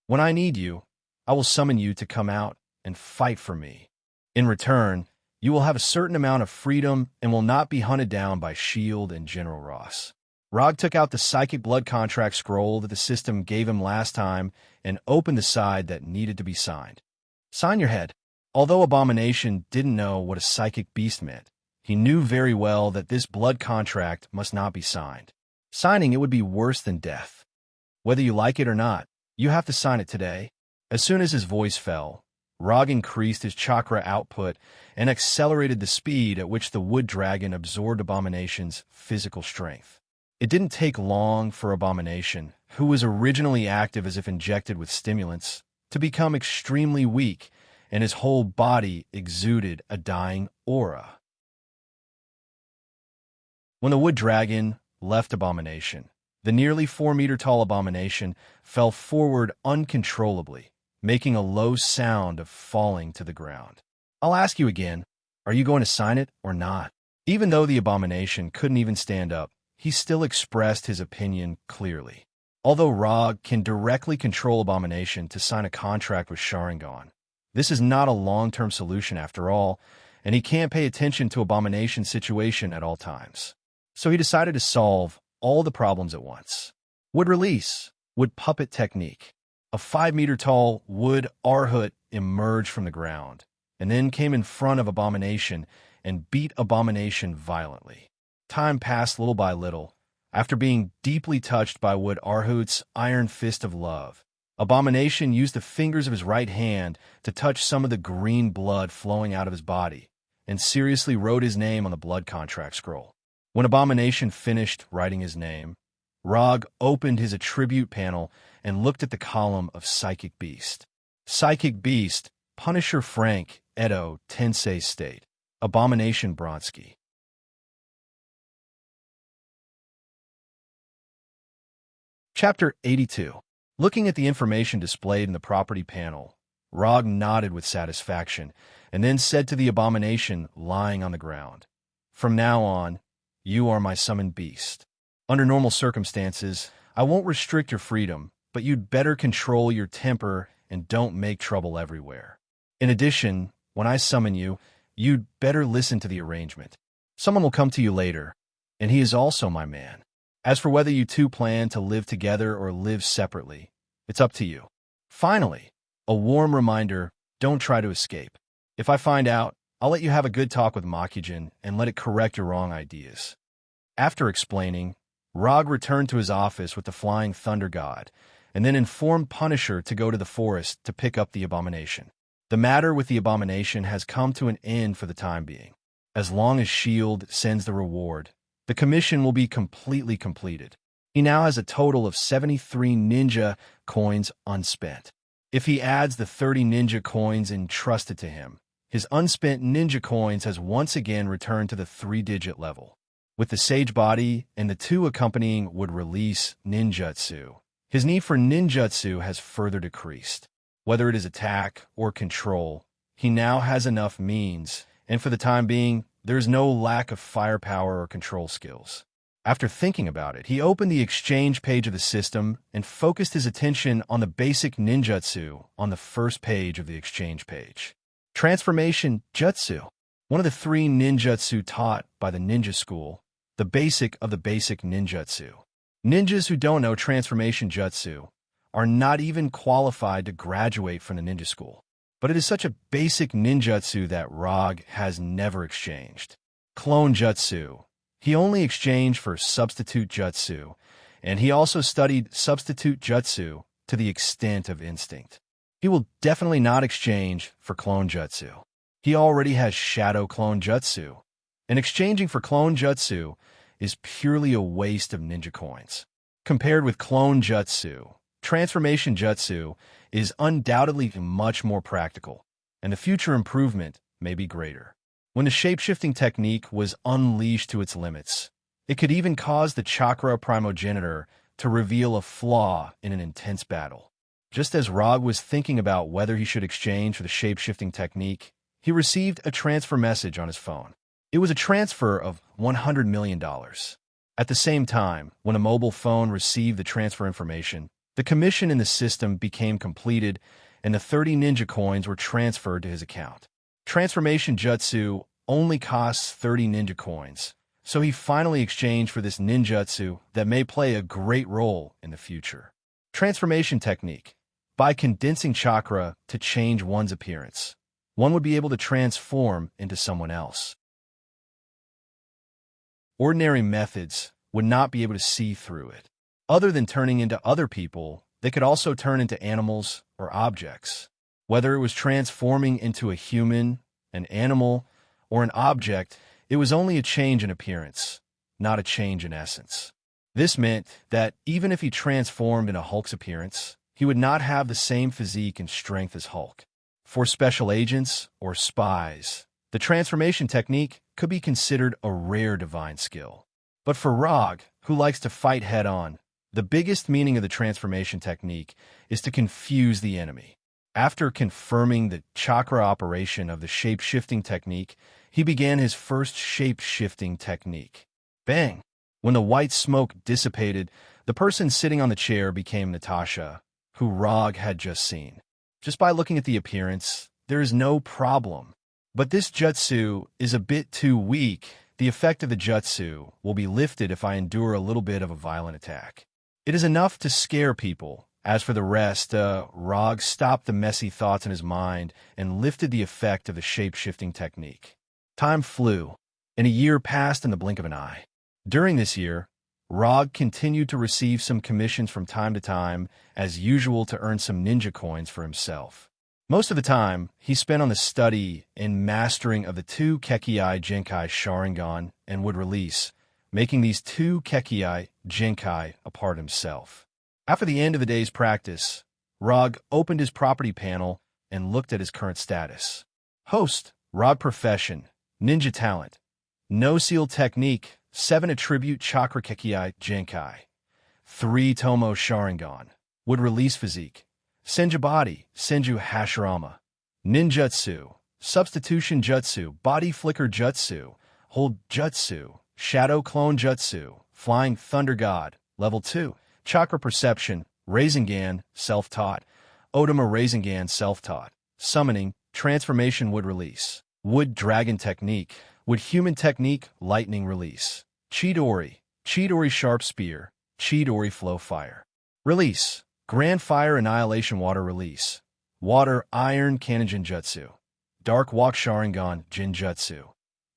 When I need you, I will summon you to come out and fight for me. In return, you will have a certain amount of freedom and will not be hunted down by S.H.I.E.L.D. and General Ross. Rog took out the psychic blood contract scroll that the system gave him last time and opened the side that needed to be signed. Sign your head. Although Abomination didn't know what a psychic beast meant, he knew very well that this blood contract must not be signed. Signing it would be worse than death. Whether you like it or not, you have to sign it today. As soon as his voice fell, Rog increased his chakra output and accelerated the speed at which the wood dragon absorbed Abomination's physical strength. It didn't take long for Abomination, who was originally active as if injected with stimulants, to become extremely weak, and his whole body exuded a dying aura. When the wood dragon left Abomination, the nearly 4-meter-tall Abomination fell forward uncontrollably, making a low sound of falling to the ground. I'll ask you again, are you going to sign it or not? Even though the Abomination couldn't even stand up, he still expressed his opinion clearly. Although Rog can directly control Abomination to sign a contract with Sharingan, this is not a long-term solution after all, and he can't pay attention to Abomination's situation at all times. So he decided to solve all the problems at once. Wood release, wood puppet technique. A 5-meter-tall wood Arhut emerged from the ground, and then came in front of Abomination and beat Abomination violently. Time passed little by little. After being deeply touched by Wood Arhut's iron fist of love, Abomination used the fingers of his right hand to touch some of the green blood flowing out of his body, and seriously wrote his name on the blood contract scroll. When Abomination finished writing his name, Rog opened his attribute panel and looked at the column of Psychic Beast. Psychic Beast, Punisher Frank, Edo, Tensei State, Abomination Bronsky. Chapter 82. Looking at the information displayed in the property panel, Rog nodded with satisfaction and then said to the Abomination lying on the ground, "From now on, you are my summoned beast. Under normal circumstances, I won't restrict your freedom, but you'd better control your temper and don't make trouble everywhere. In addition, when I summon you, you'd better listen to the arrangement. Someone will come to you later, and he is also my man. As for whether you two plan to live together or live separately, it's up to you. Finally, a warm reminder, don't try to escape. If I find out, I'll let you have a good talk with Makujin and let it correct your wrong ideas." After explaining, Rog returned to his office with the Flying Thunder God, and then informed Punisher to go to the forest to pick up the Abomination. The matter with the Abomination has come to an end for the time being. As long as S.H.I.E.L.D. sends the reward, the commission will be completely completed. He now has a total of 73 ninja coins unspent. If he adds the 30 ninja coins entrusted to him, his unspent ninja coins has once again returned to the 3-digit level. With the Sage Body and the 2 accompanying would release ninjutsu, his need for ninjutsu has further decreased. Whether it is attack or control, he now has enough means, and for the time being, there is no lack of firepower or control skills. After thinking about it, he opened the exchange page of the system and focused his attention on the basic ninjutsu on the first page of the exchange page. Transformation Jutsu, one of the 3 ninjutsu taught by the ninja school, the basic of the basic ninjutsu. Ninjas who don't know Transformation Jutsu are not even qualified to graduate from the ninja school. But it is such a basic ninjutsu that Rog has never exchanged. Clone Jutsu. He only exchanged for Substitute Jutsu, and he also studied Substitute Jutsu to the extent of instinct. He will definitely not exchange for Clone Jutsu. He already has Shadow Clone Jutsu, and exchanging for Clone Jutsu is purely a waste of ninja coins. Compared with Clone Jutsu, Transformation Jutsu is undoubtedly much more practical, and the future improvement may be greater. When the shape-shifting technique was unleashed to its limits, it could even cause the chakra primogenitor to reveal a flaw in an intense battle. Just as Rog was thinking about whether he should exchange for the shape-shifting technique, he received a transfer message on his phone. It was a transfer of $100 million. At the same time, when a mobile phone received the transfer information, the commission in the system became completed and the 30 ninja coins were transferred to his account. Transformation jutsu only costs 30 ninja coins, so he finally exchanged for this ninjutsu that may play a great role in the future. Transformation technique. By condensing chakra to change one's appearance, one would be able to transform into someone else. Ordinary methods would not be able to see through it. Other than turning into other people, they could also turn into animals or objects. Whether it was transforming into a human, an animal, or an object, it was only a change in appearance, not a change in essence. This meant that even if he transformed into Hulk's appearance, he would not have the same physique and strength as Hulk. For special agents or spies, the transformation technique could be considered a rare divine skill. But for Rog, who likes to fight head-on, the biggest meaning of the transformation technique is to confuse the enemy. After confirming the chakra operation of the shape-shifting technique, he began his first shape-shifting technique. Bang! When the white smoke dissipated, the person sitting on the chair became Natasha, who Rog had just seen. Just by looking at the appearance, there is no problem. But this jutsu is a bit too weak. The effect of the jutsu will be lifted if I endure a little bit of a violent attack. It is enough to scare people. As for the rest, Rog stopped the messy thoughts in his mind and lifted the effect of the shape-shifting technique. Time flew, and a year passed in the blink of an eye. During this year, Rog continued to receive some commissions from time to time, as usual, to earn some ninja coins for himself. Most of the time, he spent on the study and mastering of the 2 Kekkei Genkai Sharingan and would release, making these 2 Kekkei Genkai a part himself. After the end of the day's practice, Rog opened his property panel and looked at his current status. Host, Rog profession, ninja talent, no seal technique, 7 attribute chakra Kekkei Genkai, 3 Tomo Sharingan, would release physique, Senju body, Senju Hashirama, Ninjutsu, Substitution Jutsu, Body Flicker Jutsu, Hold Jutsu, Shadow Clone Jutsu, Flying Thunder God, Level 2, Chakra Perception, Rasengan, Self-Taught, Odama Rasengan Self-Taught, Summoning, Transformation Wood Release, Wood Dragon Technique, Wood Human Technique, Lightning Release, Chidori, Chidori Sharp Spear, Chidori Flow Fire. Release, Grand Fire Annihilation Water Release, Water Iron Cannon Jinjutsu, Dark Walk Sharingan Jinjutsu,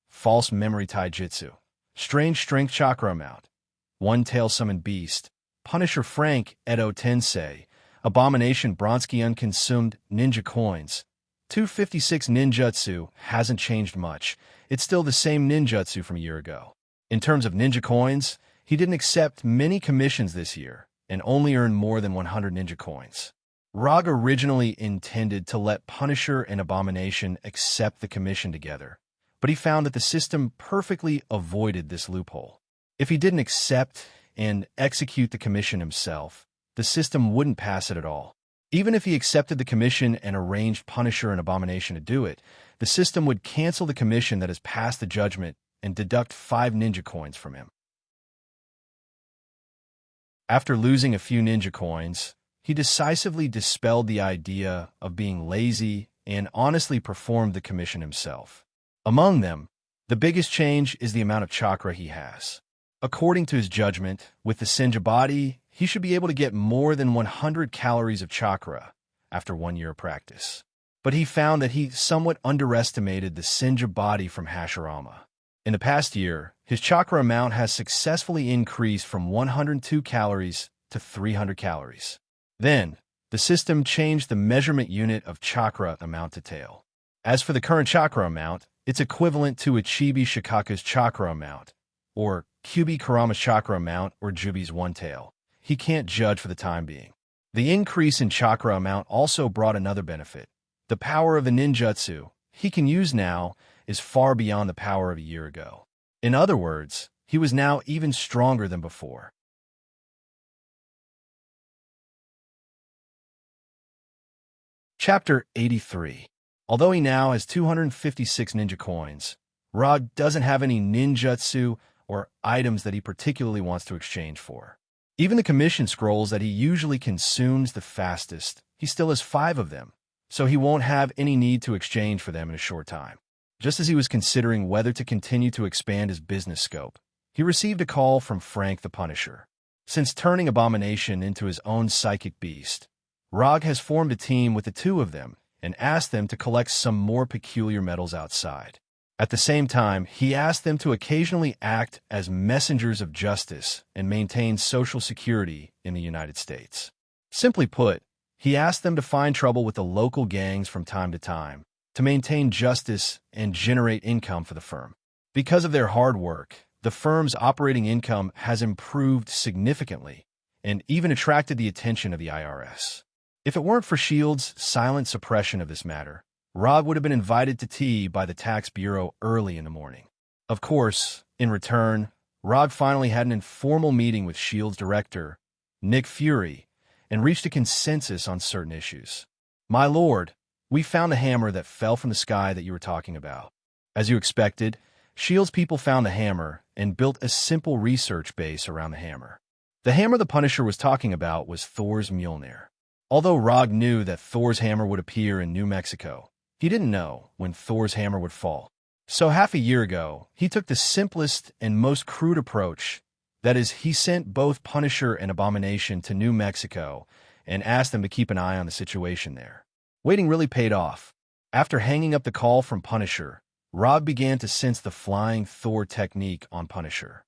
False Memory Taijutsu, Strange Strength Chakra Amount, One Tail Summon Beast, Punisher Frank Edo Tensei, Abomination Bronski Unconsumed Ninja Coins. 256 Ninjutsu hasn't changed much. It's still the same ninjutsu from a year ago. In terms of ninja coins, he didn't accept many commissions this year and only earned more than 100 ninja coins. Rog originally intended to let Punisher and Abomination accept the commission together, but he found that the system perfectly avoided this loophole. If he didn't accept and execute the commission himself, the system wouldn't pass it at all. Even if he accepted the commission and arranged Punisher and Abomination to do it, the system would cancel the commission that has passed the judgment and deduct 5 ninja coins from him. After losing a few ninja coins, he decisively dispelled the idea of being lazy and honestly performed the commission himself. Among them, the biggest change is the amount of chakra he has. According to his judgment, with the Senju body, he should be able to get more than 100 calories of chakra after 1 year of practice. But he found that he somewhat underestimated the Senju body from Hashirama. In the past year, his chakra amount has successfully increased from 102 calories to 300 calories. Then, the system changed the measurement unit of chakra amount to tail. As for the current chakra amount, it's equivalent to Ichibi Shikaku's chakra amount, or Kyubi Kurama's chakra amount, or Jubi's one tail. He can't judge for the time being. The increase in chakra amount also brought another benefit. The power of the ninjutsu he can use now is far beyond the power of a year ago. In other words, he was now even stronger than before. Chapter 83. Although he now has 256 ninja coins, Rog doesn't have any ninjutsu or items that he particularly wants to exchange for. Even the commission scrolls that he usually consumes the fastest, he still has 5 of them, so he won't have any need to exchange for them in a short time. Just as he was considering whether to continue to expand his business scope, he received a call from Frank the Punisher. Since turning Abomination into his own psychic beast, Rog has formed a team with the 2 of them and asked them to collect some more peculiar metals outside. At the same time, he asked them to occasionally act as messengers of justice and maintain social security in the United States. Simply put, he asked them to find trouble with the local gangs from time to maintain justice and generate income for the firm. Because of their hard work, the firm's operating income has improved significantly and even attracted the attention of the IRS. If it weren't for S.H.I.E.L.D.'s silent suppression of this matter, Rog would have been invited to tea by the tax bureau early in the morning. Of course, in return, Rog finally had an informal meeting with S.H.I.E.L.D.'s director, Nick Fury, and reached a consensus on certain issues. "My lord, we found the hammer that fell from the sky that you were talking about. As you expected, S.H.I.E.L.D.'s people found the hammer and built a simple research base around the hammer. The hammer the Punisher was talking about was Thor's Mjolnir. Although Rog knew that Thor's hammer would appear in New Mexico, he didn't know when Thor's hammer would fall. So half a year ago, he took the simplest and most crude approach. That is, he sent both Punisher and Abomination to New Mexico and asked them to keep an eye on the situation there. Waiting really paid off. After hanging up the call from Punisher, Rog began to sense the flying Thor technique on Punisher.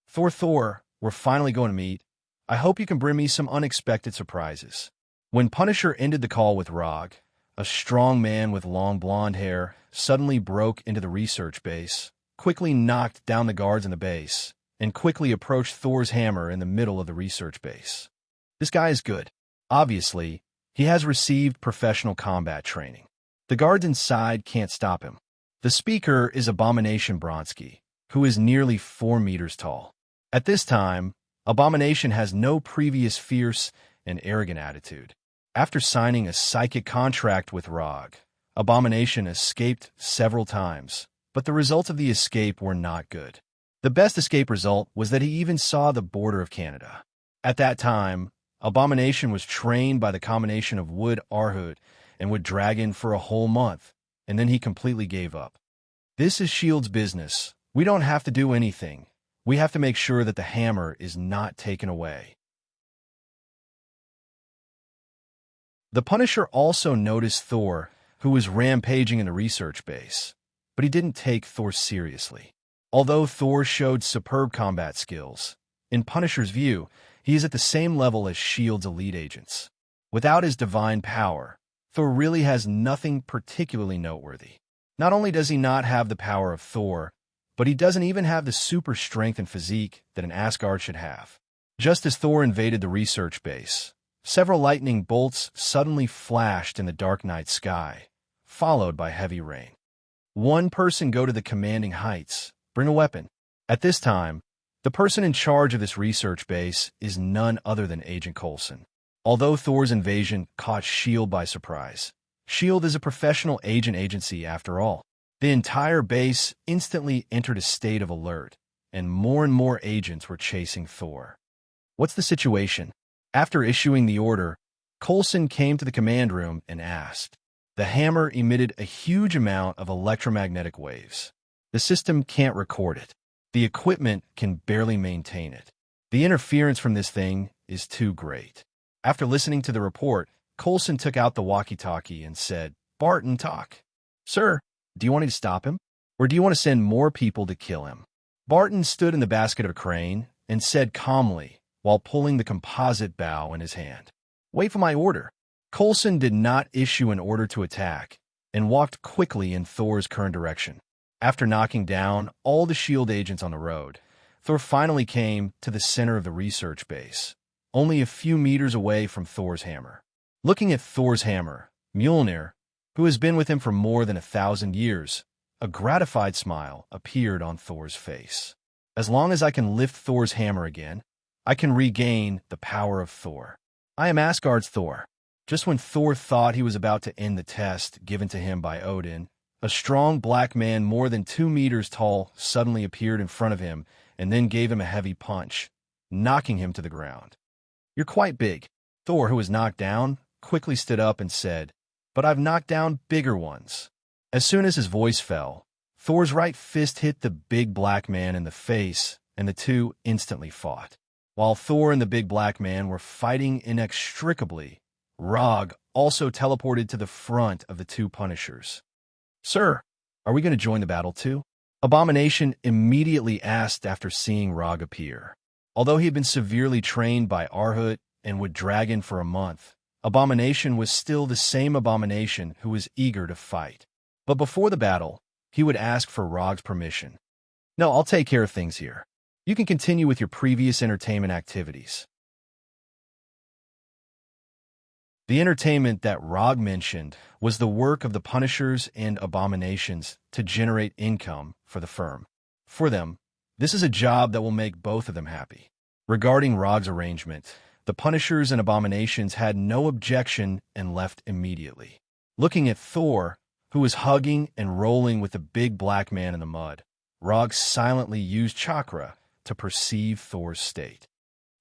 Thor, we're finally going to meet. I hope you can bring me some unexpected surprises." When Punisher ended the call with Rog, a strong man with long blonde hair suddenly broke into the research base, quickly knocked down the guards in the base, and quickly approached Thor's hammer in the middle of the research base. This guy is good. Obviously, he has received professional combat training. The guards inside can't stop him. The speaker is Abomination Bronsky, who is nearly 4 meters tall. At this time, Abomination has no previous fierce and arrogant attitude. After signing a psychic contract with Rog, Abomination escaped several times, but the results of the escape were not good. The best escape result was that he even saw the border of Canada. At that time, Abomination was trained by the combination of Wood Arhood and Wood Dragon for a whole month, and then he completely gave up. "This is S.H.I.E.L.D.'s business. We don't have to do anything. We have to make sure that the hammer is not taken away." The Punisher also noticed Thor, who was rampaging in the research base, but he didn't take Thor seriously. Although Thor showed superb combat skills, in Punisher's view, he is at the same level as S.H.I.E.L.D.'s elite agents. Without his divine power, Thor really has nothing particularly noteworthy. Not only does he not have the power of Thor, but he doesn't even have the super strength and physique that an Asgard should have. Just as Thor invaded the research base, several lightning bolts suddenly flashed in the dark night sky, followed by heavy rain. "One person go to the commanding heights. Bring a weapon." At this time, the person in charge of this research base is none other than Agent Coulson. Although Thor's invasion caught S.H.I.E.L.D. by surprise, S.H.I.E.L.D. is a professional agency after all. The entire base instantly entered a state of alert, and more agents were chasing Thor. "What's the situation?" After issuing the order, Coulson came to the command room and asked. The hammer emitted a huge amount of electromagnetic waves. The system can't record it. The equipment can barely maintain it. The interference from this thing is too great. After listening to the report, Coulson took out the walkie-talkie and said, "Barton, talk." "Sir, do you want me to stop him? Or do you want to send more people to kill him?" Barton stood in the basket of a crane and said calmly, while pulling the composite bow in his hand, "Wait for my order." Coulson did not issue an order to attack and walked quickly in Thor's current direction. After knocking down all the S.H.I.E.L.D. agents on the road, Thor finally came to the center of the research base, only a few meters away from Thor's hammer. Looking at Thor's hammer, Mjolnir, who has been with him for more than 1,000 years, a gratified smile appeared on Thor's face. "As long as I can lift Thor's hammer again, I can regain the power of Thor. I am Asgard's Thor." Just when Thor thought he was about to end the test given to him by Odin, a strong black man more than 2 meters tall suddenly appeared in front of him and then gave him a heavy punch, knocking him to the ground. "You're quite big." Thor, who was knocked down, quickly stood up and said, "But I've knocked down bigger ones." As soon as his voice fell, Thor's right fist hit the big black man in the face, and the two instantly fought. While Thor and the big black man were fighting inextricably, Rog also teleported to the front of the two Punishers. "Sir, are we going to join the battle too?" Abomination immediately asked after seeing Rog appear. Although he had been severely trained by Arhut and would dragon for a month, Abomination was still the same Abomination who was eager to fight. But before the battle, he would ask for Rog's permission. "No, I'll take care of things here. You can continue with your previous entertainment activities." The entertainment that Rog mentioned was the work of the Punishers and Abominations to generate income for the firm. For them, this is a job that will make both of them happy. Regarding Rog's arrangement, the Punishers and Abominations had no objection and left immediately. Looking at Thor, who was hugging and rolling with the big black man in the mud, Rog silently used chakra to perceive Thor's state.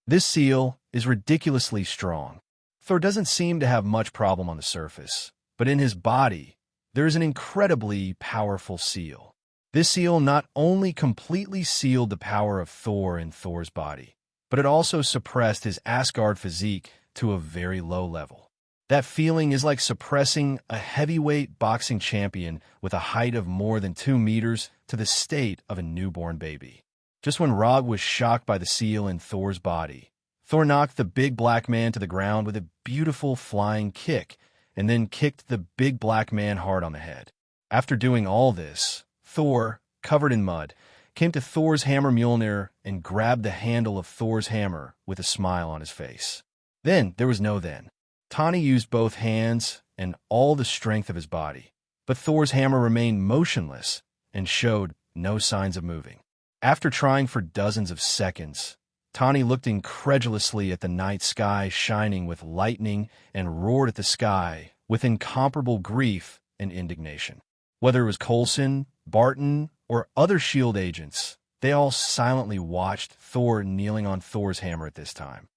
This seal is ridiculously strong. Thor doesn't seem to have much problem on the surface, but in his body, there is an incredibly powerful seal. This seal not only completely sealed the power of Thor in Thor's body, but it also suppressed his Asgard physique to a very low level. That feeling is like suppressing a heavyweight boxing champion with a height of more than 2 meters to the state of a newborn baby. Just when Rog was shocked by the seal in Thor's body, Thor knocked the big black man to the ground with a beautiful flying kick and then kicked the big black man hard on the head. After doing all this, Thor, covered in mud, came to Thor's hammer Mjolnir and grabbed the handle of Thor's hammer with a smile on his face. Then there was no then. Tani used both hands and all the strength of his body, but Thor's hammer remained motionless and showed no signs of moving. After trying for dozens of seconds, Tani looked incredulously at the night sky shining with lightning and roared at the sky with incomparable grief and indignation. Whether it was Coulson, Barton, or other S.H.I.E.L.D. agents, they all silently watched Thor kneeling on Thor's hammer at this time.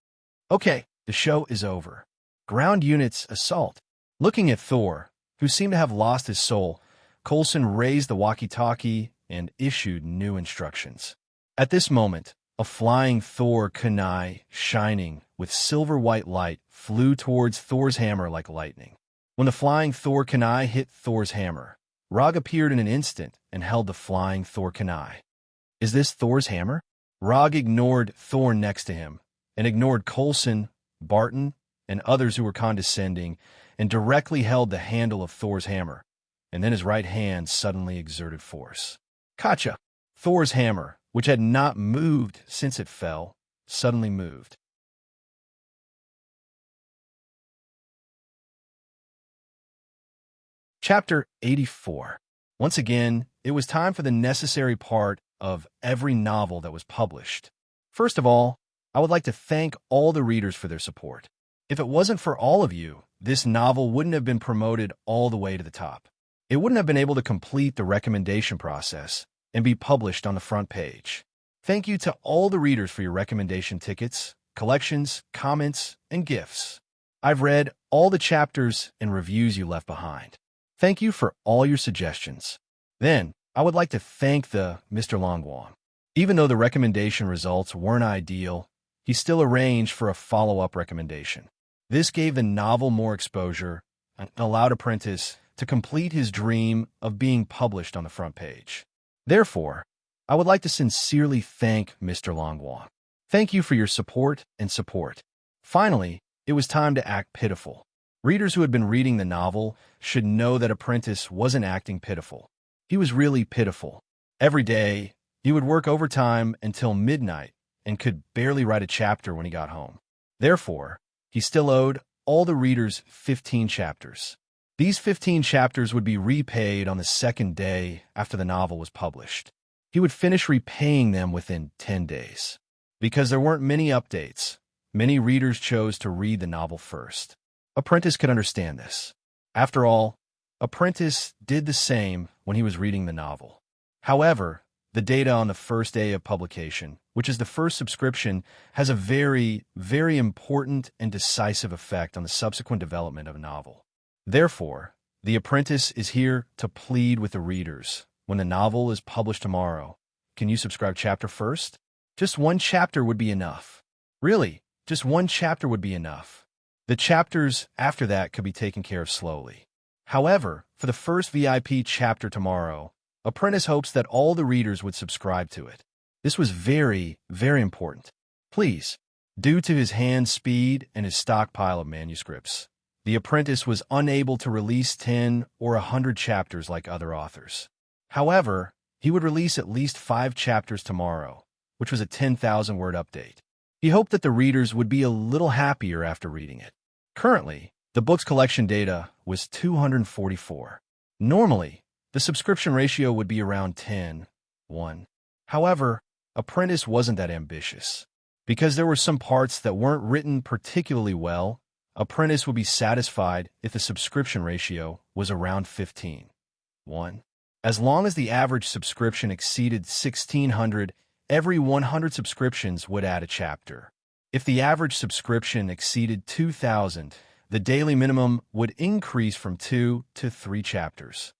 "Okay, the show is over. Ground units assault." Looking at Thor, who seemed to have lost his soul, Coulson raised the walkie-talkie and issued new instructions. At this moment, a flying Thor kunai, shining with silver-white light, flew towards Thor's hammer like lightning. When the flying Thor kunai hit Thor's hammer, Rog appeared in an instant and held the flying Thor kunai. "Is this Thor's hammer?" Rog ignored Thor next to him and ignored Coulson, Barton, and others who were condescending and directly held the handle of Thor's hammer, and then his right hand suddenly exerted force. Kacha! Thor's hammer, which had not moved since it fell, suddenly moved. Chapter 84. Once again, it was time for the necessary part of every novel that was published. First of all, I would like to thank all the readers for their support. If it wasn't for all of you, this novel wouldn't have been promoted all the way to the top. It wouldn't have been able to complete the recommendation process and be published on the front page. Thank you to all the readers for your recommendation tickets, collections, comments, and gifts. I've read all the chapters and reviews you left behind. Thank you for all your suggestions. Then, I would like to thank the Mr. Longwang. Even though the recommendation results weren't ideal, he still arranged for a follow-up recommendation. This gave the novel more exposure and allowed Apprentice to complete his dream of being published on the front page. Therefore, I would like to sincerely thank Mr. Longwang. Thank you for your support and support. Finally, it was time to act pitiful. Readers who had been reading the novel should know that Apprentice wasn't acting pitiful. He was really pitiful. Every day, he would work overtime until midnight and could barely write a chapter when he got home. Therefore, he still owed all the readers 15 chapters. These 15 chapters would be repaid on the second day after the novel was published. He would finish repaying them within 10 days. Because there weren't many updates, many readers chose to read the novel first. Apprentice could understand this. After all, Apprentice did the same when he was reading the novel. However, the data on the first day of publication, which is the first subscription, has a very, very important and decisive effect on the subsequent development of a novel. Therefore, The Apprentice is here to plead with the readers. When the novel is published tomorrow, can you subscribe chapter first? Just one chapter would be enough. Really, just one chapter would be enough. The chapters after that could be taken care of slowly. However, for the first VIP chapter tomorrow, Apprentice hopes that all the readers would subscribe to it. This was very, very important. Please, due to his hand speed and his stockpile of manuscripts, The Apprentice was unable to release 10 or 100 chapters like other authors. However, he would release at least 5 chapters tomorrow, which was a 10,000-word update. He hoped that the readers would be a little happier after reading it. Currently, the book's collection data was 244. Normally, the subscription ratio would be around 10:1. However, Apprentice wasn't that ambitious. Because there were some parts that weren't written particularly well, Apprentice would be satisfied if the subscription ratio was around 15:1. As long as the average subscription exceeded 1,600, every 100 subscriptions would add a chapter. If the average subscription exceeded 2,000, the daily minimum would increase from 2 to 3 chapters.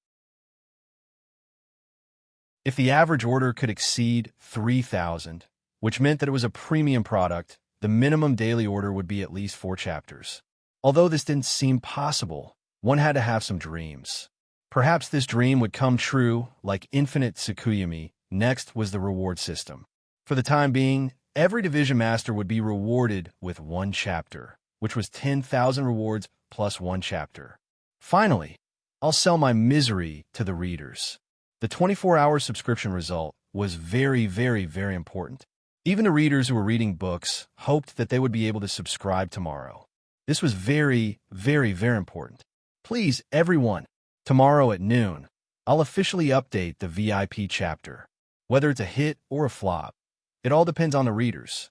If the average order could exceed 3,000, which meant that it was a premium product, the minimum daily order would be at least 4 chapters. Although this didn't seem possible, one had to have some dreams. Perhaps this dream would come true like Infinite Tsukuyomi. Next was the reward system. For the time being, every division master would be rewarded with 1 chapter, which was 10,000 rewards plus 1 chapter. Finally, I'll sell my misery to the readers. The 24-hour subscription result was very, very, very important. Even the readers who were reading books hoped that they would be able to subscribe tomorrow. This was very, very, very important. Please, everyone, tomorrow at noon, I'll officially update the VIP chapter. Whether it's a hit or a flop, it all depends on the readers.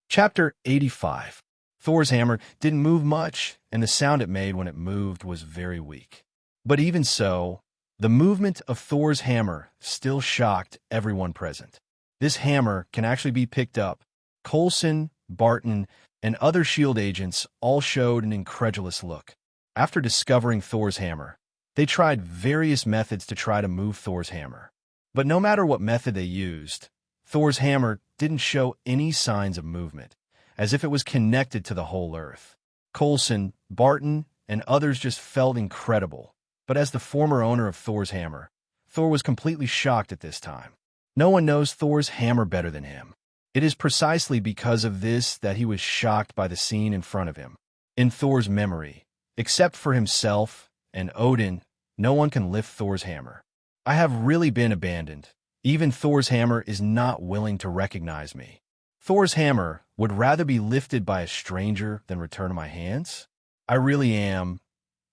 Chapter 85. Thor's hammer didn't move much, and the sound it made when it moved was very weak. But even so, the movement of Thor's hammer still shocked everyone present. This hammer can actually be picked up. Coulson, Barton, and other S.H.I.E.L.D. agents all showed an incredulous look. After discovering Thor's hammer, they tried various methods to try to move Thor's hammer. But no matter what method they used, Thor's hammer didn't show any signs of movement, as if it was connected to the whole earth. Coulson, Barton, and others just felt incredible. But as the former owner of Thor's hammer, Thor was completely shocked at this time. No one knows Thor's hammer better than him. It is precisely because of this that he was shocked by the scene in front of him. In Thor's memory, except for himself and Odin, no one can lift Thor's hammer. I have really been abandoned. Even Thor's hammer is not willing to recognize me. Thor's hammer would rather be lifted by a stranger than return to my hands? I really am.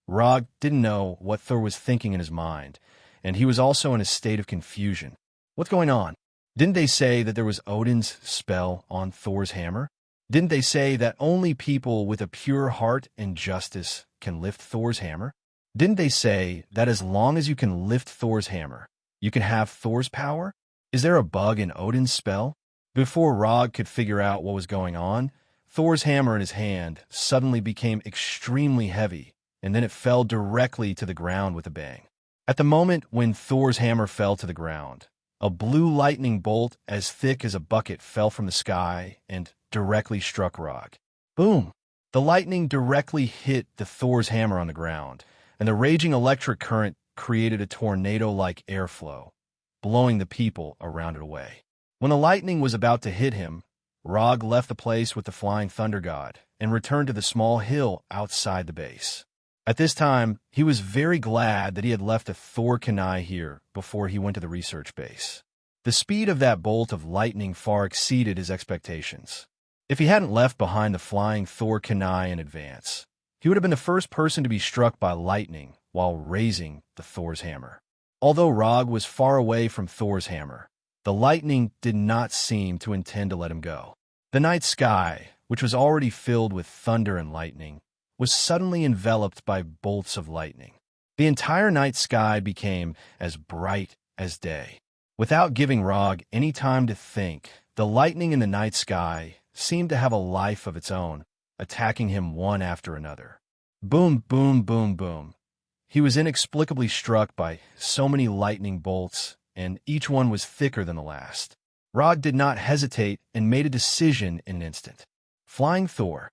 Rog didn't know what Thor was thinking in his mind, and he was also in a state of confusion. What's going on? Didn't they say that there was Odin's spell on Thor's hammer? Didn't they say that only people with a pure heart and justice can lift Thor's hammer? Didn't they say that as long as you can lift Thor's hammer, you can have Thor's power? Is there a bug in Odin's spell? Before Rog could figure out what was going on, Thor's hammer in his hand suddenly became extremely heavy, and then it fell directly to the ground with a bang. At the moment when Thor's hammer fell to the ground, a blue lightning bolt as thick as a bucket fell from the sky and directly struck Rog. Boom! The lightning directly hit the Thor's hammer on the ground, and the raging electric current created a tornado-like airflow, blowing the people around it away. When the lightning was about to hit him, Rog left the place with the flying thunder god and returned to the small hill outside the base. At this time, he was very glad that he had left a Thor Kunai here before he went to the research base. The speed of that bolt of lightning far exceeded his expectations. If he hadn't left behind the flying Thor Kunai in advance, he would have been the first person to be struck by lightning while raising the Thor's hammer. Although Rog was far away from Thor's hammer, The lightning did not seem to intend to let him go. The night sky, which was already filled with thunder and lightning, was suddenly enveloped by bolts of lightning. The entire night sky became as bright as day. Without giving Rog any time to think, the lightning in the night sky seemed to have a life of its own, attacking him one after another. Boom, boom, boom, boom. He was inexplicably struck by so many lightning bolts, and each one was thicker than the last. Rog did not hesitate and made a decision in an instant. Flying Thor.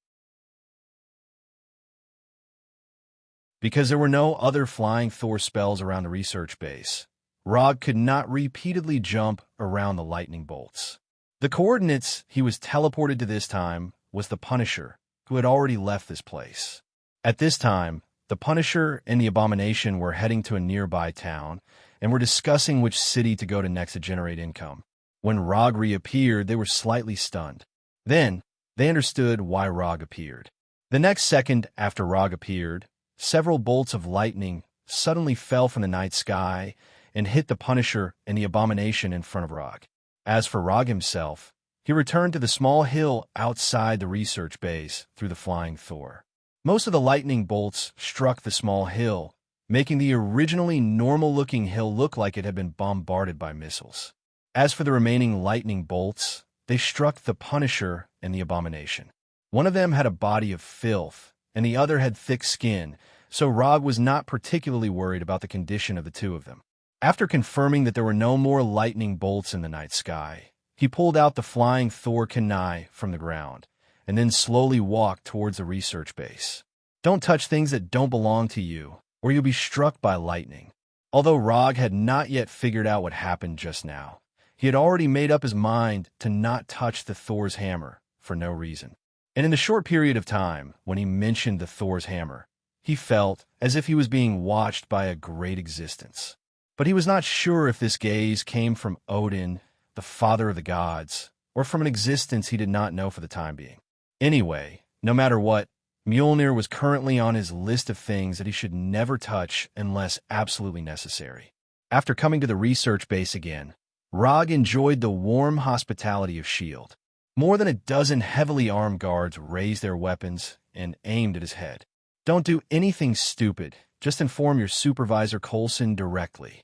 Because there were no other Flying Thor spells around the research base, Rog could not repeatedly jump around the lightning bolts. The coordinates he was teleported to this time was the Punisher, who had already left this place. At this time, the Punisher and the Abomination were heading to a nearby town and were discussing which city to go to next to generate income. When Rog reappeared, they were slightly stunned. Then, they understood why Rog appeared. The next second after Rog appeared, several bolts of lightning suddenly fell from the night sky and hit the Punisher and the Abomination in front of Rog. As for Rog himself, he returned to the small hill outside the research base through the Flying Thor. Most of the lightning bolts struck the small hill, making the originally normal-looking hill look like it had been bombarded by missiles. As for the remaining lightning bolts, they struck the Punisher and the Abomination. One of them had a body of filth, and the other had thick skin, so Rog was not particularly worried about the condition of the two of them. After confirming that there were no more lightning bolts in the night sky, he pulled out the Flying Thor kunai from the ground, and then slowly walked towards the research base. Don't touch things that don't belong to you, or you'll be struck by lightning. Although Rog had not yet figured out what happened just now, he had already made up his mind to not touch the Thor's hammer for no reason. And in the short period of time when he mentioned the Thor's hammer, he felt as if he was being watched by a great existence. But he was not sure if this gaze came from Odin, the father of the gods, or from an existence he did not know for the time being. Anyway, no matter what, Mjolnir was currently on his list of things that he should never touch unless absolutely necessary. After coming to the research base again, Rog enjoyed the warm hospitality of S.H.I.E.L.D. More than a dozen heavily armed guards raised their weapons and aimed at his head. Don't do anything stupid. Just inform your supervisor Coulson directly.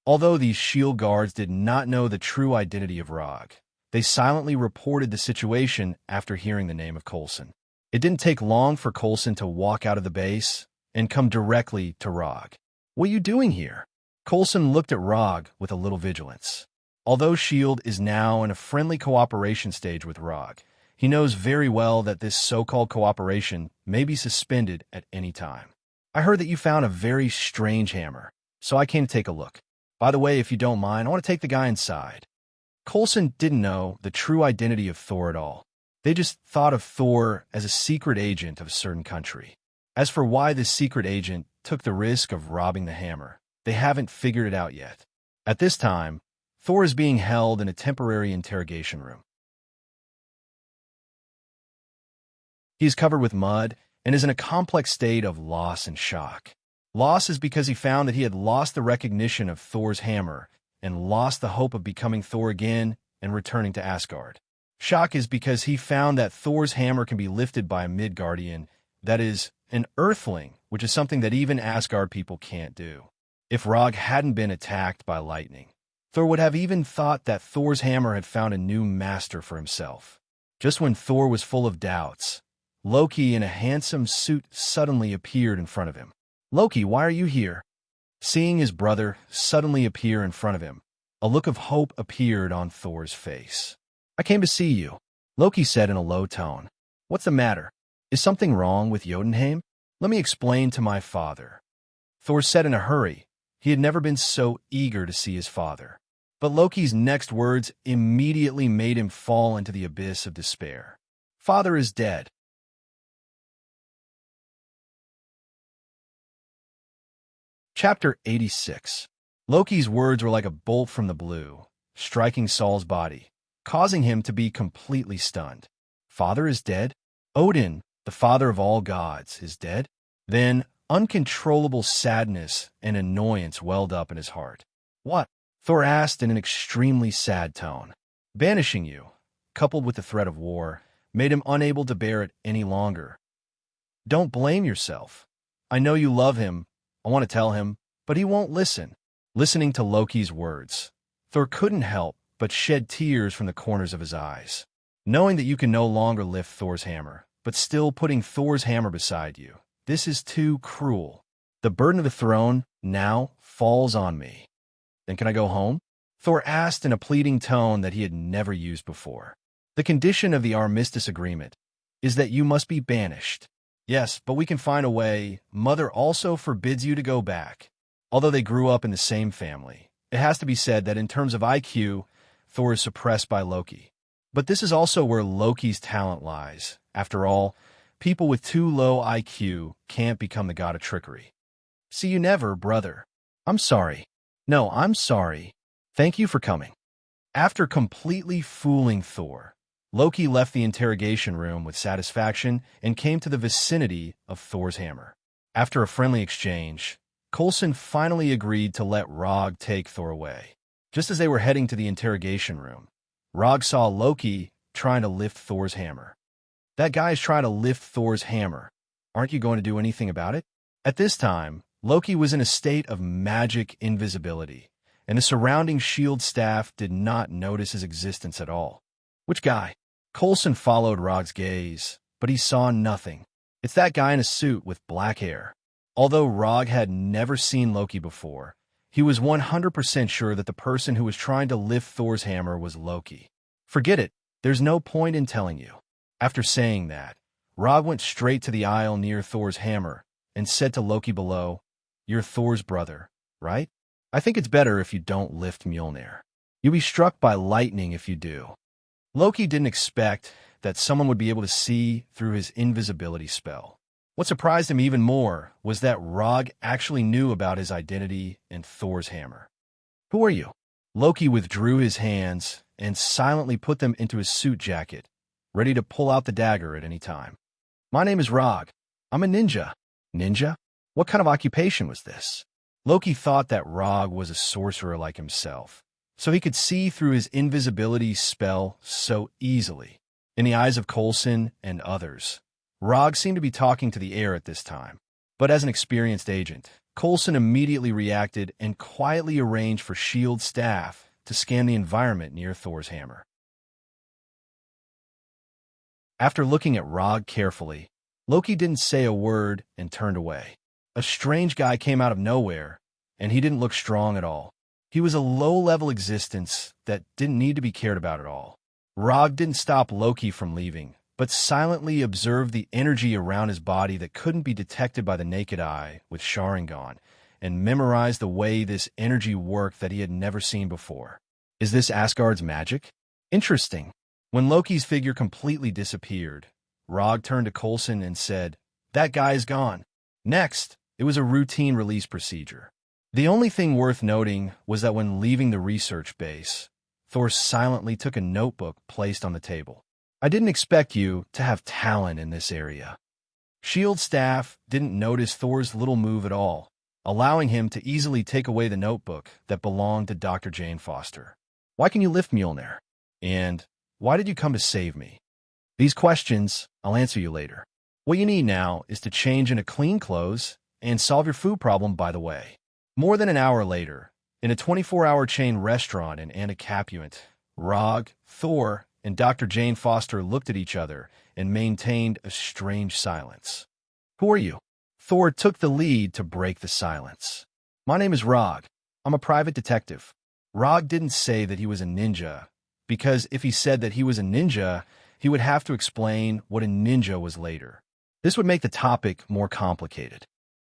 Although these S.H.I.E.L.D. guards did not know the true identity of Rog, they silently reported the situation after hearing the name of Coulson. It didn't take long for Coulson to walk out of the base and come directly to Rog. What are you doing here? Coulson looked at Rog with a little vigilance. Although S.H.I.E.L.D. is now in a friendly cooperation stage with Rog, he knows very well that this so-called cooperation may be suspended at any time. I heard that you found a very strange hammer, so I came to take a look. By the way, if you don't mind, I want to take the guy inside. Coulson didn't know the true identity of Thor at all. They just thought of Thor as a secret agent of a certain country. As for why this secret agent took the risk of robbing the hammer, they haven't figured it out yet. At this time, Thor is being held in a temporary interrogation room. He is covered with mud and is in a complex state of loss and shock. Loss is because he found that he had lost the recognition of Thor's hammer and lost the hope of becoming Thor again and returning to Asgard. Shock is because he found that Thor's hammer can be lifted by a Midgardian, that is, an Earthling, which is something that even Asgard people can't do. If Rog hadn't been attacked by lightning, Thor would have even thought that Thor's hammer had found a new master for himself. Just when Thor was full of doubts, Loki in a handsome suit suddenly appeared in front of him. Loki, why are you here? Seeing his brother suddenly appear in front of him, a look of hope appeared on Thor's face. I came to see you, Loki said in a low tone. What's the matter? Is something wrong with Jotunheim? Let me explain to my father. Thor said in a hurry. He had never been so eager to see his father. But Loki's next words immediately made him fall into the abyss of despair. Father is dead. Chapter 86. Loki's words were like a bolt from the blue, striking Saul's body, causing him to be completely stunned. Father is dead? Odin, the father of all gods, is dead? Then uncontrollable sadness and annoyance welled up in his heart. What? Thor asked in an extremely sad tone. Banishing you, coupled with the threat of war, made him unable to bear it any longer. Don't blame yourself. I know you love him. I want to tell him, but he won't listen. Listening to Loki's words, Thor couldn't help but shed tears from the corners of his eyes. Knowing that you can no longer lift Thor's hammer, but still putting Thor's hammer beside you, this is too cruel. The burden of the throne now falls on me. Then can I go home? Thor asked in a pleading tone that he had never used before. The condition of the armistice agreement is that you must be banished. Yes, but we can find a way. Mother also forbids you to go back. Although they grew up in the same family, it has to be said that in terms of IQ, Thor is suppressed by Loki. But this is also where Loki's talent lies. After all, people with too low IQ can't become the god of trickery. See you never, brother. I'm sorry. No, I'm sorry. Thank you for coming. After completely fooling Thor, Loki left the interrogation room with satisfaction and came to the vicinity of Thor's hammer. After a friendly exchange, Coulson finally agreed to let Rog take Thor away. Just as they were heading to the interrogation room, Rog saw Loki trying to lift Thor's hammer. That guy's trying to lift Thor's hammer. Aren't you going to do anything about it? At this time, Loki was in a state of magic invisibility, and the surrounding shield staff did not notice his existence at all. Which guy? Coulson followed Rog's gaze, but he saw nothing. It's that guy in a suit with black hair. Although Rog had never seen Loki before, he was 100% sure that the person who was trying to lift Thor's hammer was Loki. Forget it, there's no point in telling you. After saying that, Rog went straight to the aisle near Thor's hammer and said to Loki below, "You're Thor's brother, right? I think it's better if you don't lift Mjolnir. You'll be struck by lightning if you do." Loki didn't expect that someone would be able to see through his invisibility spell. What surprised him even more was that Rog actually knew about his identity and Thor's hammer. "Who are you?" Loki withdrew his hands and silently put them into his suit jacket, ready to pull out the dagger at any time. "My name is Rog. I'm a ninja." Ninja? What kind of occupation was this? Loki thought that Rog was a sorcerer like himself, so he could see through his invisibility spell so easily. In the eyes of Coulson and others, Rog seemed to be talking to the air at this time. But as an experienced agent, Coulson immediately reacted and quietly arranged for shield staff to scan the environment near Thor's hammer. After looking at Rog carefully, Loki didn't say a word and turned away. A strange guy came out of nowhere, and he didn't look strong at all. He was a low-level existence that didn't need to be cared about at all. Rog didn't stop Loki from leaving, but silently observed the energy around his body that couldn't be detected by the naked eye with Sharingan, and memorized the way this energy worked that he had never seen before. Is this Asgard's magic? Interesting. When Loki's figure completely disappeared, Rog turned to Coulson and said, "That guy is gone." Next, it was a routine release procedure. The only thing worth noting was that when leaving the research base, Thor silently took a notebook placed on the table. "I didn't expect you to have talent in this area." Shield staff didn't notice Thor's little move at all, allowing him to easily take away the notebook that belonged to Dr. Jane Foster. "Why can you lift Mjolnir? And why did you come to save me?" These questions I'll answer you later. What you need now is to change into clean clothes and solve your food problem by the way. More than an hour later, in a 24-hour chain restaurant in Anticapuant, Rog, Thor, and Dr. Jane Foster looked at each other and maintained a strange silence. "Who are you?" Thor took the lead to break the silence. "My name is Rog. I'm a private detective." Rog didn't say that he was a ninja, because if he said that he was a ninja, he would have to explain what a ninja was later. This would make the topic more complicated.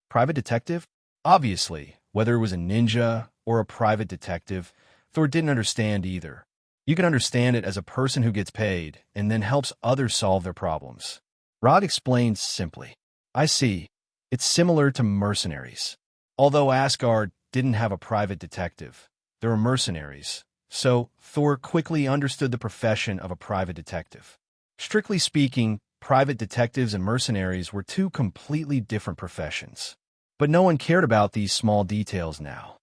Private detective? Obviously, whether it was a ninja or a private detective, Thor didn't understand either. You can understand it as a person who gets paid and then helps others solve their problems. Rod explained simply, "I see. It's similar to mercenaries. Although Asgard didn't have a private detective, there were mercenaries, so Thor quickly understood the profession of a private detective. Strictly speaking, private detectives and mercenaries were two completely different professions. But no one cared about these small details now.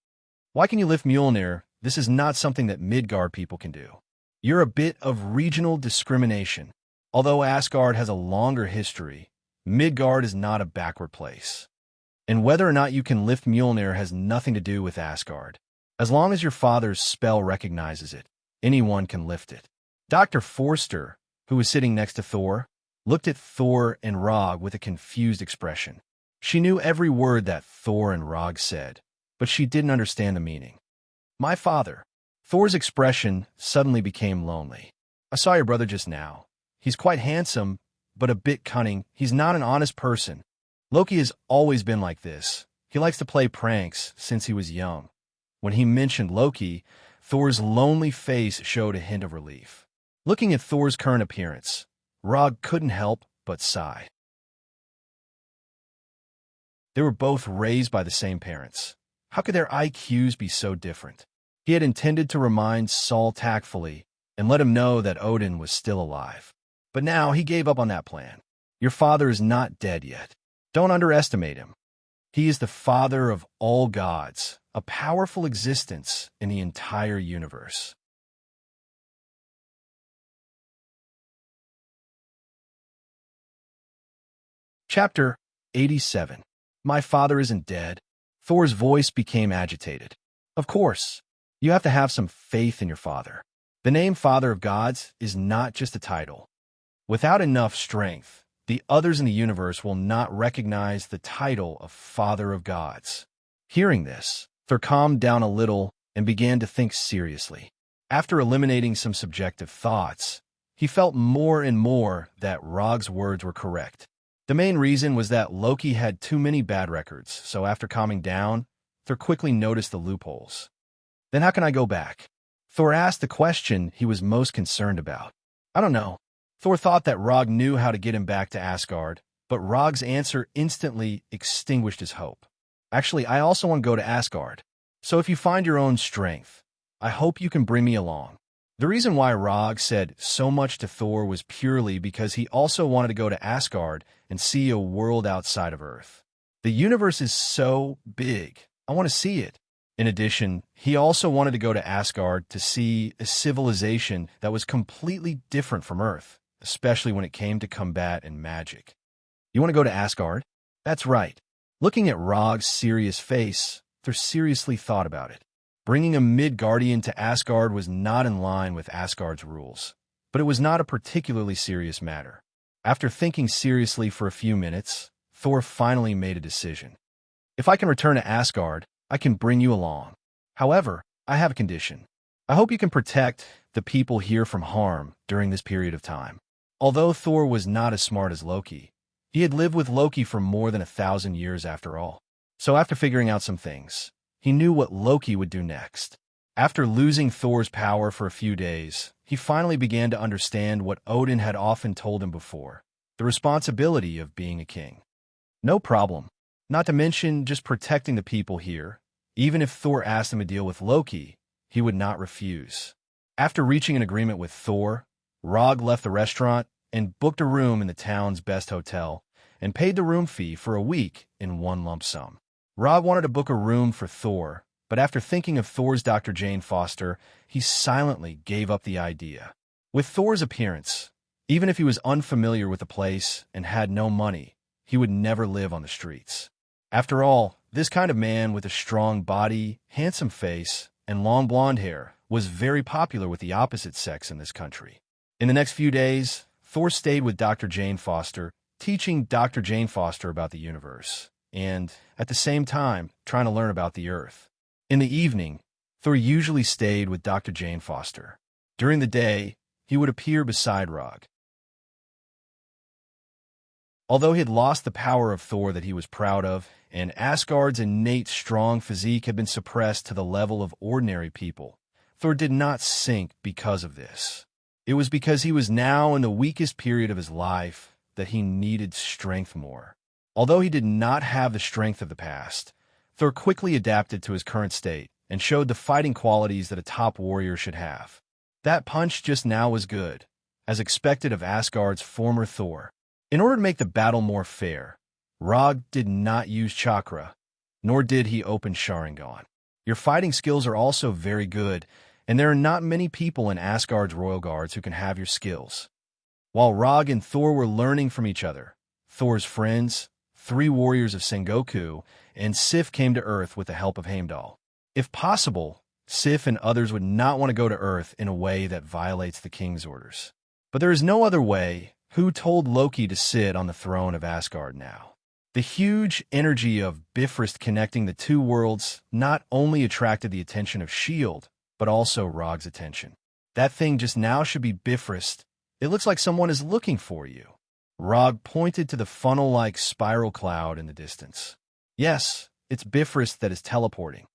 "Why can you lift Mjolnir? This is not something that Midgard people can do. You're a bit of regional discrimination. Although Asgard has a longer history, Midgard is not a backward place. And whether or not you can lift Mjolnir has nothing to do with Asgard. As long as your father's spell recognizes it, anyone can lift it. Dr. Forster, who was sitting next to Thor, looked at Thor and Rog with a confused expression. She knew every word that Thor and Rog said, but she didn't understand the meaning. My father. Thor's expression suddenly became lonely. I saw your brother just now. He's quite handsome, but a bit cunning. He's not an honest person. Loki has always been like this. He likes to play pranks since he was young. When he mentioned Loki, Thor's lonely face showed a hint of relief. Looking at Thor's current appearance, Rog couldn't help but sigh. They were both raised by the same parents. How could their IQs be so different? He had intended to remind Saul tactfully and let him know that Odin was still alive. But now he gave up on that plan. Your father is not dead yet. Don't underestimate him. He is the father of all gods, a powerful existence in the entire universe. Chapter 87. My father isn't dead. Thor's voice became agitated. Of course, you have to have some faith in your father. The name Father of Gods is not just a title. Without enough strength, the others in the universe will not recognize the title of Father of Gods. Hearing this, Thor calmed down a little and began to think seriously. After eliminating some subjective thoughts, he felt more and more that Rog's words were correct. The main reason was that Loki had too many bad records, so after calming down, Thor quickly noticed the loopholes. Then how can I go back? Thor asked the question he was most concerned about. I don't know. Thor thought that Rog knew how to get him back to Asgard, but Rog's answer instantly extinguished his hope. Actually, I also want to go to Asgard. So if you find your own strength, I hope you can bring me along. The reason why Rog said so much to Thor was purely because he also wanted to go to Asgard and see a world outside of Earth. The universe is so big. I want to see it. In addition, he also wanted to go to Asgard to see a civilization that was completely different from Earth, especially when it came to combat and magic. You want to go to Asgard? That's right. Looking at Rog's serious face, Thor seriously thought about it. Bringing a Midgardian to Asgard was not in line with Asgard's rules, but it was not a particularly serious matter. After thinking seriously for a few minutes, Thor finally made a decision. If I can return to Asgard, I can bring you along. However, I have a condition. I hope you can protect the people here from harm during this period of time. Although Thor was not as smart as Loki, he had lived with Loki for more than 1,000 years after all. So after figuring out some things, he knew what Loki would do next. After losing Thor's power for a few days, he finally began to understand what Odin had often told him before, the responsibility of being a king. No problem. Not to mention just protecting the people here. Even if Thor asked him to deal with Loki, he would not refuse. After reaching an agreement with Thor, Rog left the restaurant and booked a room in the town's best hotel and paid the room fee for a week in one lump sum. Rog wanted to book a room for Thor, but after thinking of Thor's Dr. Jane Foster, he silently gave up the idea. With Thor's appearance, even if he was unfamiliar with the place and had no money, he would never live on the streets. After all, this kind of man with a strong body, handsome face, and long blonde hair was very popular with the opposite sex in this country. In the next few days, Thor stayed with Dr. Jane Foster, teaching Dr. Jane Foster about the universe, and, at the same time, trying to learn about the Earth. In the evening, Thor usually stayed with Dr. Jane Foster. During the day, he would appear beside Rog. Although he had lost the power of Thor that he was proud of, and Asgard's innate strong physique had been suppressed to the level of ordinary people, Thor did not sink because of this. It was because he was now in the weakest period of his life that he needed strength more. Although he did not have the strength of the past, Thor quickly adapted to his current state and showed the fighting qualities that a top warrior should have. That punch just now was good, as expected of Asgard's former Thor. In order to make the battle more fair, Rog did not use chakra, nor did he open Sharingan. Your fighting skills are also very good, and there are not many people in Asgard's royal guards who can have your skills. While Rog and Thor were learning from each other, Thor's friends, 3 warriors of Sengoku, and Sif came to Earth with the help of Heimdall. If possible, Sif and others would not want to go to Earth in a way that violates the king's orders. But there is no other way. Who told Loki to sit on the throne of Asgard now? The huge energy of Bifrost connecting the 2 worlds not only attracted the attention of S.H.I.E.L.D., but also Rog's attention. That thing just now should be Bifrost. It looks like someone is looking for you. Rog pointed to the funnel-like spiral cloud in the distance. Yes, it's Bifrost that is teleporting.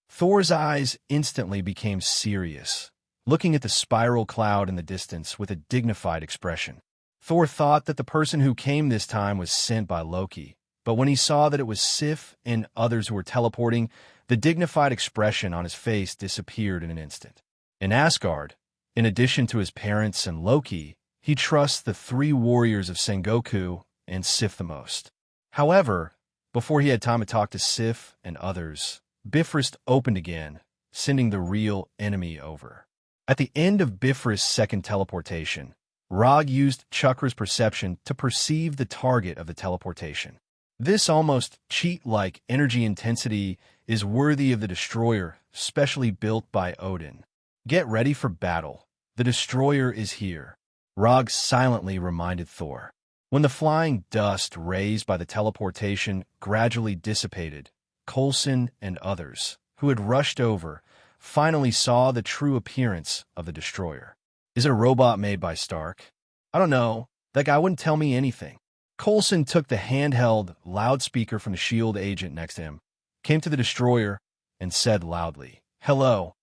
Thor's eyes instantly became serious, looking at the spiral cloud in the distance with a dignified expression. Thor thought that the person who came this time was sent by Loki, but when he saw that it was Sif and others who were teleporting, the dignified expression on his face disappeared in an instant. In Asgard, in addition to his parents and Loki, he trusts the 3 warriors of Sengoku and Sif the most. However, before he had time to talk to Sif and others, Bifrost opened again, sending the real enemy over. At the end of Bifrost's second teleportation, Rog used Chakra's perception to perceive the target of the teleportation. This almost cheat-like energy intensity is worthy of the destroyer, specially built by Odin. Get ready for battle. The destroyer is here, Rog silently reminded Thor. When the flying dust raised by the teleportation gradually dissipated, Coulson and others, who had rushed over, finally saw the true appearance of the destroyer. Is it a robot made by Stark? I don't know. That guy wouldn't tell me anything. Coulson took the handheld loudspeaker from the S.H.I.E.L.D. agent next to him, came to the destroyer, and said loudly, "Hello.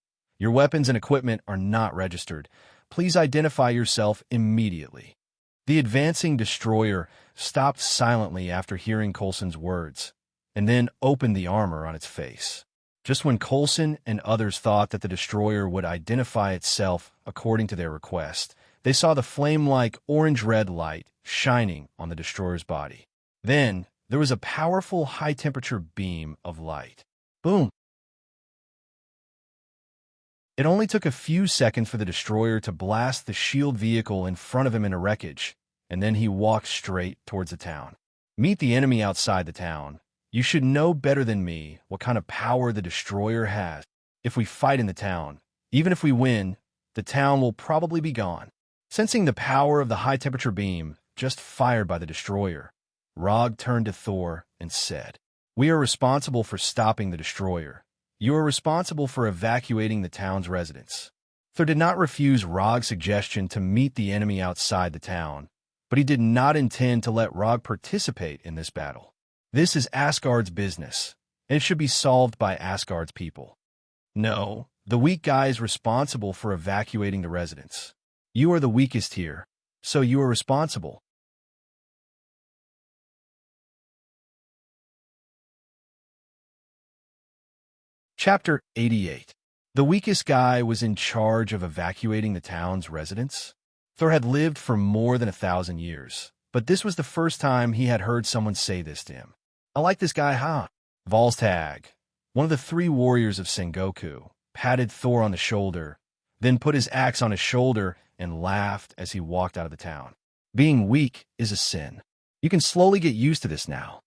Your weapons and equipment are not registered. Please identify yourself immediately." The advancing destroyer stopped silently after hearing Coulson's words, and then opened the armor on its face. Just when Coulson and others thought that the destroyer would identify itself according to their request, they saw the flame-like orange-red light shining on the destroyer's body. Then, there was a powerful high-temperature beam of light. Boom! It only took a few seconds for the destroyer to blast the S.H.I.E.L.D. vehicle in front of him into wreckage, and then he walked straight towards the town. Meet the enemy outside the town. You should know better than me what kind of power the destroyer has. If we fight in the town, even if we win, the town will probably be gone. Sensing the power of the high-temperature beam just fired by the destroyer, Rog turned to Thor and said, "We are responsible for stopping the destroyer. You are responsible for evacuating the town's residents." Thor did not refuse Rog's suggestion to meet the enemy outside the town, but he did not intend to let Rog participate in this battle. This is Asgard's business, and it should be solved by Asgard's people. No, the weak guy is responsible for evacuating the residents. You are the weakest here, so you are responsible. Chapter 88. The weakest guy was in charge of evacuating the town's residents. Thor had lived for more than 1,000 years, but this was the first time he had heard someone say this to him. "I like this guy, huh?" Volstagg, one of the 3 warriors of Sengoku, patted Thor on the shoulder, then put his axe on his shoulder and laughed as he walked out of the town. "Being weak is a sin. You can slowly get used to this now."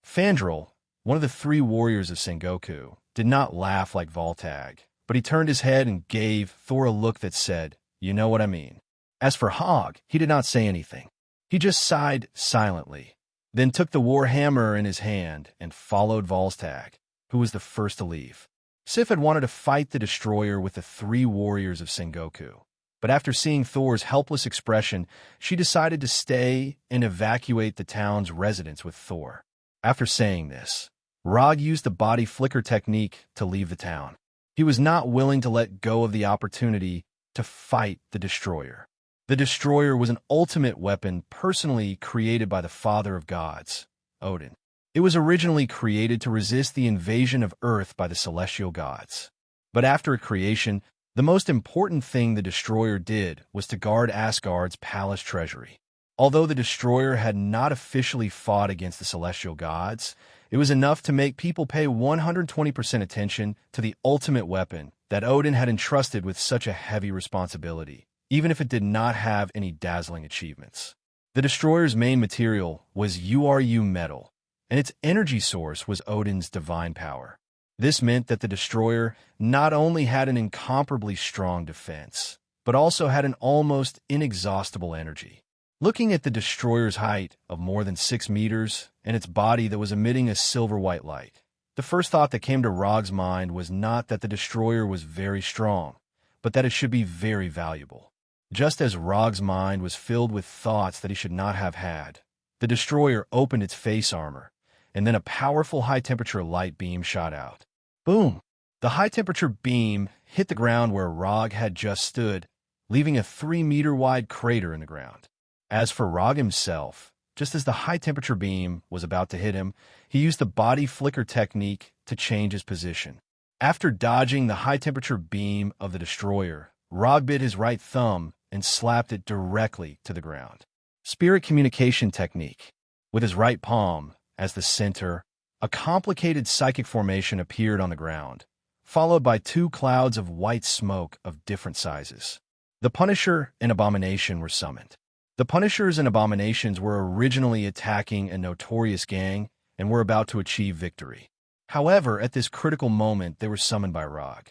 Fandral, one of the 3 warriors of Sengoku, did not laugh like Volstagg, but he turned his head and gave Thor a look that said, "You know what I mean." As for Hogg, he did not say anything. He just sighed silently, then took the war hammer in his hand and followed Volstagg, who was the first to leave. Sif had wanted to fight the destroyer with the 3 warriors of Sengoku, but after seeing Thor's helpless expression, she decided to stay and evacuate the town's residents with Thor. After saying this, Rog used the body flicker technique to leave the town. He was not willing to let go of the opportunity to fight the destroyer. The destroyer was an ultimate weapon personally created by the Father of Gods, Odin. It was originally created to resist the invasion of Earth by the celestial gods. But after its creation, the most important thing the destroyer did was to guard Asgard's palace treasury. Although the destroyer had not officially fought against the celestial gods, It was enough to make people pay 120% attention to the ultimate weapon that Odin had entrusted with such a heavy responsibility, even if it did not have any dazzling achievements. The destroyer's main material was URU metal, and its energy source was Odin's divine power. This meant that the destroyer not only had an incomparably strong defense, but also had an almost inexhaustible energy. Looking at the destroyer's height of more than 6 meters and its body that was emitting a silver-white light, the first thought that came to Rog's mind was not that the destroyer was very strong, but that it should be very valuable. Just as Rog's mind was filled with thoughts that he should not have had, the destroyer opened its face armor, and then a powerful high-temperature light beam shot out. Boom! The high-temperature beam hit the ground where Rog had just stood, leaving a 3-meter-wide crater in the ground. As for Rog himself, just as the high-temperature beam was about to hit him, he used the body flicker technique to change his position. After dodging the high-temperature beam of the destroyer, Rog bit his right thumb and slapped it directly to the ground. Spirit communication technique. With his right palm as the center, a complicated psychic formation appeared on the ground, followed by 2 clouds of white smoke of different sizes. The Punisher and Abomination were summoned. The Punishers and Abominations were originally attacking a notorious gang and were about to achieve victory. However, at this critical moment, they were summoned by Rog.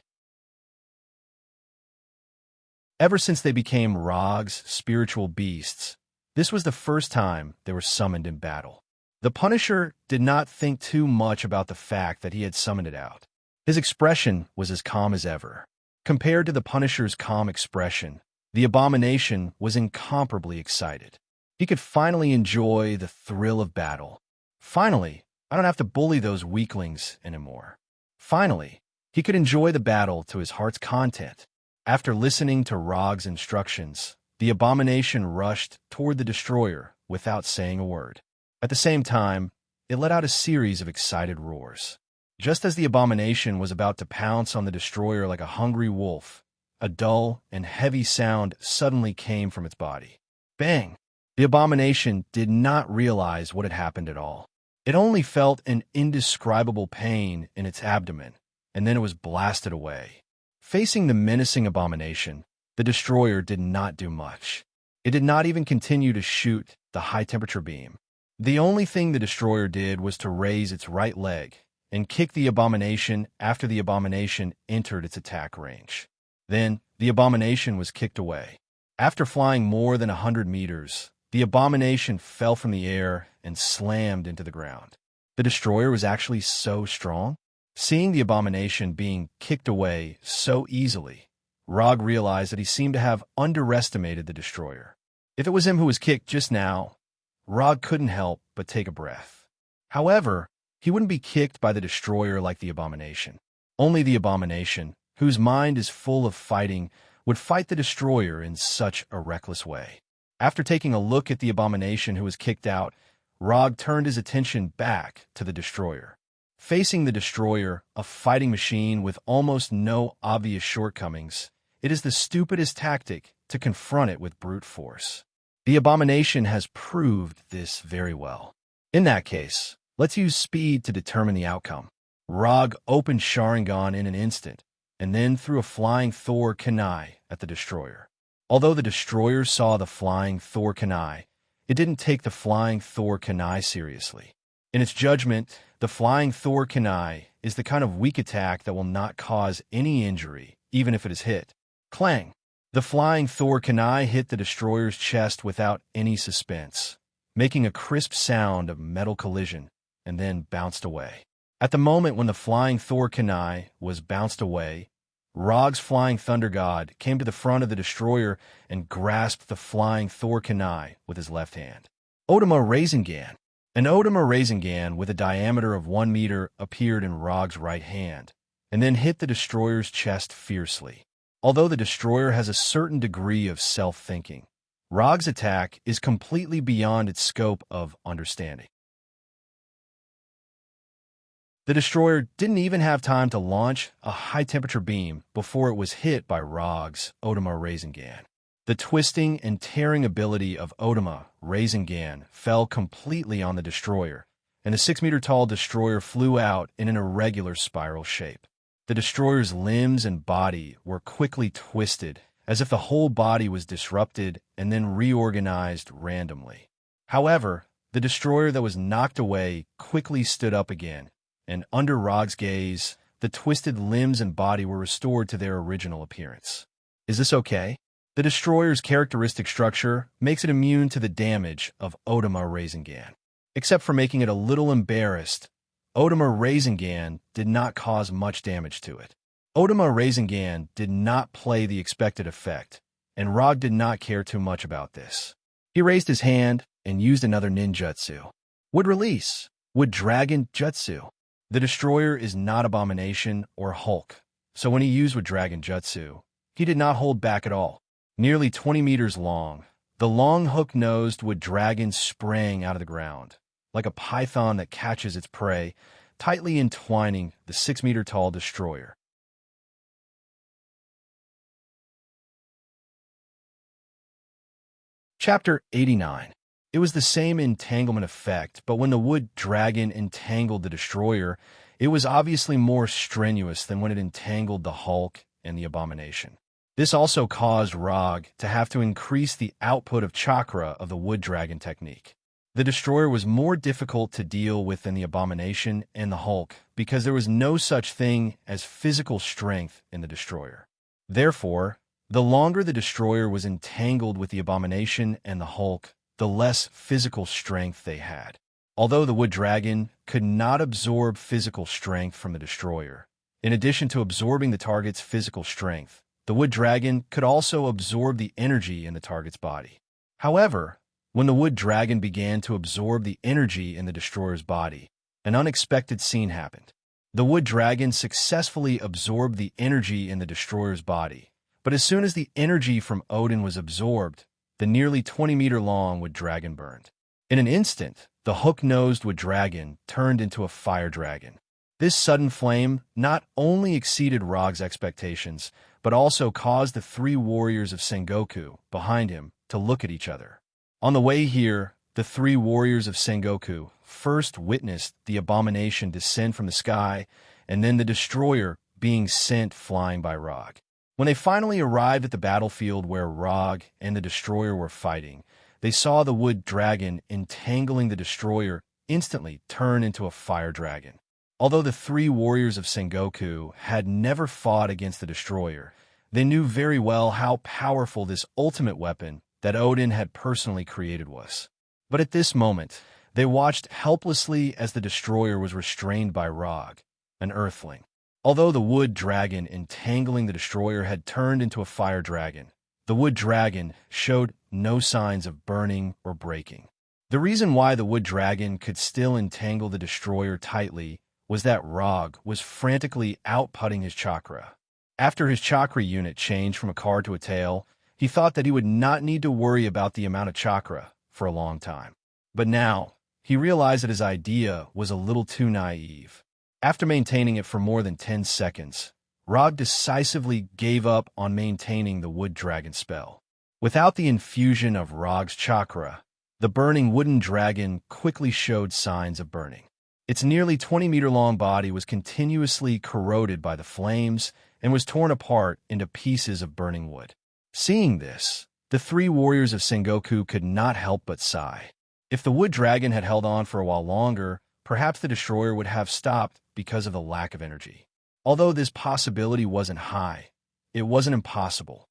Ever since they became Rog's spiritual beasts, this was the first time they were summoned in battle. The Punisher did not think too much about the fact that he had summoned it out. His expression was as calm as ever. Compared to the Punisher's calm expression, the Abomination was incomparably excited. He could finally enjoy the thrill of battle. Finally, I don't have to bully those weaklings anymore. Finally, he could enjoy the battle to his heart's content. After listening to Rog's instructions, the Abomination rushed toward the destroyer without saying a word. At the same time, it let out a series of excited roars. Just as the Abomination was about to pounce on the destroyer like a hungry wolf, a dull and heavy sound suddenly came from its body. Bang! The Abomination did not realize what had happened at all. It only felt an indescribable pain in its abdomen, and then it was blasted away. Facing the menacing Abomination, the destroyer did not do much. It did not even continue to shoot the high-temperature beam. The only thing the destroyer did was to raise its right leg and kick the Abomination after the Abomination entered its attack range. Then, the Abomination was kicked away. After flying more than 100 meters, the Abomination fell from the air and slammed into the ground. The destroyer was actually so strong. Seeing the Abomination being kicked away so easily, Rog realized that he seemed to have underestimated the destroyer. If it was him who was kicked just now, Rog couldn't help but take a breath. However, he wouldn't be kicked by the destroyer like the Abomination. Only the Abomination, whose mind is full of fighting, would fight the destroyer in such a reckless way. After taking a look at the Abomination who was kicked out, Rog turned his attention back to the destroyer. Facing the destroyer, a fighting machine with almost no obvious shortcomings, it is the stupidest tactic to confront it with brute force. The Abomination has proved this very well. In that case, let's use speed to determine the outcome. Rog opened Sharingan in an instant, and then threw a flying Thor Kunai at the destroyer. Although the destroyer saw the flying Thor Kunai, it didn't take the flying Thor Kunai seriously. In its judgment, the flying Thor Kunai is the kind of weak attack that will not cause any injury, even if it is hit. Clang! The flying Thor Kunai hit the destroyer's chest without any suspense, making a crisp sound of metal collision, and then bounced away. At the moment when the flying Thor Kunai was bounced away, Rog's flying Thunder God came to the front of the destroyer and grasped the flying Thor Kunai with his left hand. Odama Rasengan. An Odama Rasengan with a diameter of 1 meter appeared in Rog's right hand, and then hit the destroyer's chest fiercely. Although the destroyer has a certain degree of self-thinking, Rog's attack is completely beyond its scope of understanding. The destroyer didn't even have time to launch a high-temperature beam before it was hit by Rog's Odama Rasengan. The twisting and tearing ability of Odama Rasengan fell completely on the destroyer, and the 6-meter-tall destroyer flew out in an irregular spiral shape. The destroyer's limbs and body were quickly twisted, as if the whole body was disrupted and then reorganized randomly. However, the destroyer that was knocked away quickly stood up again, and under Rog's gaze, the twisted limbs and body were restored to their original appearance. Is this okay? The destroyer's characteristic structure makes it immune to the damage of Otama Rasengan. Except for making it a little embarrassed, Otama Rasengan did not cause much damage to it. Otama Rasengan did not play the expected effect, and Rog did not care too much about this. He raised his hand and used another ninjutsu. Wood release. Wood dragon jutsu. The destroyer is not Abomination or Hulk, so when he used Wood dragon jutsu, he did not hold back at all. Nearly 20 meters long, the long hook-nosed Wood dragon sprang out of the ground, like a python that catches its prey, tightly entwining the 6-meter-tall destroyer. Chapter 89. It was the same entanglement effect, but when the wood dragon entangled the destroyer, it was obviously more strenuous than when it entangled the Hulk and the Abomination. This also caused Rog to have to increase the output of chakra of the wood dragon technique. The destroyer was more difficult to deal with than the Abomination and the Hulk because there was no such thing as physical strength in the destroyer. Therefore, the longer the destroyer was entangled with the Abomination and the Hulk, the less physical strength they had. Although the wood dragon could not absorb physical strength from the destroyer, in addition to absorbing the target's physical strength, the wood dragon could also absorb the energy in the target's body. However, when the wood dragon began to absorb the energy in the destroyer's body, an unexpected scene happened. The wood dragon successfully absorbed the energy in the destroyer's body, but as soon as the energy from Odin was absorbed, the nearly 20-meter-long wood dragon burned. In an instant, the hook-nosed wood dragon turned into a fire dragon. This sudden flame not only exceeded Rog's expectations, but also caused the 3 warriors of Sengoku behind him to look at each other. On the way here, the 3 warriors of Sengoku first witnessed the Abomination descend from the sky, and then the destroyer being sent flying by Rog. When they finally arrived at the battlefield where Rog and the destroyer were fighting, they saw the wood dragon entangling the destroyer instantly turn into a fire dragon. Although the 3 warriors of Sengoku had never fought against the destroyer, they knew very well how powerful this ultimate weapon that Odin had personally created was. But at this moment, they watched helplessly as the destroyer was restrained by Rog, an earthling. Although the wood dragon entangling the destroyer had turned into a fire dragon, the wood dragon showed no signs of burning or breaking. The reason why the wood dragon could still entangle the destroyer tightly was that Rog was frantically outputting his chakra. After his chakra unit changed from a card to a tail, he thought that he would not need to worry about the amount of chakra for a long time. But now, he realized that his idea was a little too naive. After maintaining it for more than 10 seconds, Rog decisively gave up on maintaining the wood dragon spell. Without the infusion of Rog's chakra, the burning wooden dragon quickly showed signs of burning. Its nearly 20-meter-long body was continuously corroded by the flames and was torn apart into pieces of burning wood. Seeing this, the 3 warriors of Sengoku could not help but sigh. If the wood dragon had held on for a while longer, perhaps the destroyer would have stopped because of the lack of energy. Although this possibility wasn't high, it wasn't impossible.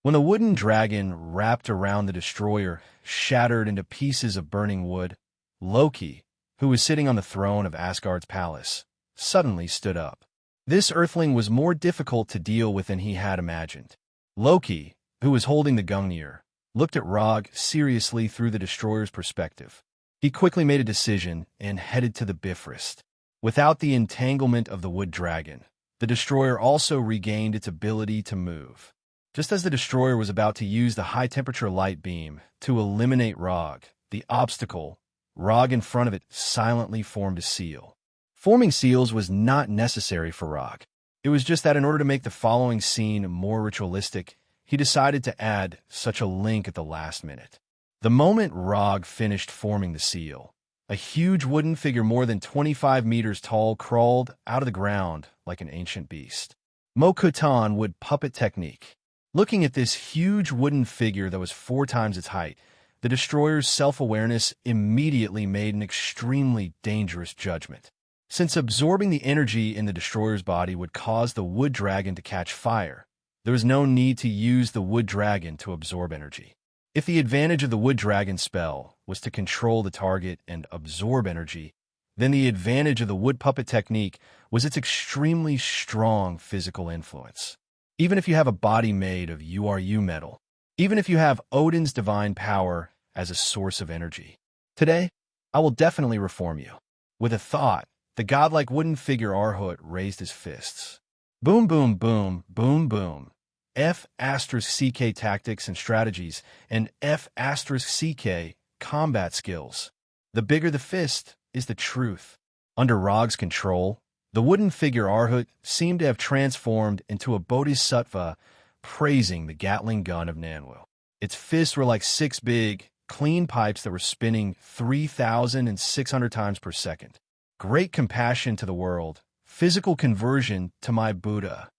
When the wooden dragon wrapped around the destroyer, shattered into pieces of burning wood, Loki, who was sitting on the throne of Asgard's palace, suddenly stood up. This earthling was more difficult to deal with than he had imagined. Loki, who was holding the Gungnir, looked at Rog seriously through the destroyer's perspective. He quickly made a decision and headed to the Bifrost. Without the entanglement of the wood dragon, the destroyer also regained its ability to move. Just as the destroyer was about to use the high-temperature light beam to eliminate Rog, the obstacle, Rog in front of it, silently formed a seal. Forming seals was not necessary for Rog. It was just that in order to make the following scene more ritualistic, he decided to add such a link at the last minute. The moment Rog finished forming the seal, a huge wooden figure more than 25 meters tall crawled out of the ground like an ancient beast. Mokutan wood puppet technique. Looking at this huge wooden figure that was 4 times its height, the destroyer's self-awareness immediately made an extremely dangerous judgment. Since absorbing the energy in the destroyer's body would cause the wood dragon to catch fire, there was no need to use the wood dragon to absorb energy. If the advantage of the wood dragon spell was to control the target and absorb energy, then the advantage of the wood puppet technique was its extremely strong physical influence. Even if you have a body made of URU metal, even if you have Odin's divine power as a source of energy, today, I will definitely reform you. With a thought, the godlike wooden figure Arhut raised his fists. Boom, boom, boom, boom, boom. F***CK tactics and strategies, and F***CK combat skills. The bigger the fist is the truth. Under Rog's control, the wooden figure Arhut seemed to have transformed into a bodhisattva praising the Gatling gun of Nanwu. Its fists were like 6 big, clean pipes that were spinning 3,600 times per second. Great compassion to the world, physical conversion to my Buddha.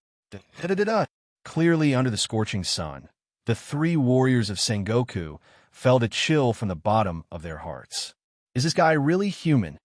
Clearly under the scorching sun, the 3 warriors of Sengoku felt a chill from the bottom of their hearts. Is this guy really human?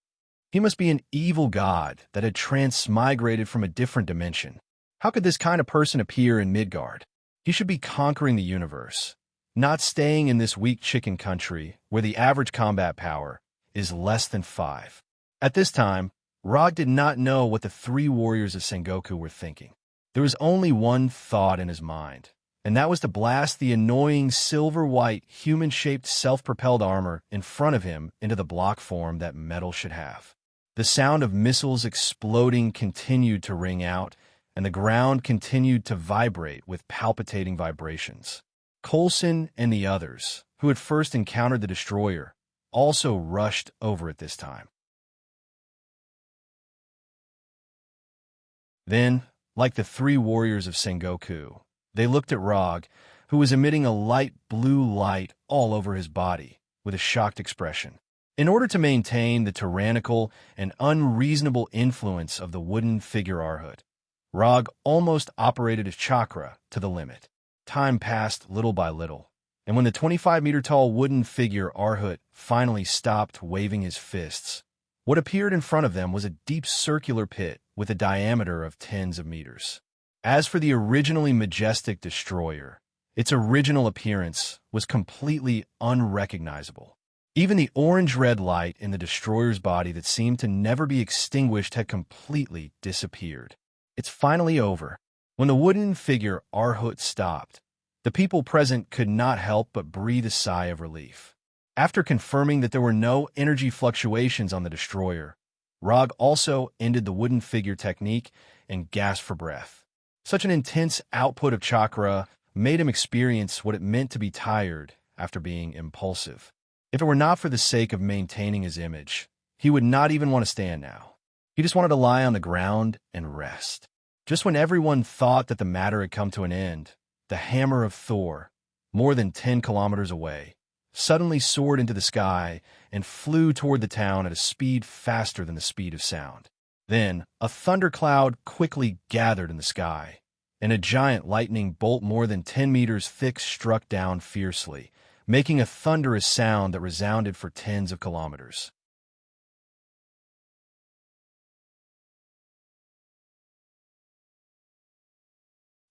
He must be an evil god that had transmigrated from a different dimension. How could this kind of person appear in Midgard? He should be conquering the universe, not staying in this weak chicken country where the average combat power is less than 5. At this time, Rog did not know what the 3 warriors of Sengoku were thinking. There was only one thought in his mind, and that was to blast the annoying silver-white, human-shaped self-propelled armor in front of him into the block form that metal should have. The sound of missiles exploding continued to ring out, and the ground continued to vibrate with palpitating vibrations. Coulson and the others, who had first encountered the destroyer, also rushed over at this time. Then, like the 3 warriors of Sengoku, they looked at Rog, who was emitting a light blue light all over his body, with a shocked expression. In order to maintain the tyrannical and unreasonable influence of the wooden figure Arhut, Rog almost operated his chakra to the limit. Time passed little by little, and when the 25-meter-tall wooden figure Arhut finally stopped waving his fists, what appeared in front of them was a deep circular pit with a diameter of tens of meters. As for the originally majestic destroyer, its original appearance was completely unrecognizable. Even the orange-red light in the destroyer's body that seemed to never be extinguished had completely disappeared. It's finally over. When the wooden figure Arhut stopped, the people present could not help but breathe a sigh of relief. After confirming that there were no energy fluctuations on the destroyer, Rog also ended the wooden figure technique and gasped for breath. Such an intense output of chakra made him experience what it meant to be tired after being impulsive. If it were not for the sake of maintaining his image, he would not even want to stand now. He just wanted to lie on the ground and rest. Just when everyone thought that the matter had come to an end, the hammer of Thor, more than 10 kilometers away, suddenly soared into the sky and flew toward the town at a speed faster than the speed of sound. Then, a thundercloud quickly gathered in the sky, and a giant lightning bolt more than 10 meters thick struck down fiercely, making a thunderous sound that resounded for tens of kilometers.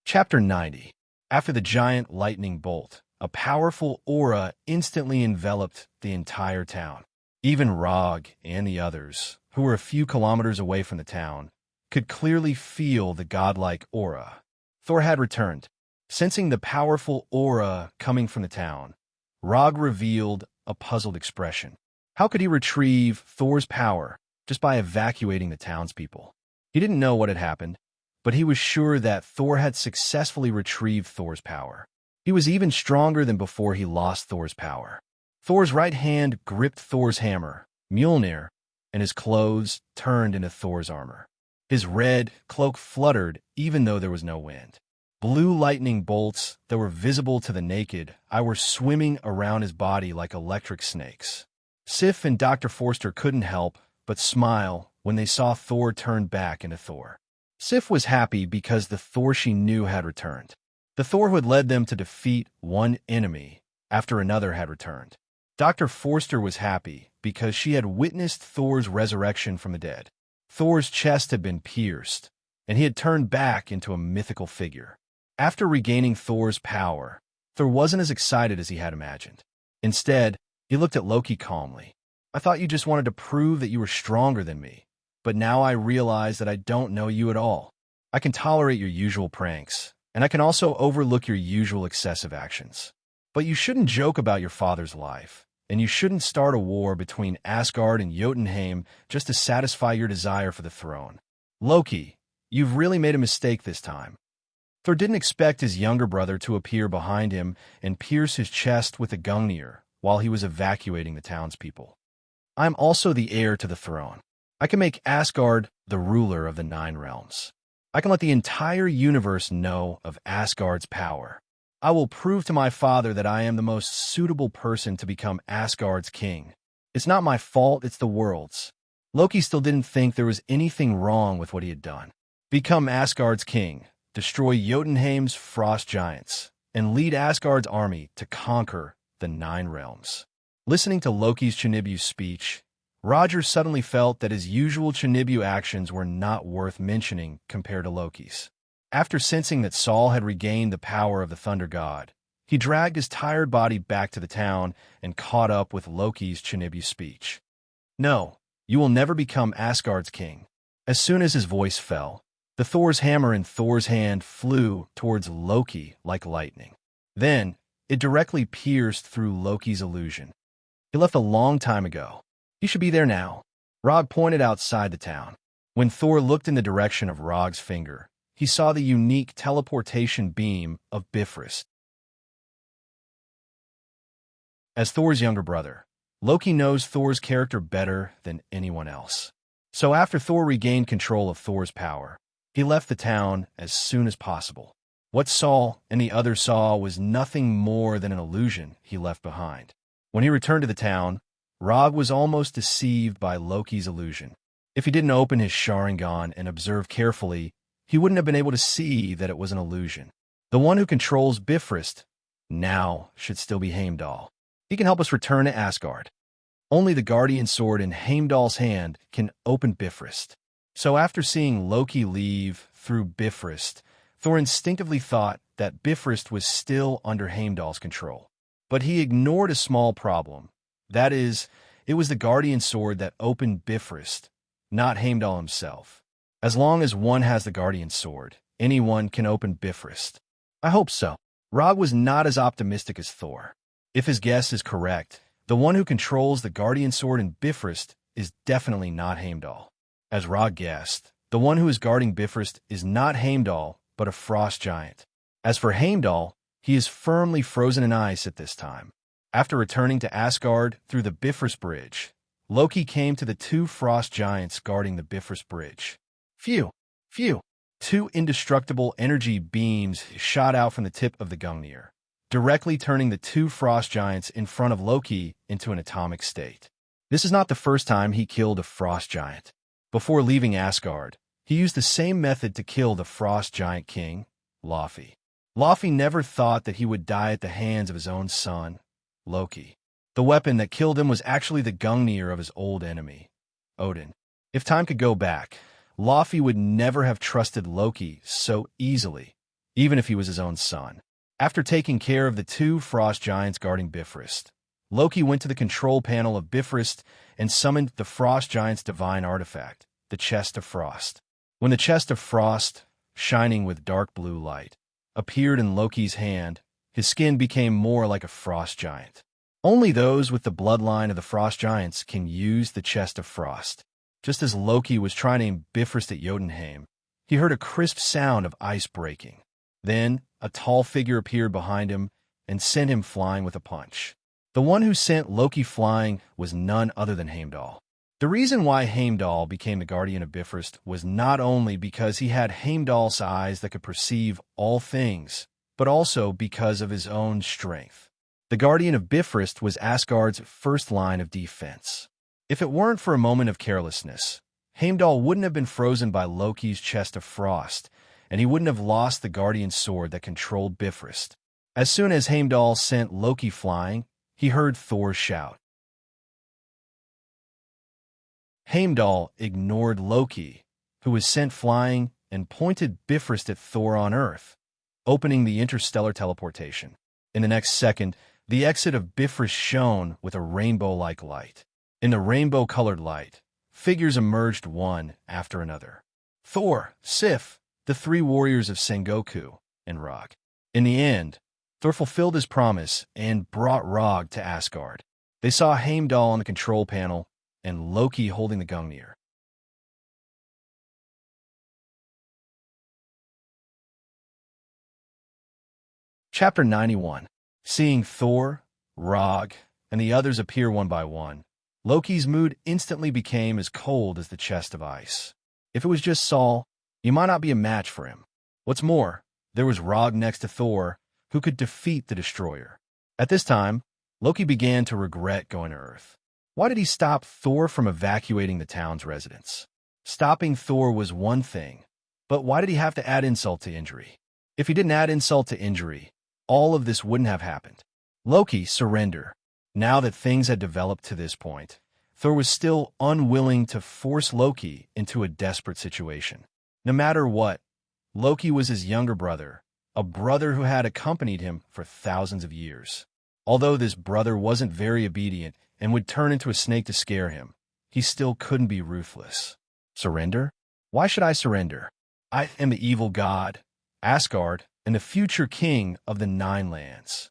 Chapter 90. After the giant lightning bolt, a powerful aura instantly enveloped the entire town. Even Rog and the others, who were a few kilometers away from the town, could clearly feel the godlike aura. Thor had returned. Sensing the powerful aura coming from the town, Rog revealed a puzzled expression. How could he retrieve Thor's power just by evacuating the townspeople? He didn't know what had happened, but he was sure that Thor had successfully retrieved Thor's power. He was even stronger than before he lost Thor's power. Thor's right hand gripped Thor's hammer, Mjolnir, and his clothes turned into Thor's armor. His red cloak fluttered even though there was no wind. Blue lightning bolts that were visible to the naked eye were swimming around his body like electric snakes. Sif and Dr. Forster couldn't help but smile when they saw Thor turn back into Thor. Sif was happy because the Thor she knew had returned. The Thor who had led them to defeat one enemy after another had returned. Dr. Forster was happy because she had witnessed Thor's resurrection from the dead. Thor's chest had been pierced, and he had turned back into a mythical figure. After regaining Thor's power, Thor wasn't as excited as he had imagined. Instead, he looked at Loki calmly. "I thought you just wanted to prove that you were stronger than me, but now I realize that I don't know you at all. I can tolerate your usual pranks, and I can also overlook your usual excessive actions. But you shouldn't joke about your father's life, and you shouldn't start a war between Asgard and Jotunheim just to satisfy your desire for the throne. Loki, you've really made a mistake this time." Thor didn't expect his younger brother to appear behind him and pierce his chest with a Gungnir while he was evacuating the townspeople. "I'm also the heir to the throne. I can make Asgard the ruler of the 9 realms. I can let the entire universe know of Asgard's power. I will prove to my father that I am the most suitable person to become Asgard's king. It's not my fault, it's the world's." Loki still didn't think there was anything wrong with what he had done. Become Asgard's king, destroy Jotunheim's frost giants, and lead Asgard's army to conquer the 9 realms. Listening to Loki's Chinibu speech, Roger suddenly felt that his usual Chinibu actions were not worth mentioning compared to Loki's. After sensing that Saul had regained the power of the Thunder God, he dragged his tired body back to the town and caught up with Loki's Chinibu speech. "No, you will never become Asgard's king." As soon as his voice fell, the Thor's hammer in Thor's hand flew towards Loki like lightning. Then, it directly pierced through Loki's illusion. "He left a long time ago. He should be there now." Rog pointed outside the town. When Thor looked in the direction of Rog's finger, he saw the unique teleportation beam of Bifrost. As Thor's younger brother, Loki knows Thor's character better than anyone else. So after Thor regained control of Thor's power, he left the town as soon as possible. What Saul and the others saw was nothing more than an illusion he left behind. When he returned to the town, Rog was almost deceived by Loki's illusion. If he didn't open his Sharingan and observe carefully, he wouldn't have been able to see that it was an illusion. The one who controls Bifrost now should still be Heimdall. He can help us return to Asgard. Only the Guardian Sword in Heimdall's hand can open Bifrost. So after seeing Loki leave through Bifrost, Thor instinctively thought that Bifrost was still under Heimdall's control. But he ignored a small problem. That is, it was the Guardian Sword that opened Bifrost, not Heimdall himself. As long as one has the Guardian Sword, anyone can open Bifrost. I hope so. Rog was not as optimistic as Thor. If his guess is correct, the one who controls the Guardian Sword in Bifrost is definitely not Heimdall. As Rog guessed, the one who is guarding Bifrost is not Heimdall, but a frost giant. As for Heimdall, he is firmly frozen in ice at this time. After returning to Asgard through the Bifrost Bridge, Loki came to the 2 frost giants guarding the Bifrost Bridge. Phew! 2 indestructible energy beams shot out from the tip of the Gungnir, directly turning the 2 frost giants in front of Loki into an atomic state. This is not the first time he killed a frost giant. Before leaving Asgard, he used the same method to kill the frost giant king, Laufey. Laufey never thought that he would die at the hands of his own son, Loki. The weapon that killed him was actually the Gungnir of his old enemy, Odin. If time could go back, Laufey would never have trusted Loki so easily, even if he was his own son. After taking care of the 2 frost giants guarding Bifrost, Loki went to the control panel of Bifrost and summoned the frost giant's divine artifact, the Chest of Frost. When the Chest of Frost, shining with dark blue light, appeared in Loki's hand, his skin became more like a frost giant. Only those with the bloodline of the frost giants can use the Chest of Frost. Just as Loki was trying to aim Bifrost at Jotunheim, he heard a crisp sound of ice breaking. Then, a tall figure appeared behind him and sent him flying with a punch. The one who sent Loki flying was none other than Heimdall. The reason why Heimdall became the guardian of Bifrost was not only because he had Heimdall's eyes that could perceive all things, but also because of his own strength. The guardian of Bifrost was Asgard's first line of defense. If it weren't for a moment of carelessness, Heimdall wouldn't have been frozen by Loki's chest of frost, and he wouldn't have lost the guardian sword that controlled Bifrost. As soon as Heimdall sent Loki flying, he heard Thor shout. Heimdall ignored Loki, who was sent flying, and pointed Bifrost at Thor on Earth, opening the interstellar teleportation. In the next second, the exit of Bifrost shone with a rainbow-like light. In the rainbow-colored light, figures emerged one after another. Thor, Sif, the three warriors of Sengoku, and Rog. In the end, Thor fulfilled his promise and brought Rog to Asgard. They saw Heimdall on the control panel and Loki holding the Gungnir. Chapter 91. Seeing Thor, Rog, and the others appear one by one, Loki's mood instantly became as cold as the chest of ice. If it was just Saul, you might not be a match for him. What's more, there was Rog next to Thor, who could defeat the Destroyer. At this time, Loki began to regret going to Earth. Why did he stop Thor from evacuating the town's residents? Stopping Thor was one thing, but why did he have to add insult to injury? If he didn't add insult to injury, all of this wouldn't have happened. Loki, surrender. Now that things had developed to this point, Thor was still unwilling to force Loki into a desperate situation. No matter what, Loki was his younger brother, a brother who had accompanied him for thousands of years. Although this brother wasn't very obedient and would turn into a snake to scare him, he still couldn't be ruthless. Surrender? Why should I surrender? I am the evil god, Asgard, and the future king of the Nine Lands.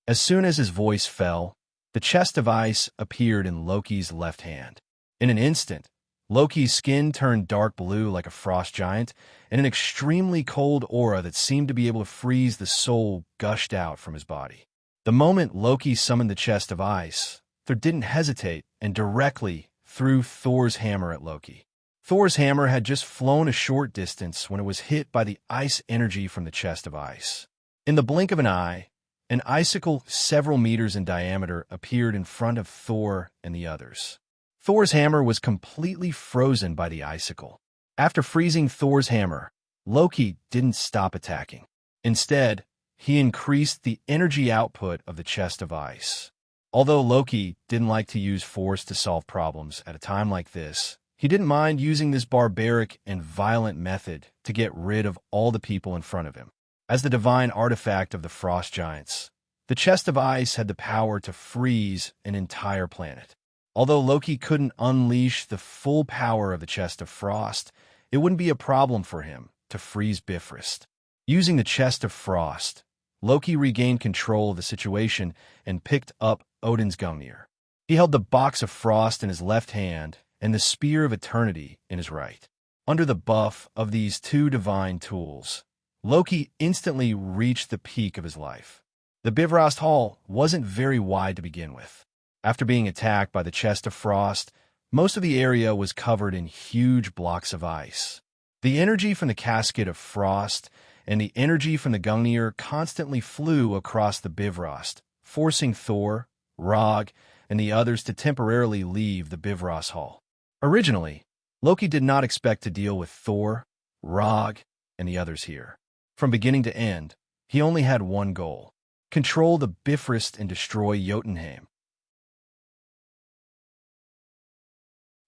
As soon as his voice fell, the chest of ice appeared in Loki's left hand. In an instant, Loki's skin turned dark blue like a frost giant, and an extremely cold aura that seemed to be able to freeze the soul gushed out from his body. The moment Loki summoned the chest of ice, Thor didn't hesitate and directly threw Thor's hammer at Loki. Thor's hammer had just flown a short distance when it was hit by the ice energy from the chest of ice. In the blink of an eye, an icicle several meters in diameter appeared in front of Thor and the others. Thor's hammer was completely frozen by the icicle. After freezing Thor's hammer, Loki didn't stop attacking. Instead, he increased the energy output of the chest of ice. Although Loki didn't like to use force to solve problems at a time like this, he didn't mind using this barbaric and violent method to get rid of all the people in front of him. As the divine artifact of the frost giants, the chest of ice had the power to freeze an entire planet. Although Loki couldn't unleash the full power of the chest of frost, it wouldn't be a problem for him to freeze Bifrost. Using the chest of frost, Loki regained control of the situation and picked up Odin's Gungnir. He held the box of frost in his left hand and the spear of eternity in his right. Under the buff of these two divine tools, Loki instantly reached the peak of his life. The Bifrost Hall wasn't very wide to begin with. After being attacked by the chest of frost, most of the area was covered in huge blocks of ice. The energy from the casket of frost and the energy from the Gungnir constantly flew across the Bifrost, forcing Thor, Rog, and the others to temporarily leave the Bifrost Hall. Originally, Loki did not expect to deal with Thor, Rog, and the others here. From beginning to end, he only had one goal: control the Bifrost and destroy Jotunheim.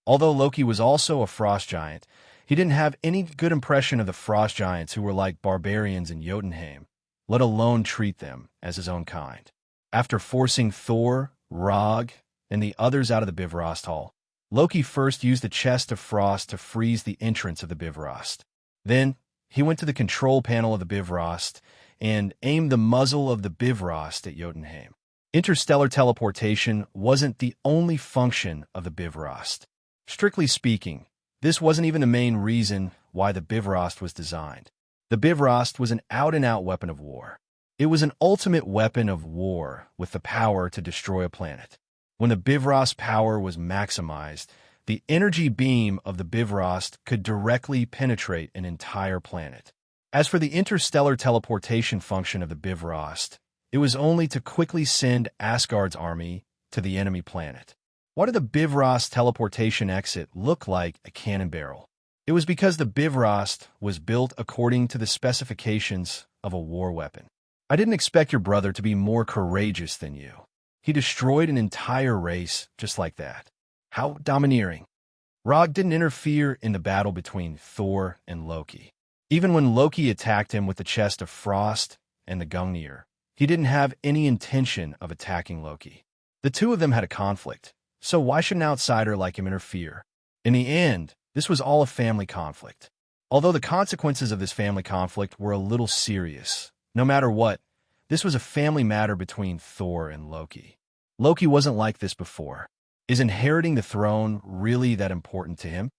Although Loki was also a frost giant, he didn't have any good impression of the frost giants who were like barbarians in Jotunheim, let alone treat them as his own kind. After forcing Thor, Rog, and the others out of the Bifrost Hall, Loki first used the chest of frost to freeze the entrance of the Bifrost. Then, he went to the control panel of the Bifrost and aimed the muzzle of the Bifrost at Jotunheim. Interstellar teleportation wasn't the only function of the Bifrost. Strictly speaking, this wasn't even the main reason why the Bifrost was designed. The Bifrost was an out-and-out weapon of war. It was an ultimate weapon of war with the power to destroy a planet. When the Bifrost power was maximized, The energy beam of the Bifrost could directly penetrate an entire planet. As for the interstellar teleportation function of the Bifrost, it was only to quickly send Asgard's army to the enemy planet. Why did the Bifrost teleportation exit look like a cannon barrel? It was because the Bifrost was built according to the specifications of a war weapon. I didn't expect your brother to be more courageous than you. He destroyed an entire race just like that. How domineering. Rog didn't interfere in the battle between Thor and Loki. Even when Loki attacked him with the chest of frost and the Gungnir, he didn't have any intention of attacking Loki. The two of them had a conflict, so why should an outsider like him interfere? In the end, this was all a family conflict. Although the consequences of this family conflict were a little serious, no matter what, this was a family matter between Thor and Loki. Loki wasn't like this before. Is inheriting the throne really that important to him?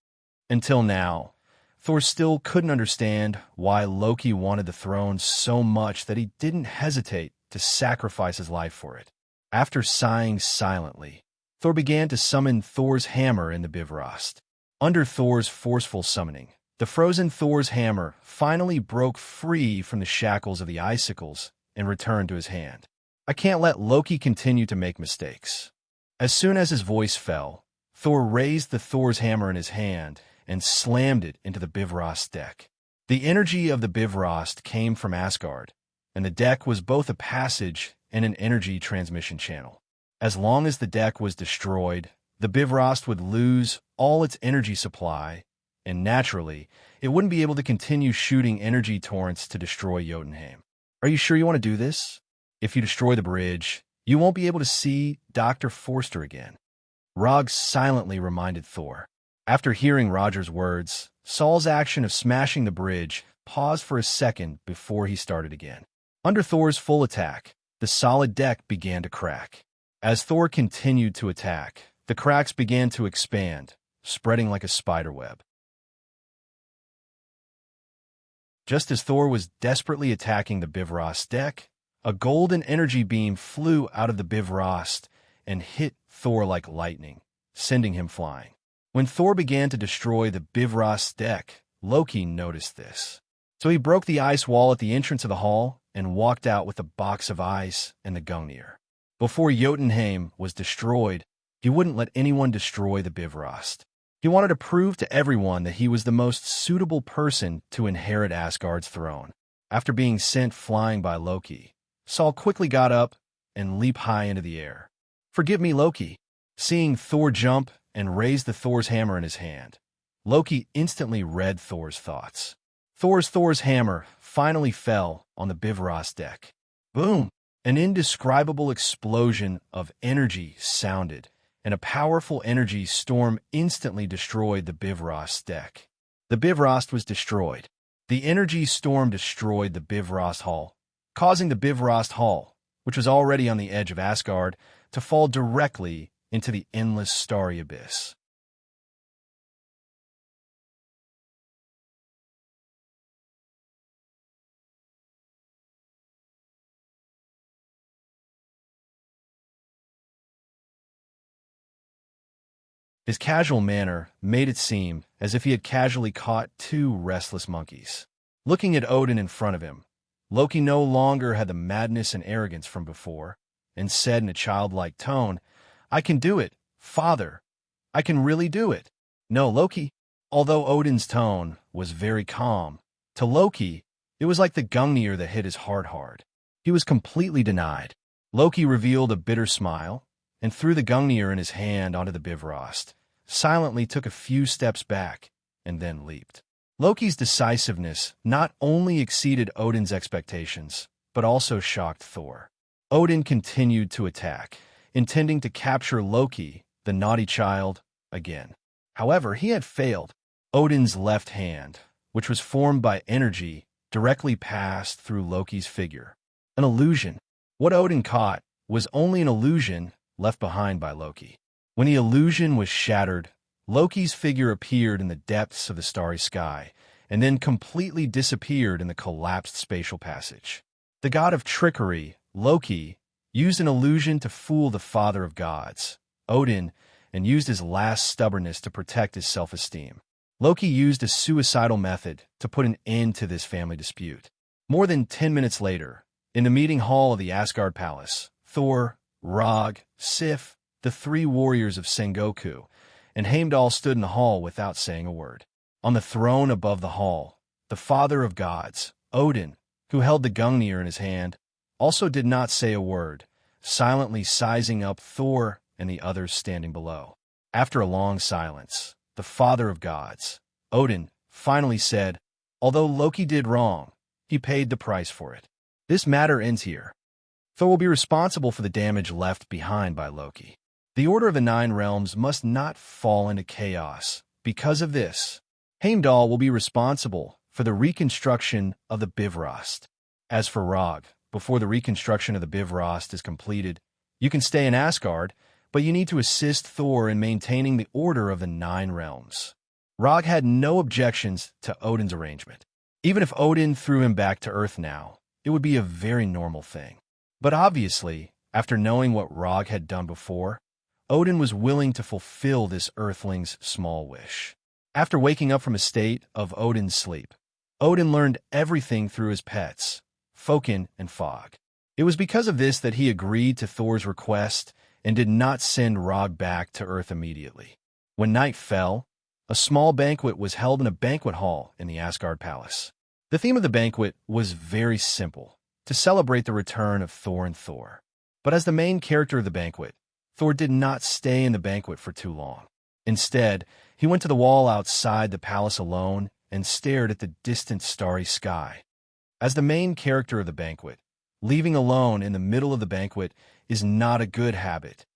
Until now, Thor still couldn't understand why Loki wanted the throne so much that he didn't hesitate to sacrifice his life for it. After sighing silently, Thor began to summon Thor's hammer in the Bifrost. Under Thor's forceful summoning, the frozen Thor's hammer finally broke free from the shackles of the icicles and returned to his hand. I can't let Loki continue to make mistakes. As soon as his voice fell, Thor raised the Thor's hammer in his hand and slammed it into the Bifrost deck. The energy of the Bifrost came from Asgard, and the deck was both a passage and an energy transmission channel. As long as the deck was destroyed, the Bifrost would lose all its energy supply, and naturally, it wouldn't be able to continue shooting energy torrents to destroy Jotunheim. Are you sure you want to do this? If you destroy the bridge, you won't be able to see Dr. Forster again. Rog silently reminded Thor. After hearing Roger's words, Saul's action of smashing the bridge paused for a second before he started again. Under Thor's full attack, the solid deck began to crack. As Thor continued to attack, the cracks began to expand, spreading like a spider web. Just as Thor was desperately attacking the Bifrost deck, a golden energy beam flew out of the Bifrost and hit Thor like lightning, sending him flying. When Thor began to destroy the Bifrost deck, Loki noticed this. So he broke the ice wall at the entrance of the hall and walked out with a box of ice and the Gungnir. Before Jotunheim was destroyed, he wouldn't let anyone destroy the Bifrost. He wanted to prove to everyone that he was the most suitable person to inherit Asgard's throne. After being sent flying by Loki, Saul quickly got up and leaped high into the air. "Forgive me, Loki." Seeing Thor jump and raise the Thor's hammer in his hand, Loki instantly read Thor's thoughts. Thor's hammer finally fell on the Bifrost deck. Boom! An indescribable explosion of energy sounded, and a powerful energy storm instantly destroyed the Bifrost deck. The Bifrost was destroyed. The energy storm destroyed the Bifrost Hall, causing the Bifrost Hall, which was already on the edge of Asgard, to fall directly into the endless starry abyss. His casual manner made it seem as if he had casually caught two restless monkeys. Looking at Odin in front of him, Loki no longer had the madness and arrogance from before, and said in a childlike tone, "I can do it, Father. I can really do it." "No, Loki." Although Odin's tone was very calm, to Loki, it was like the Gungnir that hit his heart hard. He was completely denied. Loki revealed a bitter smile, and threw the Gungnir in his hand onto the Bifrost, silently took a few steps back, and then leaped. Loki's decisiveness not only exceeded Odin's expectations, but also shocked Thor. Odin continued to attack, intending to capture Loki, the naughty child, again. However, he had failed. Odin's left hand, which was formed by energy, directly passed through Loki's figure. An illusion. What Odin caught was only an illusion left behind by Loki. When the illusion was shattered, Loki's figure appeared in the depths of the starry sky, and then completely disappeared in the collapsed spatial passage. The god of trickery, Loki, used an illusion to fool the father of gods, Odin, and used his last stubbornness to protect his self-esteem. Loki used a suicidal method to put an end to this family dispute. More than 10 minutes later, in the meeting hall of the Asgard Palace, Thor, Rog, Sif, the three warriors of Sengoku, and Heimdall stood in the hall without saying a word. On the throne above the hall, the father of gods, Odin, who held the Gungnir in his hand, also did not say a word, silently sizing up Thor and the others standing below. After a long silence, the father of gods, Odin, finally said, "Although Loki did wrong, he paid the price for it. This matter ends here. Thor will be responsible for the damage left behind by Loki. The Order of the Nine Realms must not fall into chaos. Because of this, Heimdall will be responsible for the reconstruction of the Bifrost. As for Rog, before the reconstruction of the Bifrost is completed, you can stay in Asgard, but you need to assist Thor in maintaining the Order of the Nine Realms." Rog had no objections to Odin's arrangement. Even if Odin threw him back to Earth now, it would be a very normal thing. But obviously, after knowing what Rog had done before, Odin was willing to fulfill this Earthling's small wish. After waking up from a state of Odin's sleep, Odin learned everything through his pets, Fokin and Fog. It was because of this that he agreed to Thor's request and did not send Rog back to Earth immediately. When night fell, a small banquet was held in a banquet hall in the Asgard Palace. The theme of the banquet was very simple, to celebrate the return of Thor and Thor. But as the main character of the banquet, Thor did not stay in the banquet for too long. Instead, he went to the wall outside the palace alone and stared at the distant starry sky. As the main character of the banquet, leaving alone in the middle of the banquet is not a good habit.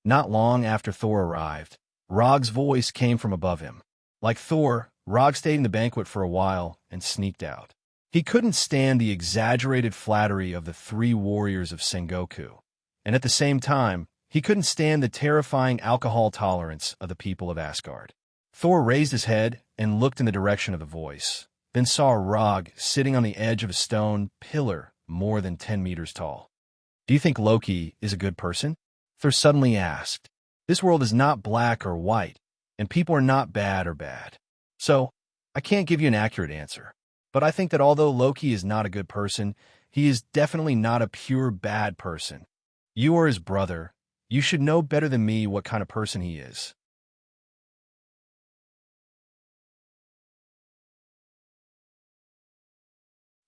Not long after Thor arrived, Rog's voice came from above him. Like Thor, Rog stayed in the banquet for a while and sneaked out. He couldn't stand the exaggerated flattery of the three warriors of Sengoku, and at the same time, he couldn't stand the terrifying alcohol tolerance of the people of Asgard. Thor raised his head and looked in the direction of the voice, then saw Rog sitting on the edge of a stone pillar more than 10 meters tall. "Do you think Loki is a good person?" Thor suddenly asked. "This world is not black or white, and people are not bad or bad. So, I can't give you an accurate answer. But I think that although Loki is not a good person, he is definitely not a pure bad person. You are his brother. You should know better than me what kind of person he is."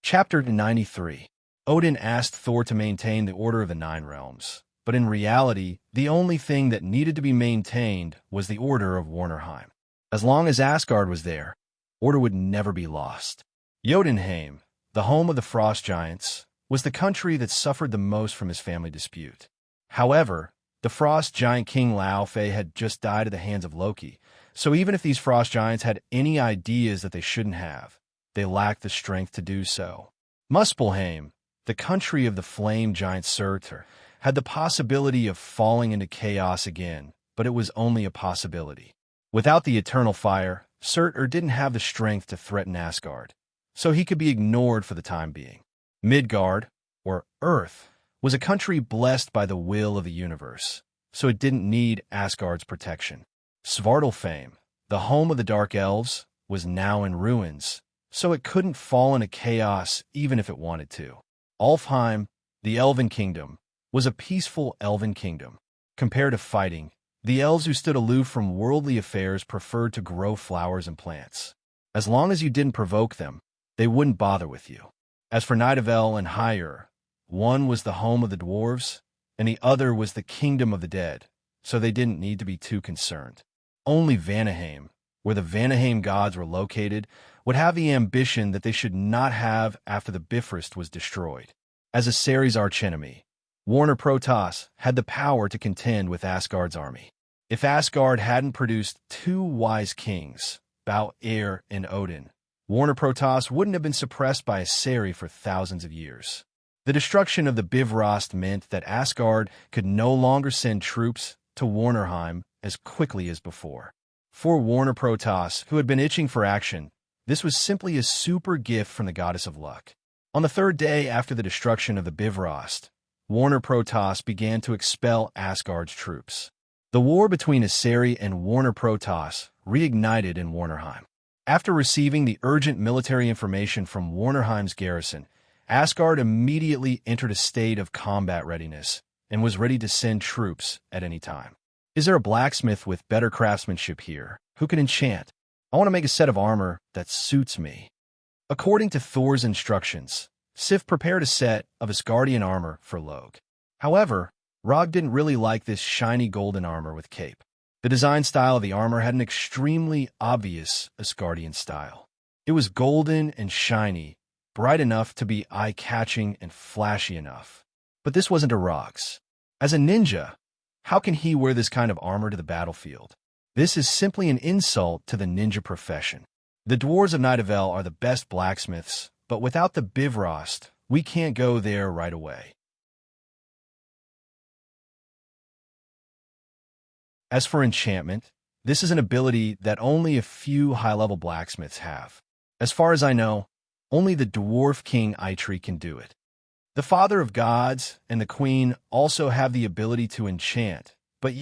Chapter 93. Odin asked Thor to maintain the Order of the Nine Realms, but in reality, the only thing that needed to be maintained was the Order of Warnerheim. As long as Asgard was there, order would never be lost. Jotunheim, the home of the Frost Giants, was the country that suffered the most from his family dispute. However, the Frost Giant King Laufey had just died at the hands of Loki, so even if these Frost Giants had any ideas that they shouldn't have, they lacked the strength to do so. Muspelheim, the country of the Flame Giant Surtur, had the possibility of falling into chaos again, but it was only a possibility. Without the eternal fire, Surtur didn't have the strength to threaten Asgard, so he could be ignored for the time being. Midgard, or Earth, was a country blessed by the will of the universe, so it didn't need Asgard's protection. Svartalfheim, the home of the Dark Elves, was now in ruins, so it couldn't fall into chaos even if it wanted to. Alfheim, the Elven Kingdom, was a peaceful elven kingdom. Compared to fighting, the elves who stood aloof from worldly affairs preferred to grow flowers and plants. As long as you didn't provoke them, they wouldn't bother with you. As for Nidavel and Hyrule, one was the home of the dwarves, and the other was the kingdom of the dead, so they didn't need to be too concerned. Only Vanaheim, where the Vanaheim gods were located, would have the ambition that they should not have after the Bifrost was destroyed. As a Ceres archenemy, Warner Protoss had the power to contend with Asgard's army. If Asgard hadn't produced two wise kings, Bau-Er and Odin, Warner Protoss wouldn't have been suppressed by Ceres for thousands of years. The destruction of the Bifrost meant that Asgard could no longer send troops to Warnerheim as quickly as before. For Warner Protoss, who had been itching for action, this was simply a super gift from the goddess of luck. On the third day after the destruction of the Bifrost, Warner Protoss began to expel Asgard's troops. The war between Aseri and Warner Protoss reignited in Warnerheim. After receiving the urgent military information from Warnerheim's garrison, Asgard immediately entered a state of combat readiness and was ready to send troops at any time. Is there a blacksmith with better craftsmanship here who can enchant? I want to make a set of armor that suits me. According to Thor's instructions, Sif prepared a set of Asgardian armor for Loge. However, Rog didn't really like this shiny golden armor with cape. The design style of the armor had an extremely obvious Asgardian style. It was golden and shiny, bright enough to be eye-catching and flashy enough. But this wasn't a Rog's. As a ninja, how can he wear this kind of armor to the battlefield? This is simply an insult to the ninja profession. The dwarves of Nidavel are the best blacksmiths, but without the Bifrost, we can't go there right away. As for enchantment, this is an ability that only a few high-level blacksmiths have. As far as I know, only the dwarf king Eitri can do it. The father of gods and the queen also have the ability to enchant, but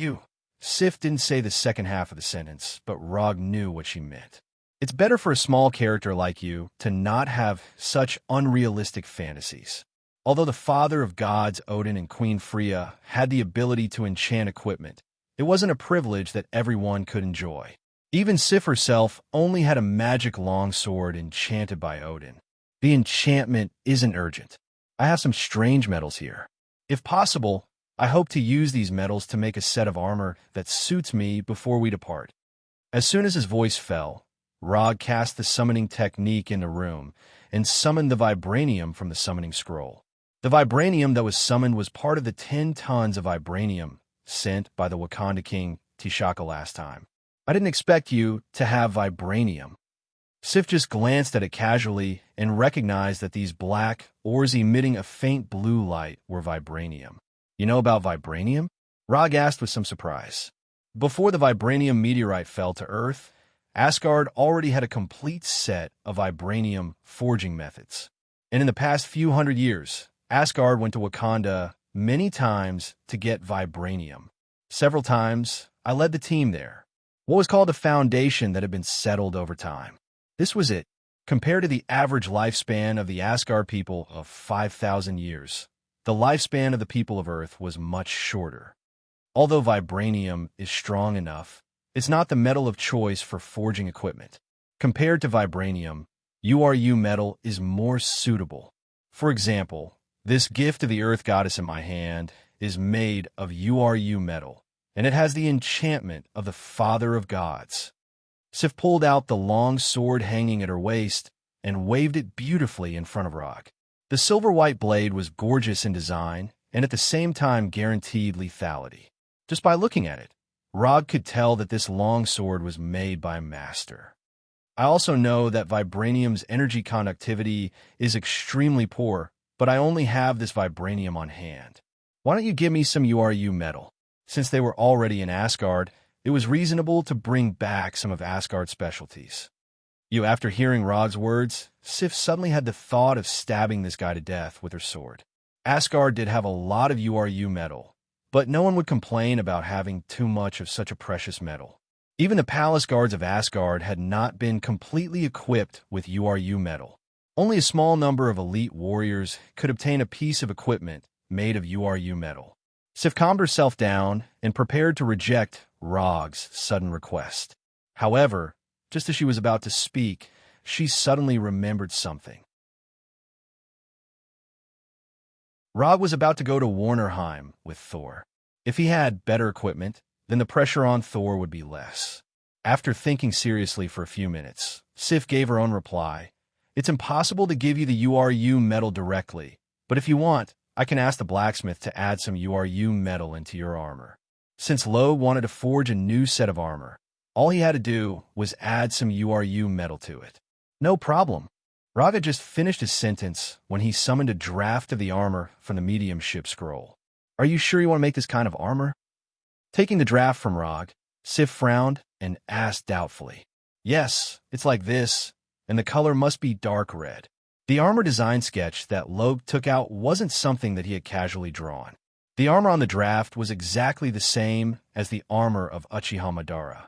Sif didn't say the second half of the sentence, but Rog knew what she meant. It's better for a small character like you to not have such unrealistic fantasies. Although the father of gods, Odin, and Queen Freya had the ability to enchant equipment, it wasn't a privilege that everyone could enjoy. Even Sif herself only had a magic longsword enchanted by Odin. The enchantment isn't urgent. I have some strange metals here. If possible, I hope to use these metals to make a set of armor that suits me before we depart. As soon as his voice fell, Rog cast the summoning technique in the room and summoned the vibranium from the summoning scroll. The vibranium that was summoned was part of the 10 tons of vibranium sent by the Wakanda king T'Chaka last time. I didn't expect you to have vibranium. Sif just glanced at it casually and recognized that these black ores emitting a faint blue light were vibranium. You know about vibranium? Rog asked with some surprise. Before the vibranium meteorite fell to Earth, Asgard already had a complete set of vibranium forging methods. And in the past few hundred years, Asgard went to Wakanda many times to get vibranium. Several times, I led the team there. What was called a foundation that had been settled over time. This was it. Compared to the average lifespan of the Asgard people of 5,000 years, the lifespan of the people of Earth was much shorter. Although vibranium is strong enough, it's not the metal of choice for forging equipment. Compared to vibranium, URU metal is more suitable. For example, this gift of the Earth Goddess in my hand is made of URU metal, and it has the enchantment of the Father of Gods. Sif pulled out the long sword hanging at her waist and waved it beautifully in front of Rog. The silver-white blade was gorgeous in design and at the same time guaranteed lethality. Just by looking at it, Rog could tell that this long sword was made by a master. I also know that vibranium's energy conductivity is extremely poor, but I only have this vibranium on hand. Why don't you give me some URU metal? Since they were already in Asgard, it was reasonable to bring back some of Asgard's specialties. After hearing Rog's words, Sif suddenly had the thought of stabbing this guy to death with her sword. Asgard did have a lot of URU metal, but no one would complain about having too much of such a precious metal. Even the palace guards of Asgard had not been completely equipped with URU metal. Only a small number of elite warriors could obtain a piece of equipment made of URU metal. Sif calmed herself down and prepared to reject Rog's sudden request. However, just as she was about to speak, she suddenly remembered something. Rog was about to go to Warnerheim with Thor. If he had better equipment, then the pressure on Thor would be less. After thinking seriously for a few minutes, Sif gave her own reply. It's impossible to give you the URU metal directly, but if you want, I can ask the blacksmith to add some URU metal into your armor. Since Loge wanted to forge a new set of armor, all he had to do was add some URU metal to it. No problem. Rog had just finished his sentence when he summoned a draft of the armor from the mediumship scroll. Are you sure you want to make this kind of armor? Taking the draft from Rog, Sif frowned and asked doubtfully. Yes, it's like this, and the color must be dark red. The armor design sketch that Loeb took out wasn't something that he had casually drawn. The armor on the draft was exactly the same as the armor of Uchiha Madara.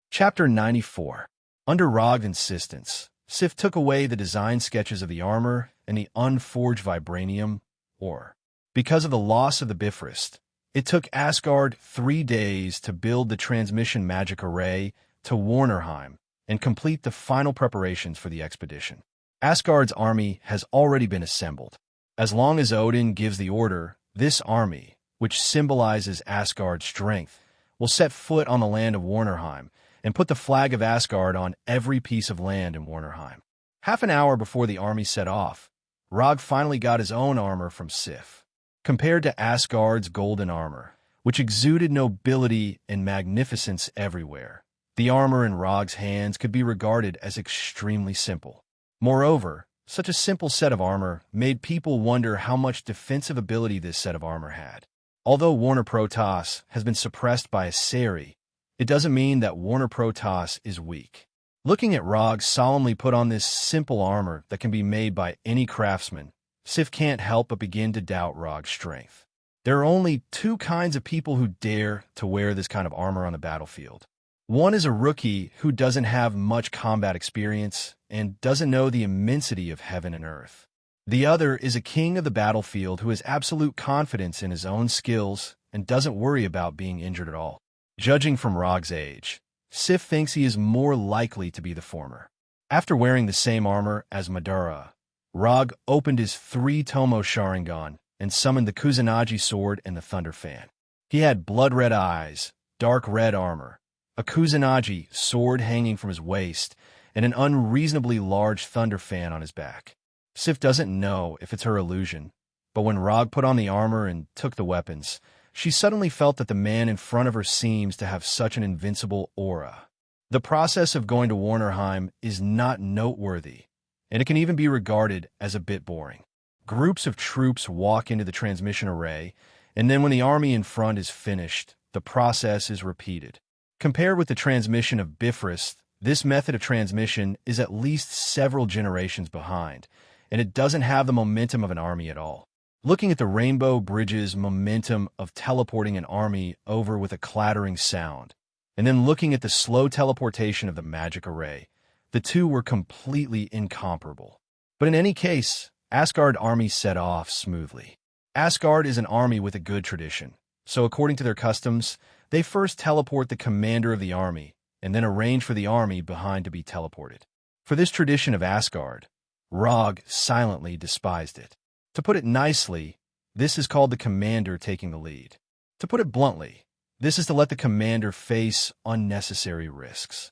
Chapter 94. Under Rog's insistence, Sif took away the design sketches of the armor and the unforged vibranium ore. Because of the loss of the Bifrost, it took Asgard 3 days to build the transmission magic array to Warnerheim and complete the final preparations for the expedition. Asgard's army has already been assembled. As long as Odin gives the order, this army, which symbolizes Asgard's strength, will set foot on the land of Warnerheim and put the flag of Asgard on every piece of land in Warnerheim. Half an hour before the army set off, Rog finally got his own armor from Sif. Compared to Asgard's golden armor, which exuded nobility and magnificence everywhere, the armor in Rog's hands could be regarded as extremely simple. Moreover, such a simple set of armor made people wonder how much defensive ability this set of armor had. Although Warner Protoss has been suppressed by a Seri, it doesn't mean that Warner Protoss is weak. Looking at Rog solemnly put on this simple armor that can be made by any craftsman, Sif can't help but begin to doubt Rog's strength. There are only 2 kinds of people who dare to wear this kind of armor on the battlefield. One is a rookie who doesn't have much combat experience and doesn't know the immensity of heaven and earth. The other is a king of the battlefield who has absolute confidence in his own skills and doesn't worry about being injured at all. Judging from Rog's age, Sif thinks he is more likely to be the former. After wearing the same armor as Madara, Rog opened his 3-tomo Sharingan and summoned the Kusanagi sword and the Thunder Fan. He had blood-red eyes, dark red armor, a Kusanagi sword hanging from his waist, and an unreasonably large Thunder Fan on his back. Sif doesn't know if it's her illusion, but when Rog put on the armor and took the weapons, she suddenly felt that the man in front of her seems to have such an invincible aura. The process of going to Warnerheim is not noteworthy, and it can even be regarded as a bit boring. Groups of troops walk into the transmission array, and then when the army in front is finished, the process is repeated. Compared with the transmission of Bifrost, this method of transmission is at least several generations behind, and it doesn't have the momentum of an army at all. Looking at the Rainbow Bridge's momentum of teleporting an army over with a clattering sound, and then looking at the slow teleportation of the magic array, the two were completely incomparable. But in any case, Asgard army set off smoothly. Asgard is an army with a good tradition, so according to their customs, they first teleport the commander of the army, and then arrange for the army behind to be teleported. For this tradition of Asgard, Rog silently despised it. To put it nicely, this is called the commander taking the lead. To put it bluntly, this is to let the commander face unnecessary risks.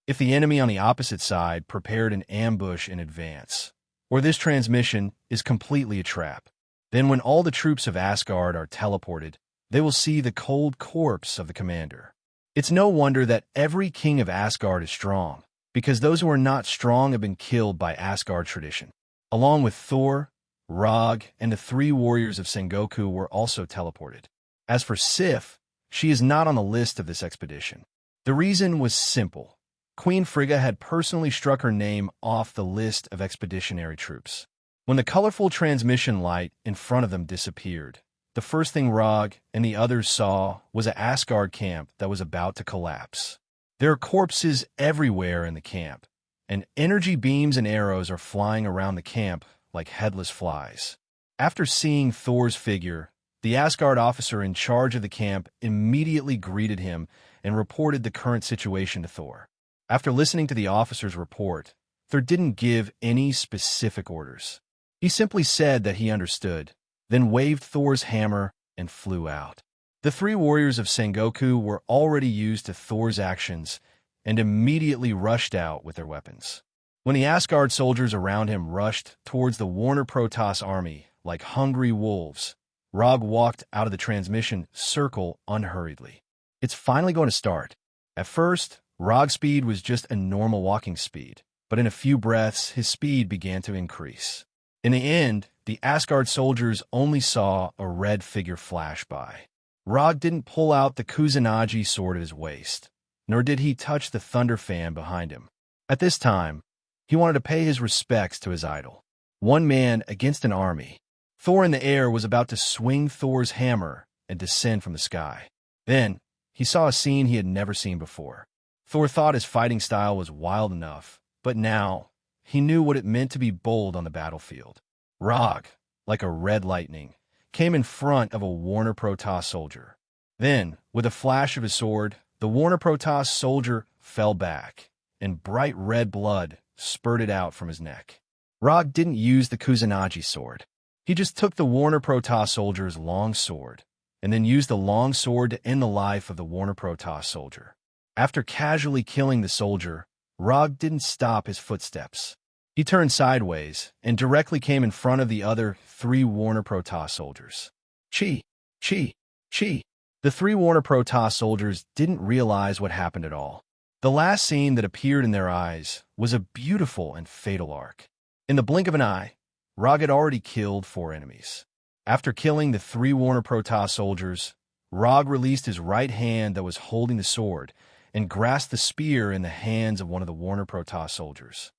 If the enemy on the opposite side prepared an ambush in advance, or this transmission is completely a trap, then when all the troops of Asgard are teleported, they will see the cold corpse of the commander. It's no wonder that every king of Asgard is strong, because those who are not strong have been killed by Asgard tradition. Along with Thor, Rog, and the 3 warriors of Sengoku were also teleported. As for Sif, she is not on the list of this expedition. The reason was simple. Queen Frigga had personally struck her name off the list of expeditionary troops. When the colorful transmission light in front of them disappeared, the first thing Rog and the others saw was an Asgard camp that was about to collapse. There are corpses everywhere in the camp, and energy beams and arrows are flying around the camp like headless flies. After seeing Thor's figure, the Asgard officer in charge of the camp immediately greeted him and reported the current situation to Thor. After listening to the officer's report, Thor didn't give any specific orders. He simply said that he understood, then waved Thor's hammer and flew out. The 3 warriors of Sengoku were already used to Thor's actions and immediately rushed out with their weapons. When the Asgard soldiers around him rushed towards the Warner Protoss army like hungry wolves, Rog walked out of the transmission circle unhurriedly. It's finally going to start. At first, Rog's speed was just a normal walking speed, but in a few breaths, his speed began to increase. In the end, the Asgard soldiers only saw a red figure flash by. Rog didn't pull out the Kusanagi sword at his waist, nor did he touch the thunder fan behind him. At this time, he wanted to pay his respects to his idol. One man against an army. Thor in the air was about to swing Thor's hammer and descend from the sky. Then, he saw a scene he had never seen before. Thor thought his fighting style was wild enough, but now, he knew what it meant to be bold on the battlefield. Rog, like a red lightning, came in front of a Warner Protoss soldier. Then, with a flash of his sword, the Warner Protoss soldier fell back, and bright red blood spurted out from his neck. Rog didn't use the Kusanagi sword. He just took the Warner Protoss soldier's long sword, and then used the long sword to end the life of the Warner Protoss soldier. After casually killing the soldier, Rog didn't stop his footsteps. He turned sideways and directly came in front of the other 3 Warner Protoss soldiers. Chi! Chi! Chi! The 3 Warner Protoss soldiers didn't realize what happened at all. The last scene that appeared in their eyes was a beautiful and fatal arc. In the blink of an eye, Rog had already killed 4 enemies. After killing the 3 Warner Protoss soldiers, Rog released his right hand that was holding the sword and grasped the spear in the hands of one of the Warner Protoss soldiers.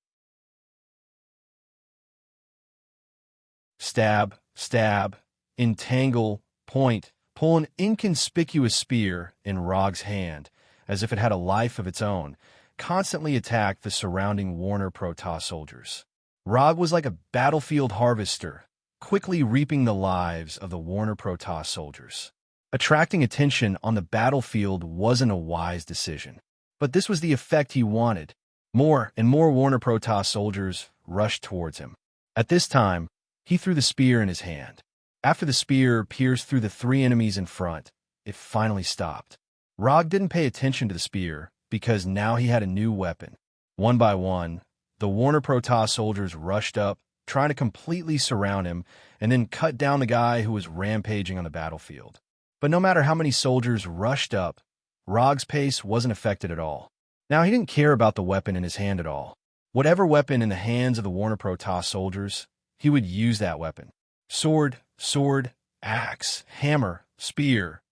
Stab, stab, entangle, point, pull an inconspicuous spear in Rog's hand, as if it had a life of its own, constantly attacked the surrounding Warner Protoss soldiers. Rog was like a battlefield harvester, quickly reaping the lives of the Warner Protoss soldiers. Attracting attention on the battlefield wasn't a wise decision, but this was the effect he wanted. More and more Warner Protoss soldiers rushed towards him. At this time, he threw the spear in his hand. After the spear pierced through the 3 enemies in front, it finally stopped. Rog didn't pay attention to the spear because now he had a new weapon. One by one, the Warner Protoss soldiers rushed up, trying to completely surround him and then cut down the guy who was rampaging on the battlefield. But no matter how many soldiers rushed up, Rog's pace wasn't affected at all. Now, he didn't care about the weapon in his hand at all. Whatever weapon in the hands of the Warner Protoss soldiers, he would use that weapon. Sword, axe, hammer, spear.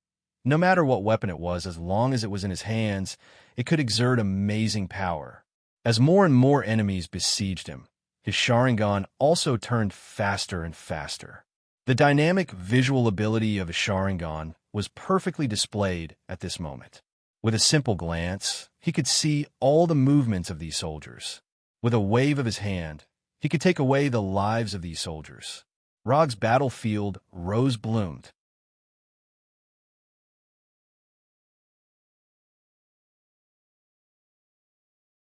No matter what weapon it was, as long as it was in his hands, it could exert amazing power. As more and more enemies besieged him, his Sharingan also turned faster and faster. The dynamic visual ability of a Sharingan was perfectly displayed at this moment. With a simple glance, he could see all the movements of these soldiers. With a wave of his hand, he could take away the lives of these soldiers. Rog's battlefield rose-bloomed.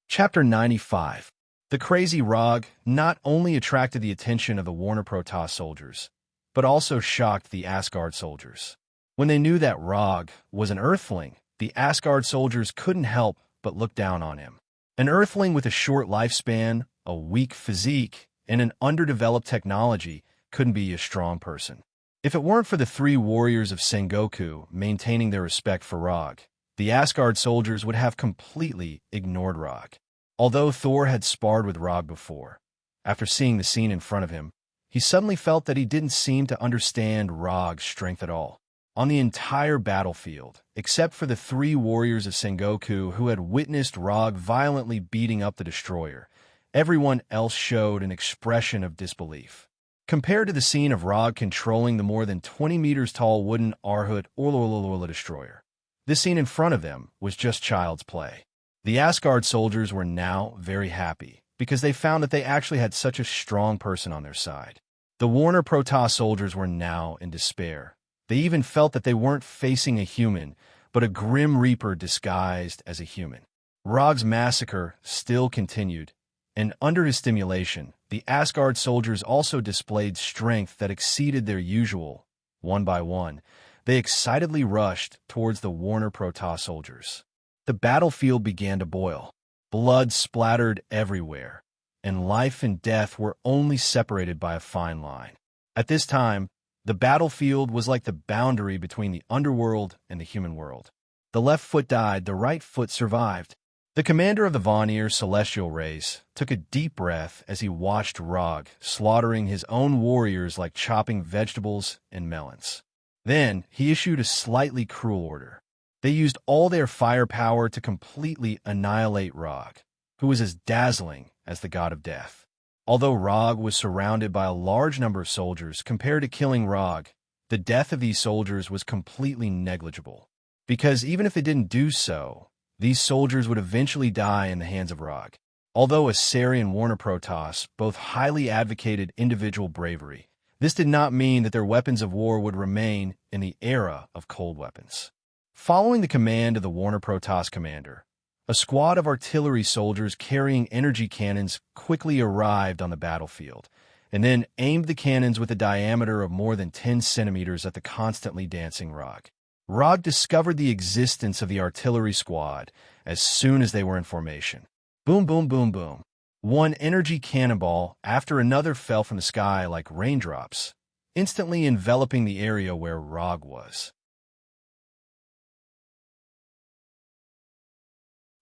Chapter 95. The crazy Rog not only attracted the attention of the Warner Protoss soldiers, but also shocked the Asgard soldiers. When they knew that Rog was an Earthling, the Asgard soldiers couldn't help but look down on him. An Earthling with a short lifespan, a weak physique, and an underdeveloped technology couldn't be a strong person. If it weren't for the 3 warriors of Sengoku maintaining their respect for Rog, the Asgard soldiers would have completely ignored Rog. Although Thor had sparred with Rog before, after seeing the scene in front of him, he suddenly felt that he didn't seem to understand Rog's strength at all. On the entire battlefield, except for the 3 warriors of Sengoku who had witnessed Rog violently beating up the destroyer, everyone else showed an expression of disbelief. Compared to the scene of Rog controlling the more than 20 meters tall wooden Arhut Orla destroyer, this scene in front of them was just child's play. The Asgard soldiers were now very happy because they found that they actually had such a strong person on their side. The Warner Protoss soldiers were now in despair. They even felt that they weren't facing a human, but a Grim Reaper disguised as a human. Rog's massacre still continued, and under his stimulation, the Asgard soldiers also displayed strength that exceeded their usual. One by one, they excitedly rushed towards the Warner Protoss soldiers. The battlefield began to boil. Blood splattered everywhere, and life and death were only separated by a fine line. At this time, the battlefield was like the boundary between the underworld and the human world. The left foot died, the right foot survived. The commander of the Vanir celestial race took a deep breath as he watched Rog slaughtering his own warriors like chopping vegetables and melons. Then he issued a slightly cruel order. They used all their firepower to completely annihilate Rog, who was as dazzling as the god of death. Although Rog was surrounded by a large number of soldiers compared to killing Rog, the death of these soldiers was completely negligible. Because even if they didn't do so, these soldiers would eventually die in the hands of Rog. Although Asari and Warner Protoss both highly advocated individual bravery, this did not mean that their weapons of war would remain in the era of cold weapons. Following the command of the Warner Protoss commander, a squad of artillery soldiers carrying energy cannons quickly arrived on the battlefield, and then aimed the cannons with a diameter of more than 10 centimeters at the constantly dancing Rog. Rog discovered the existence of the artillery squad as soon as they were in formation. Boom, boom, boom, boom. One energy cannonball after another fell from the sky like raindrops, instantly enveloping the area where Rog was.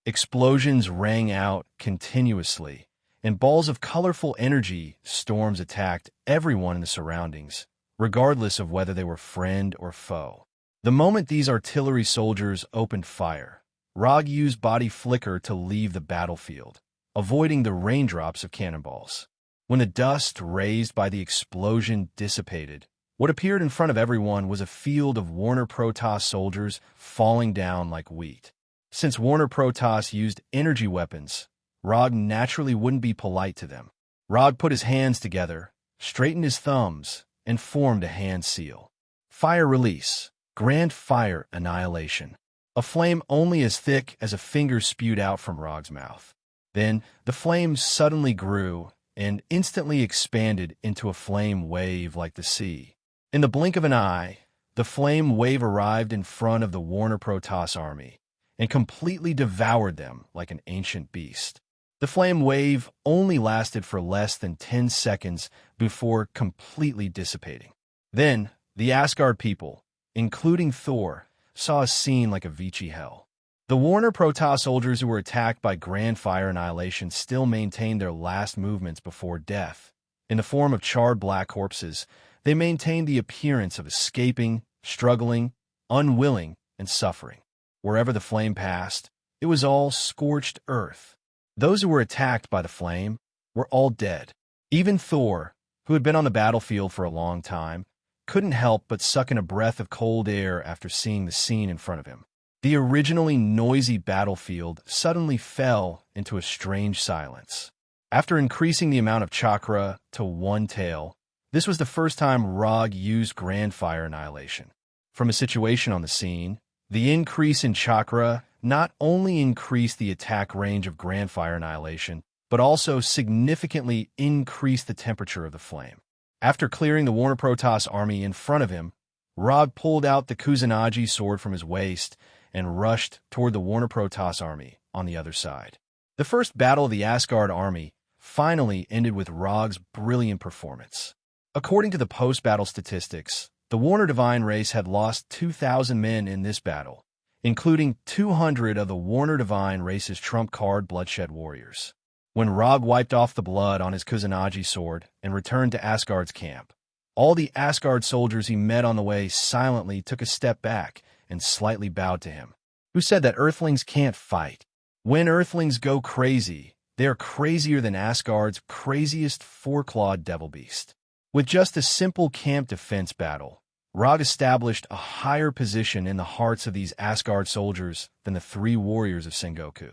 Explosions rang out continuously, and balls of colorful energy storms attacked everyone in the surroundings, regardless of whether they were friend or foe. The moment these artillery soldiers opened fire, Rog used body flicker to leave the battlefield, avoiding the raindrops of cannonballs. When the dust raised by the explosion dissipated, what appeared in front of everyone was a field of Warner Protoss soldiers falling down like wheat. Since Warner Protoss used energy weapons, Rog naturally wouldn't be polite to them. Rog put his hands together, straightened his thumbs, and formed a hand seal. Fire release. Grand fire annihilation. A flame only as thick as a finger spewed out from Rog's mouth. Then the flame suddenly grew and instantly expanded into a flame wave like the sea. In the blink of an eye, the flame wave arrived in front of the Warner Protoss army and completely devoured them like an ancient beast. The flame wave only lasted for less than 10 seconds before completely dissipating. Then the Asgard people, including Thor, saw a scene like a Vichy hell. The Warner Protoss soldiers who were attacked by Grand Fire Annihilation still maintained their last movements before death. In the form of charred black corpses, they maintained the appearance of escaping, struggling, unwilling, and suffering. Wherever the flame passed, it was all scorched earth. Those who were attacked by the flame were all dead. Even Thor, who had been on the battlefield for a long time, couldn't help but suck in a breath of cold air after seeing the scene in front of him. The originally noisy battlefield suddenly fell into a strange silence. After increasing the amount of chakra to 1 tael, this was the first time Rog used Grand Fire Annihilation. From a situation on the scene, the increase in chakra not only increased the attack range of Grand Fire Annihilation, but also significantly increased the temperature of the flame. After clearing the Warner Protoss army in front of him, Rog pulled out the Kusanagi sword from his waist and rushed toward the Warner Protoss army on the other side. The first battle of the Asgard army finally ended with Rog's brilliant performance. According to the post-battle statistics, the Warner Divine race had lost 2,000 men in this battle, including 200 of the Warner Divine race's trump card bloodshed warriors. When Rog wiped off the blood on his Kusanagi sword and returned to Asgard's camp, all the Asgard soldiers he met on the way silently took a step back and slightly bowed to him, who said that Earthlings can't fight. When Earthlings go crazy, they are crazier than Asgard's craziest four-clawed devil beast. With just a simple camp defense battle, Rog established a higher position in the hearts of these Asgard soldiers than the 3 warriors of Sengoku.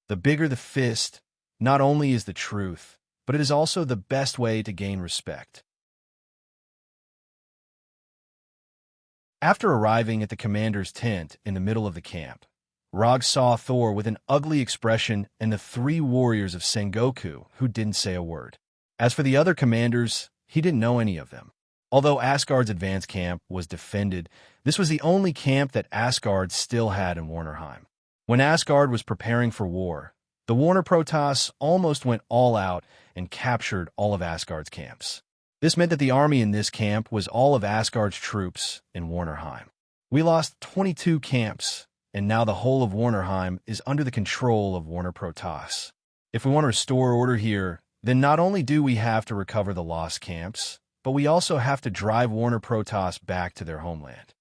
The bigger the fist, not only is the truth, but it is also the best way to gain respect. After arriving at the commander's tent in the middle of the camp, Rog saw Thor with an ugly expression and the 3 warriors of Sengoku who didn't say a word. As for the other commanders, he didn't know any of them. Although Asgard's advance camp was defended, this was the only camp that Asgard still had in Warnerheim. When Asgard was preparing for war, the Warner Protoss almost went all out and captured all of Asgard's camps. This meant that the army in this camp was all of Asgard's troops in Warnerheim. We lost 22 camps, and now the whole of Warnerheim is under the control of Warner Protoss. If we want to restore order here, then not only do we have to recover the lost camps, but we also have to drive Warner Protoss back to their homeland.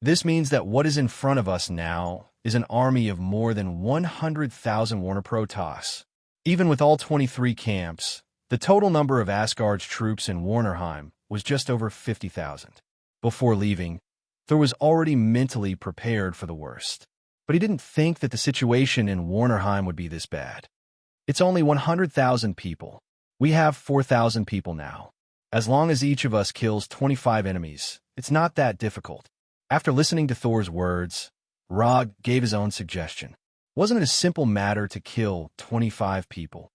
This means that what is in front of us now is an army of more than 100,000 Warner Protoss. Even with all 23 camps, the total number of Asgard's troops in Warnerheim was just over 50,000. Before leaving, Thor was already mentally prepared for the worst. But he didn't think that the situation in Warnerheim would be this bad. It's only 100,000 people. We have 4,000 people now. As long as each of us kills 25 enemies, it's not that difficult. After listening to Thor's words, Rog gave his own suggestion. Wasn't it a simple matter to kill 25 people?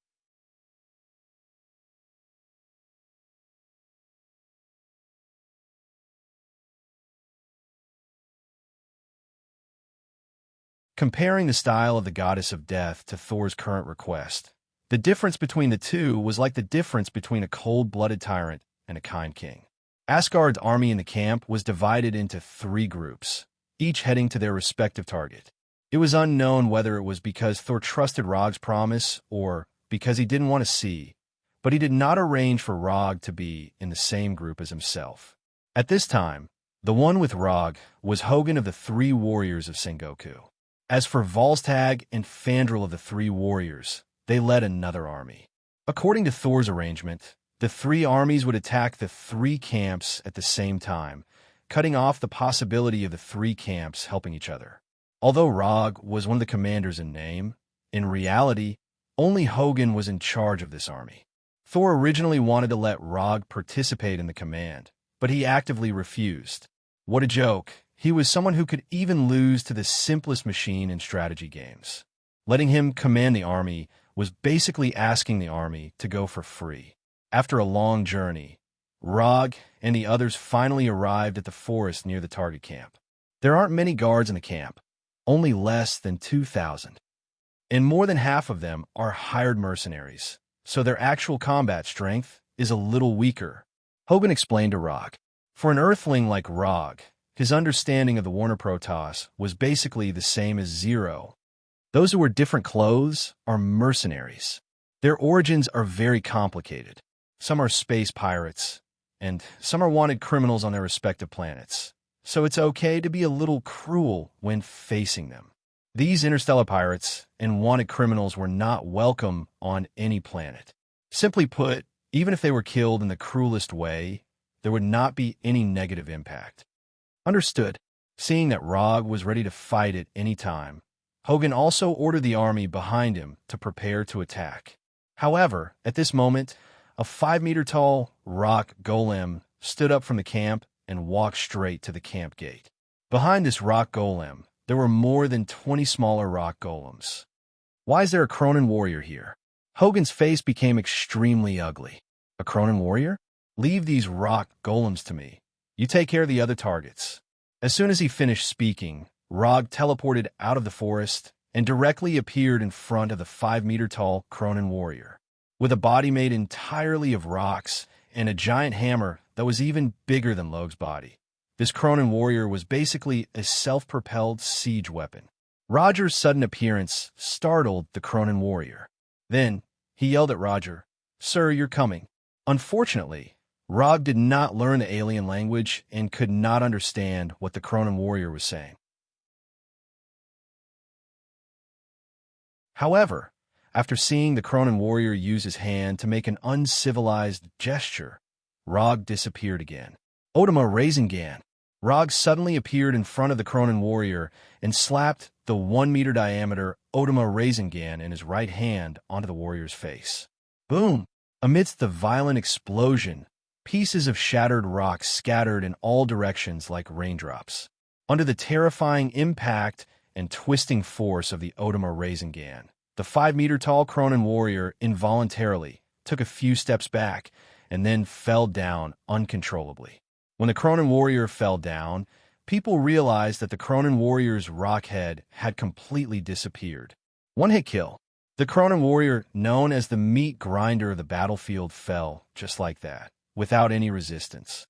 Comparing the style of the goddess of death to Thor's current request, the difference between the two was like the difference between a cold-blooded tyrant and a kind king. Asgard's army in the camp was divided into 3 groups, each heading to their respective target. It was unknown whether it was because Thor trusted Rog's promise or because he didn't want to see, but he did not arrange for Rog to be in the same group as himself. At this time, the one with Rog was Hogun of the 3 warriors of Sengoku. As for Volstagg and Fandral of the 3 warriors, they led another army. According to Thor's arrangement, the 3 armies would attack the 3 camps at the same time, cutting off the possibility of the 3 camps helping each other. Although Rog was one of the commanders in name, in reality, only Hogun was in charge of this army. Thor originally wanted to let Rog participate in the command, but he actively refused. What a joke! He was someone who could even lose to the simplest machine in strategy games. Letting him command the army was basically asking the army to go for free. After a long journey, Rog and the others finally arrived at the forest near the target camp. There aren't many guards in the camp, only less than 2,000. And more than half of them are hired mercenaries, so their actual combat strength is a little weaker. Hogun explained to Rog. For an Earthling like Rog, his understanding of the Warner Protoss was basically the same as zero. Those who wear different clothes are mercenaries. Their origins are very complicated. Some are space pirates, and some are wanted criminals on their respective planets. So it's okay to be a little cruel when facing them. These interstellar pirates and wanted criminals were not welcome on any planet. Simply put, even if they were killed in the cruelest way, there would not be any negative impact. Understood. Seeing that Rog was ready to fight at any time, Hogun also ordered the army behind him to prepare to attack. However, at this moment, a 5-meter-tall rock golem stood up from the camp and walked straight to the camp gate. Behind this rock golem, there were more than 20 smaller rock golems. Why is there a Cronin warrior here? Hogun's face became extremely ugly. A Cronin warrior? Leave these rock golems to me. You take care of the other targets. As soon as he finished speaking, Rog teleported out of the forest and directly appeared in front of the 5-meter-tall Cronin warrior. With a body made entirely of rocks and a giant hammer that was even bigger than Loge's body, this Cronin warrior was basically a self-propelled siege weapon. Roger's sudden appearance startled the Cronin warrior. Then, he yelled at Roger, "Sir, you're coming." Unfortunately, Rog did not learn the alien language and could not understand what the Cronin warrior was saying. However, after seeing the Cronin warrior use his hand to make an uncivilized gesture, Rog disappeared again. Odama Rasengan. Rog suddenly appeared in front of the Cronin warrior and slapped the 1-meter diameter Odama Rasengan in his right hand onto the warrior's face. Boom! Amidst the violent explosion, pieces of shattered rock scattered in all directions like raindrops. Under the terrifying impact and twisting force of the Odama Rasengan, the 5-meter-tall Cronin warrior involuntarily took a few steps back and then fell down uncontrollably. When the Cronin warrior fell down, people realized that the Cronin warrior's rock head had completely disappeared. One hit kill. The Cronin warrior, known as the meat grinder of the battlefield, fell just like that, without any resistance.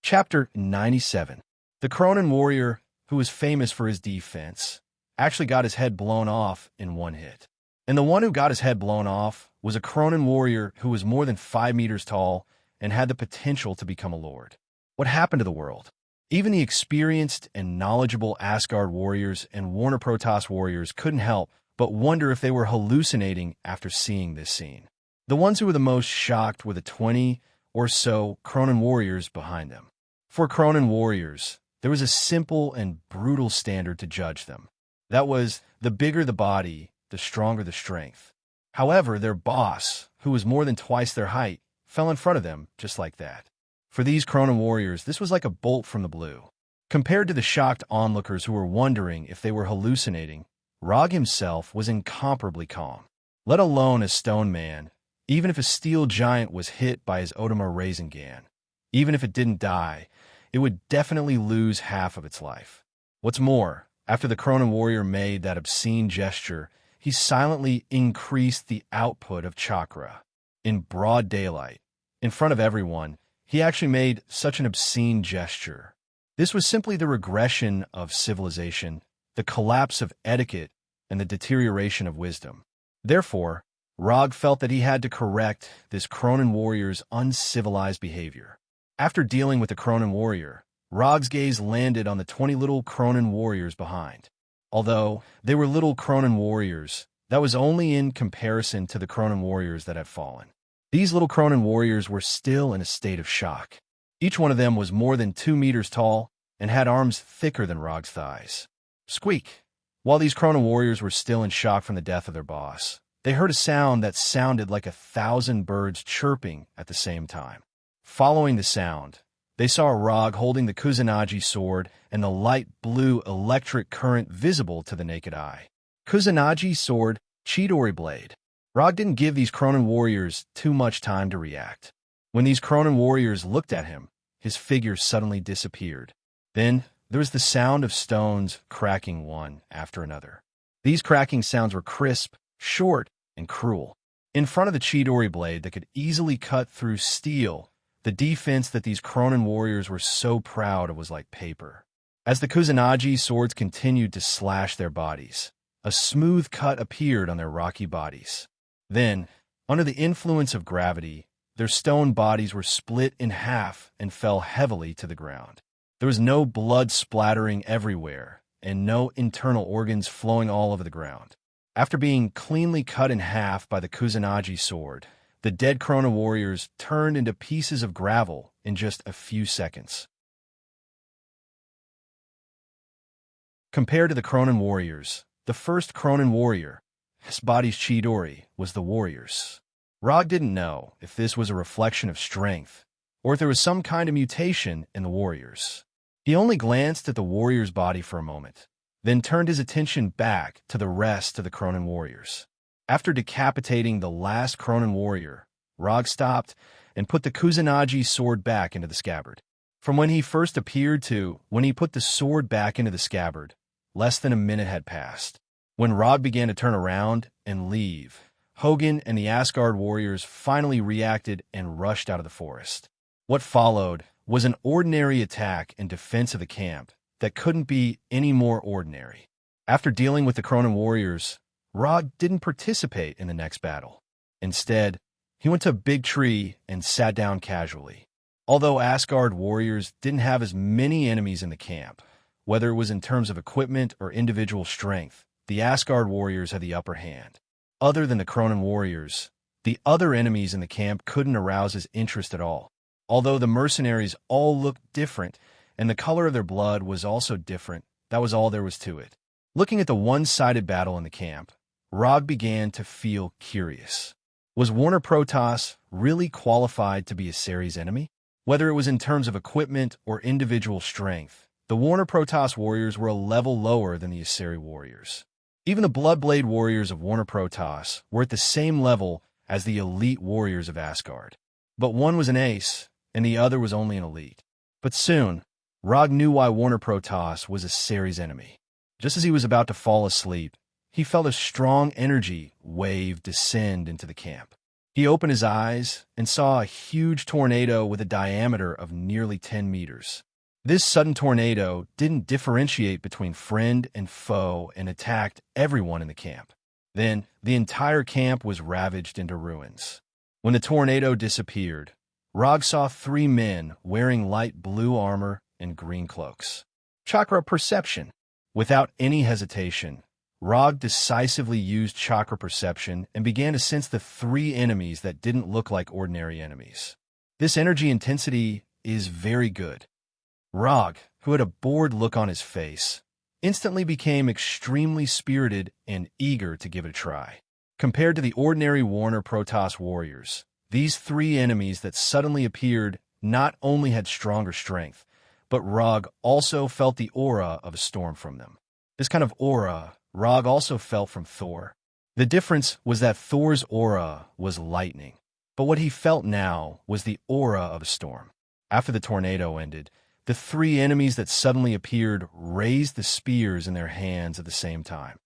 Chapter 97. The Cronin warrior, who was famous for his defense, actually got his head blown off in one hit. And the one who got his head blown off was a Cronin warrior who was more than 5 meters tall and had the potential to become a lord. What happened to the world? Even the experienced and knowledgeable Asgard warriors and Warner Protoss warriors couldn't help but wonder if they were hallucinating after seeing this scene. The ones who were the most shocked were the 20 or so Cronin warriors behind them. For Cronin warriors, there was a simple and brutal standard to judge them. That was, the bigger the body, the stronger the strength. However, their boss, who was more than twice their height, fell in front of them just like that. For these Cronin warriors, this was like a bolt from the blue. Compared to the shocked onlookers who were wondering if they were hallucinating, Rog himself was incomparably calm. Let alone a stone man, even if a steel giant was hit by his Otama Rasengan. Even if it didn't die, it would definitely lose half of its life. What's more, after the Cronin warrior made that obscene gesture, he silently increased the output of chakra. In broad daylight, in front of everyone, he actually made such an obscene gesture. This was simply the regression of civilization, the collapse of etiquette, and the deterioration of wisdom. Therefore, Rog felt that he had to correct this Cronin warrior's uncivilized behavior. After dealing with the Cronin warrior, Rog's gaze landed on the 20 little Cronin warriors behind. Although they were little Cronin warriors, that was only in comparison to the Cronin warriors that had fallen. These little Cronin warriors were still in a state of shock. Each one of them was more than 2 meters tall and had arms thicker than Rog's thighs. Squeak! While these Cronin warriors were still in shock from the death of their boss, they heard a sound that sounded like 1,000 birds chirping at the same time. Following the sound, they saw Rog holding the Kusanagi sword and the light blue electric current visible to the naked eye. Kusanagi sword, Chidori blade. Rog didn't give these Cronin warriors too much time to react. When these Cronin warriors looked at him, his figure suddenly disappeared. Then there was the sound of stones cracking one after another. These cracking sounds were crisp, short, and cruel. In front of the Chidori blade that could easily cut through steel, the defense that these Cronin warriors were so proud of was like paper. As the Kusanagi swords continued to slash their bodies, a smooth cut appeared on their rocky bodies. Then, under the influence of gravity, their stone bodies were split in half and fell heavily to the ground. There was no blood splattering everywhere, and no internal organs flowing all over the ground. After being cleanly cut in half by the Kusanagi sword, the dead Cronin warriors turned into pieces of gravel in just a few seconds. Compared to the Cronin warriors, the first Cronin warrior, his body's Chidori, was the warrior's. Rog didn't know if this was a reflection of strength, or if there was some kind of mutation in the warriors. He only glanced at the warrior's body for a moment, then turned his attention back to the rest of the Cronin warriors. After decapitating the last Cronin warrior, Rog stopped and put the Kusanagi sword back into the scabbard. From when he first appeared to when he put the sword back into the scabbard, less than a minute had passed. When Rog began to turn around and leave, Hogan and the Asgard warriors finally reacted and rushed out of the forest. What followed was an ordinary attack and defense of the camp that couldn't be any more ordinary. After dealing with the Cronin warriors, Rog didn't participate in the next battle. Instead, he went to a big tree and sat down casually. Although Asgard warriors didn't have as many enemies in the camp, whether it was in terms of equipment or individual strength, the Asgard warriors had the upper hand. Other than the Cronin warriors, the other enemies in the camp couldn't arouse his interest at all. Although the mercenaries all looked different, and the color of their blood was also different, that was all there was to it. Looking at the one-sided battle in the camp, Rog began to feel curious. Was Warner Protoss really qualified to be a series enemy? Whether it was in terms of equipment or individual strength, the Warner Protoss warriors were a level lower than the Aseri warriors. Even the Bloodblade warriors of Warner Protoss were at the same level as the elite warriors of Asgard. But one was an ace, and the other was only an elite. But soon, Rog knew why Warner Protoss was a series enemy. Just as he was about to fall asleep, he felt a strong energy wave descend into the camp. He opened his eyes and saw a huge tornado with a diameter of nearly 10 meters. This sudden tornado didn't differentiate between friend and foe and attacked everyone in the camp. Then, the entire camp was ravaged into ruins. When the tornado disappeared, Rog saw 3 men wearing light blue armor and green cloaks. Chakra perception. Without any hesitation, Rog decisively used chakra perception and began to sense the 3 enemies that didn't look like ordinary enemies. This energy intensity is very good. Rog, who had a bored look on his face, instantly became extremely spirited and eager to give it a try. Compared to the ordinary Warner Protoss warriors, these 3 enemies that suddenly appeared not only had stronger strength, but Rog also felt the aura of a storm from them. This kind of aura Rog also felt from Thor. The difference was that Thor's aura was lightning, but what he felt now was the aura of a storm. After the tornado ended, the 3 enemies that suddenly appeared raised the spears in their hands at the same time.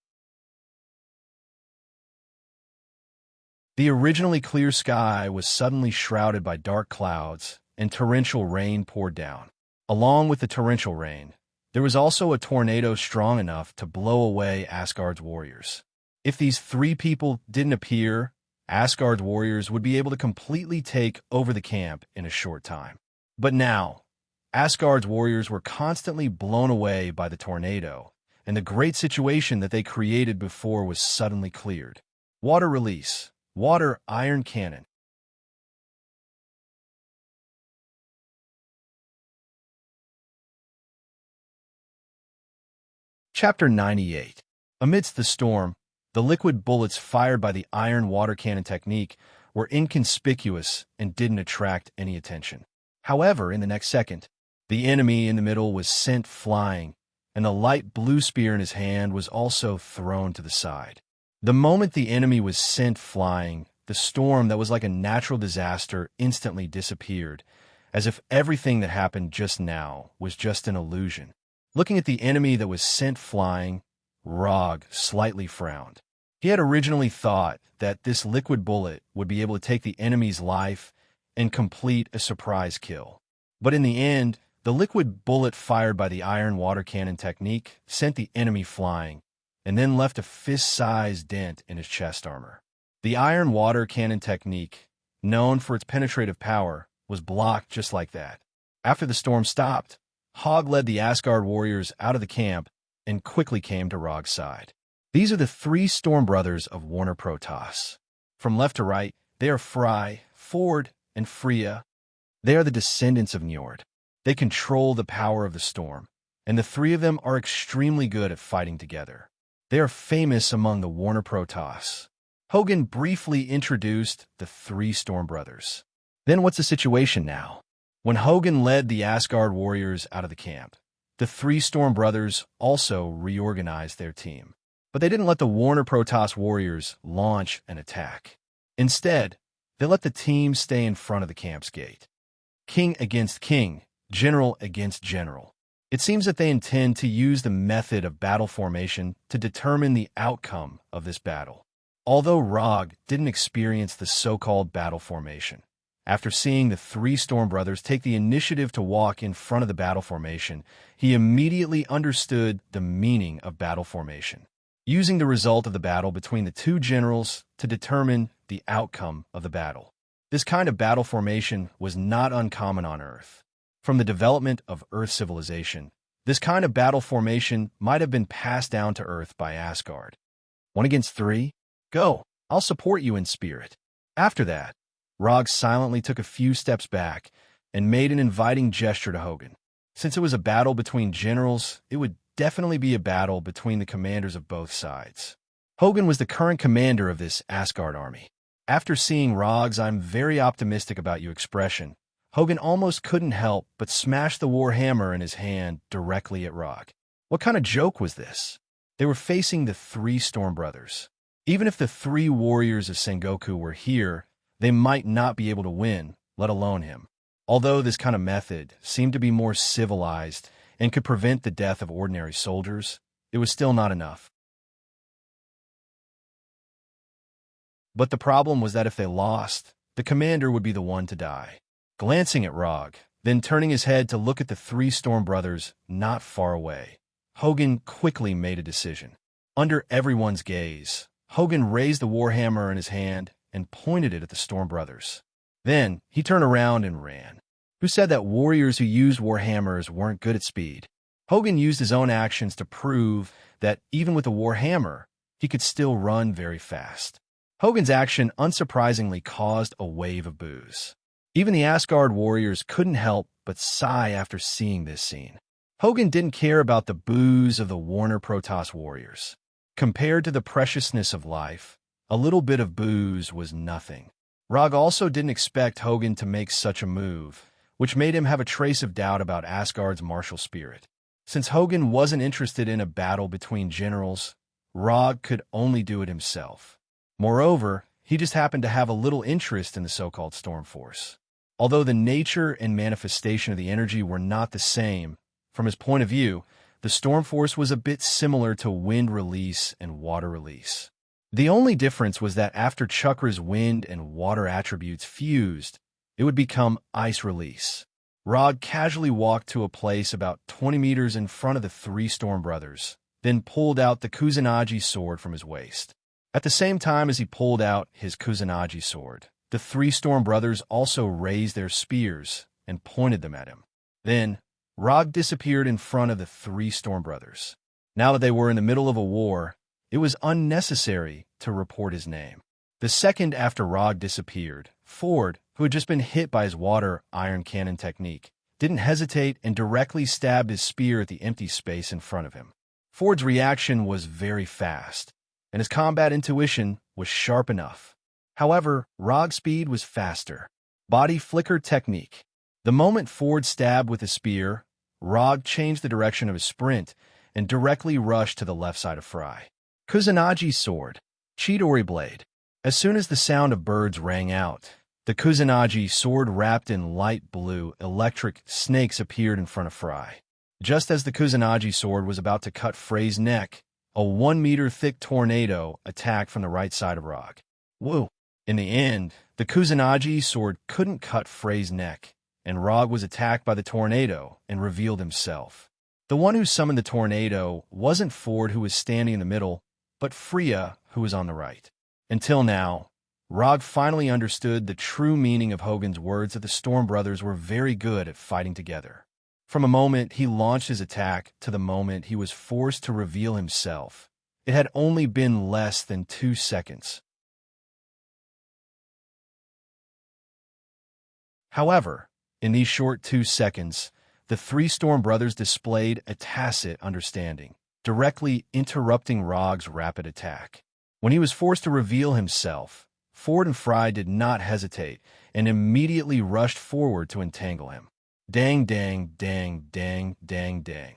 The originally clear sky was suddenly shrouded by dark clouds, and torrential rain poured down. Along with the torrential rain, there was also a tornado strong enough to blow away Asgard's warriors. If these 3 people didn't appear, Asgard's warriors would be able to completely take over the camp in a short time. But now, Asgard's warriors were constantly blown away by the tornado, and the great situation that they created before was suddenly cleared. Water release. Water iron cannon. Chapter 98. Amidst the storm, the liquid bullets fired by the iron water cannon technique were inconspicuous and didn't attract any attention. However, in the next second, the enemy in the middle was sent flying, and the light blue spear in his hand was also thrown to the side. The moment the enemy was sent flying, the storm that was like a natural disaster instantly disappeared, as if everything that happened just now was just an illusion. Looking at the enemy that was sent flying, Rog slightly frowned. He had originally thought that this liquid bullet would be able to take the enemy's life and complete a surprise kill. But in the end, the liquid bullet fired by the iron water cannon technique sent the enemy flying, and then left a fist-sized dent in his chest armor. The iron water cannon technique, known for its penetrative power, was blocked just like that. After the storm stopped, Hogg led the Asgard warriors out of the camp and quickly came to Rog's side. These are the 3 Storm Brothers of Warner Protoss. From left to right, they are Fry, Ford, and Freya. They are the descendants of Njord. They control the power of the storm, and the 3 of them are extremely good at fighting together. They are famous among the Warner Protoss. Hogan briefly introduced the 3 Storm Brothers. Then what's the situation now? When Hogan led the Asgard warriors out of the camp, the 3 Storm Brothers also reorganized their team. But they didn't let the Warner Protoss warriors launch an attack. Instead, they let the team stay in front of the camp's gate. King against king, general against general. It seems that they intend to use the method of battle formation to determine the outcome of this battle. Although Rog didn't experience the so-called battle formation, after seeing the 3 Storm Brothers take the initiative to walk in front of the battle formation, he immediately understood the meaning of battle formation, using the result of the battle between the 2 generals to determine the outcome of the battle. This kind of battle formation was not uncommon on Earth. From the development of Earth civilization, this kind of battle formation might have been passed down to Earth by Asgard. 1 against 3? Go, I'll support you in spirit. After that, Rog silently took a few steps back and made an inviting gesture to Hogan. Since it was a battle between generals, it would definitely be a battle between the commanders of both sides. Hogan was the current commander of this Asgard army. After seeing Rog's "I'm very optimistic about you" expression, Hogan almost couldn't help but smash the war hammer in his hand directly at Rog. What kind of joke was this? They were facing the 3 Storm Brothers. Even if the 3 warriors of Sengoku were here, they might not be able to win, let alone him. Although this kind of method seemed to be more civilized and could prevent the death of ordinary soldiers, it was still not enough. But the problem was that if they lost, the commander would be the one to die. Glancing at Rog, then turning his head to look at the three Storm brothers not far away, Hogan quickly made a decision. Under everyone's gaze, Hogan raised the warhammer in his hand and pointed it at the Storm brothers. Then he turned around and ran. Who said that warriors who used warhammers weren't good at speed? Hogan used his own actions to prove that even with a warhammer, he could still run very fast. Hogan's action unsurprisingly caused a wave of boos. Even the Asgard warriors couldn't help but sigh after seeing this scene. Hogan didn't care about the boos of the Warner Protoss warriors. Compared to the preciousness of life, a little bit of boos was nothing. Rog also didn't expect Hogan to make such a move, which made him have a trace of doubt about Asgard's martial spirit. Since Hogan wasn't interested in a battle between generals, Rog could only do it himself. Moreover, he just happened to have a little interest in the so-called Storm Force. Although the nature and manifestation of the energy were not the same, from his point of view, the Storm Force was a bit similar to wind release and water release. The only difference was that after Chakra's wind and water attributes fused, it would become ice release. Rog casually walked to a place about 20 meters in front of the three Storm brothers, then pulled out the Kusanagi sword from his waist. At the same time as he pulled out his Kusanagi sword, the three Storm brothers also raised their spears and pointed them at him. Then, Rog disappeared in front of the three Storm brothers. Now that they were in the middle of a war, it was unnecessary to report his name. The second after Rog disappeared, Ford, who had just been hit by his water iron cannon technique, didn't hesitate and directly stabbed his spear at the empty space in front of him. Ford's reaction was very fast, and his combat intuition was sharp enough. However, Rog's speed was faster. Body flicker technique. The moment Ford stabbed with his spear, Rog changed the direction of his sprint and directly rushed to the left side of Fry. Kusanagi sword. Chidori blade. As soon as the sound of birds rang out, the Kusanagi sword wrapped in light blue electric snakes appeared in front of Fry. Just as the Kusanagi sword was about to cut Frey's neck, a 1-meter-thick tornado attacked from the right side of Rog. Woo! In the end, the Kusanagi sword couldn't cut Frey's neck, and Rog was attacked by the tornado and revealed himself. The one who summoned the tornado wasn't Ford, who was standing in the middle, but Freya, who was on the right. Until now, Rog finally understood the true meaning of Hogan's words that the Storm brothers were very good at fighting together. From a moment he launched his attack to the moment he was forced to reveal himself, it had only been less than 2 seconds. However, in these short 2 seconds, the three Storm brothers displayed a tacit understanding, directly interrupting Rog's rapid attack. When he was forced to reveal himself, Ford and Fry did not hesitate and immediately rushed forward to entangle him. Dang, dang, dang, dang, dang, dang.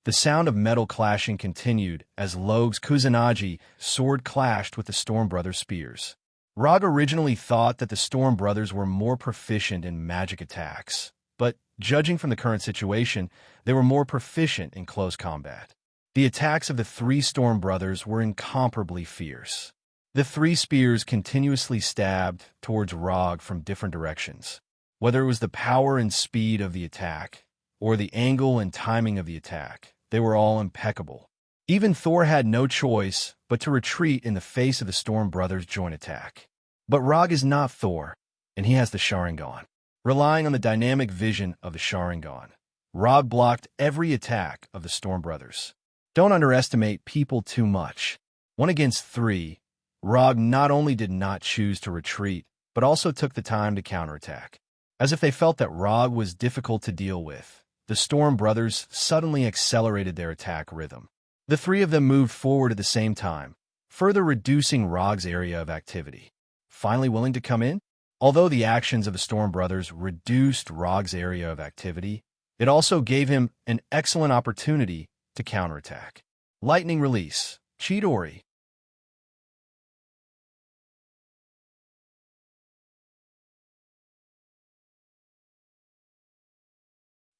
The sound of metal clashing continued as Logue's Kusanagi sword clashed with the Storm brothers' spears. Rog originally thought that the Storm brothers were more proficient in magic attacks, but judging from the current situation, they were more proficient in close combat. The attacks of the three Storm brothers were incomparably fierce. The three spears continuously stabbed towards Rog from different directions. Whether it was the power and speed of the attack, or the angle and timing of the attack, they were all impeccable. Even Thor had no choice but to retreat in the face of the Storm brothers' joint attack. But Rog is not Thor, and he has the Sharingan. Relying on the dynamic vision of the Sharingan, Rog blocked every attack of the Storm brothers. Don't underestimate people too much. 1 against 3, Rog not only did not choose to retreat, but also took the time to counterattack. As if they felt that Rog was difficult to deal with, the Storm brothers suddenly accelerated their attack rhythm. The three of them moved forward at the same time, further reducing Rog's area of activity. Finally willing to come in? Although the actions of the Storm brothers reduced Rog's area of activity, it also gave him an excellent opportunity to counterattack. Lightning release. Chidori.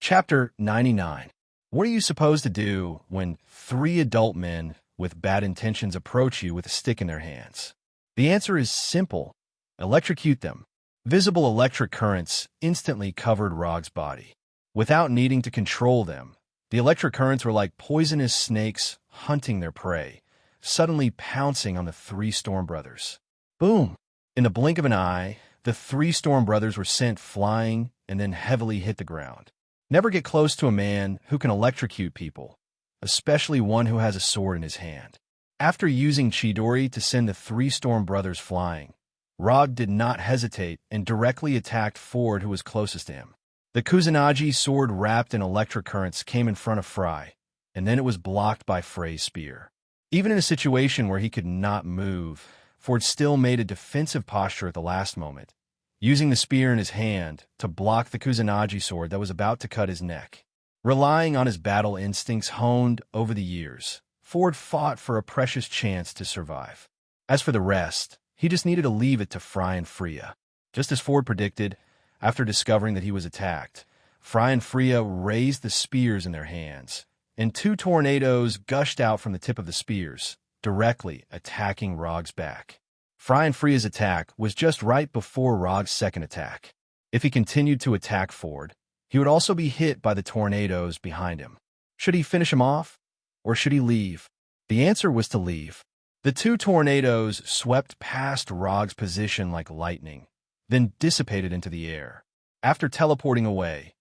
Chapter 99. What are you supposed to do when 3 adult men with bad intentions approach you with a stick in their hands? The answer is simple. Electrocute them. Visible electric currents instantly covered Rog's body. Without needing to control them, the electric currents were like poisonous snakes hunting their prey, suddenly pouncing on the three Storm Brothers. Boom! In the blink of an eye, the three Storm Brothers were sent flying and then heavily hit the ground. Never get close to a man who can electrocute people, especially one who has a sword in his hand. After using Chidori to send the three Storm Brothers flying, Rog did not hesitate and directly attacked Ford, who was closest to him. The Kusanagi sword wrapped in electric currents came in front of Fry, and then it was blocked by Frey's spear. Even in a situation where he could not move, Ford still made a defensive posture at the last moment, using the spear in his hand to block the Kusanagi sword that was about to cut his neck. Relying on his battle instincts honed over the years, Ford fought for a precious chance to survive. As for the rest, he just needed to leave it to Fry and Freya. Just as Ford predicted, after discovering that he was attacked, Fry and Freya raised the spears in their hands, and two tornadoes gushed out from the tip of the spears, directly attacking Rog's back. Fry and Freya's attack was just right before Rog's second attack. If he continued to attack Ford, he would also be hit by the tornadoes behind him. Should he finish him off? Or should he leave? The answer was to leave. The two tornadoes swept past Rog's position like lightning, then dissipated into the air. After teleporting away,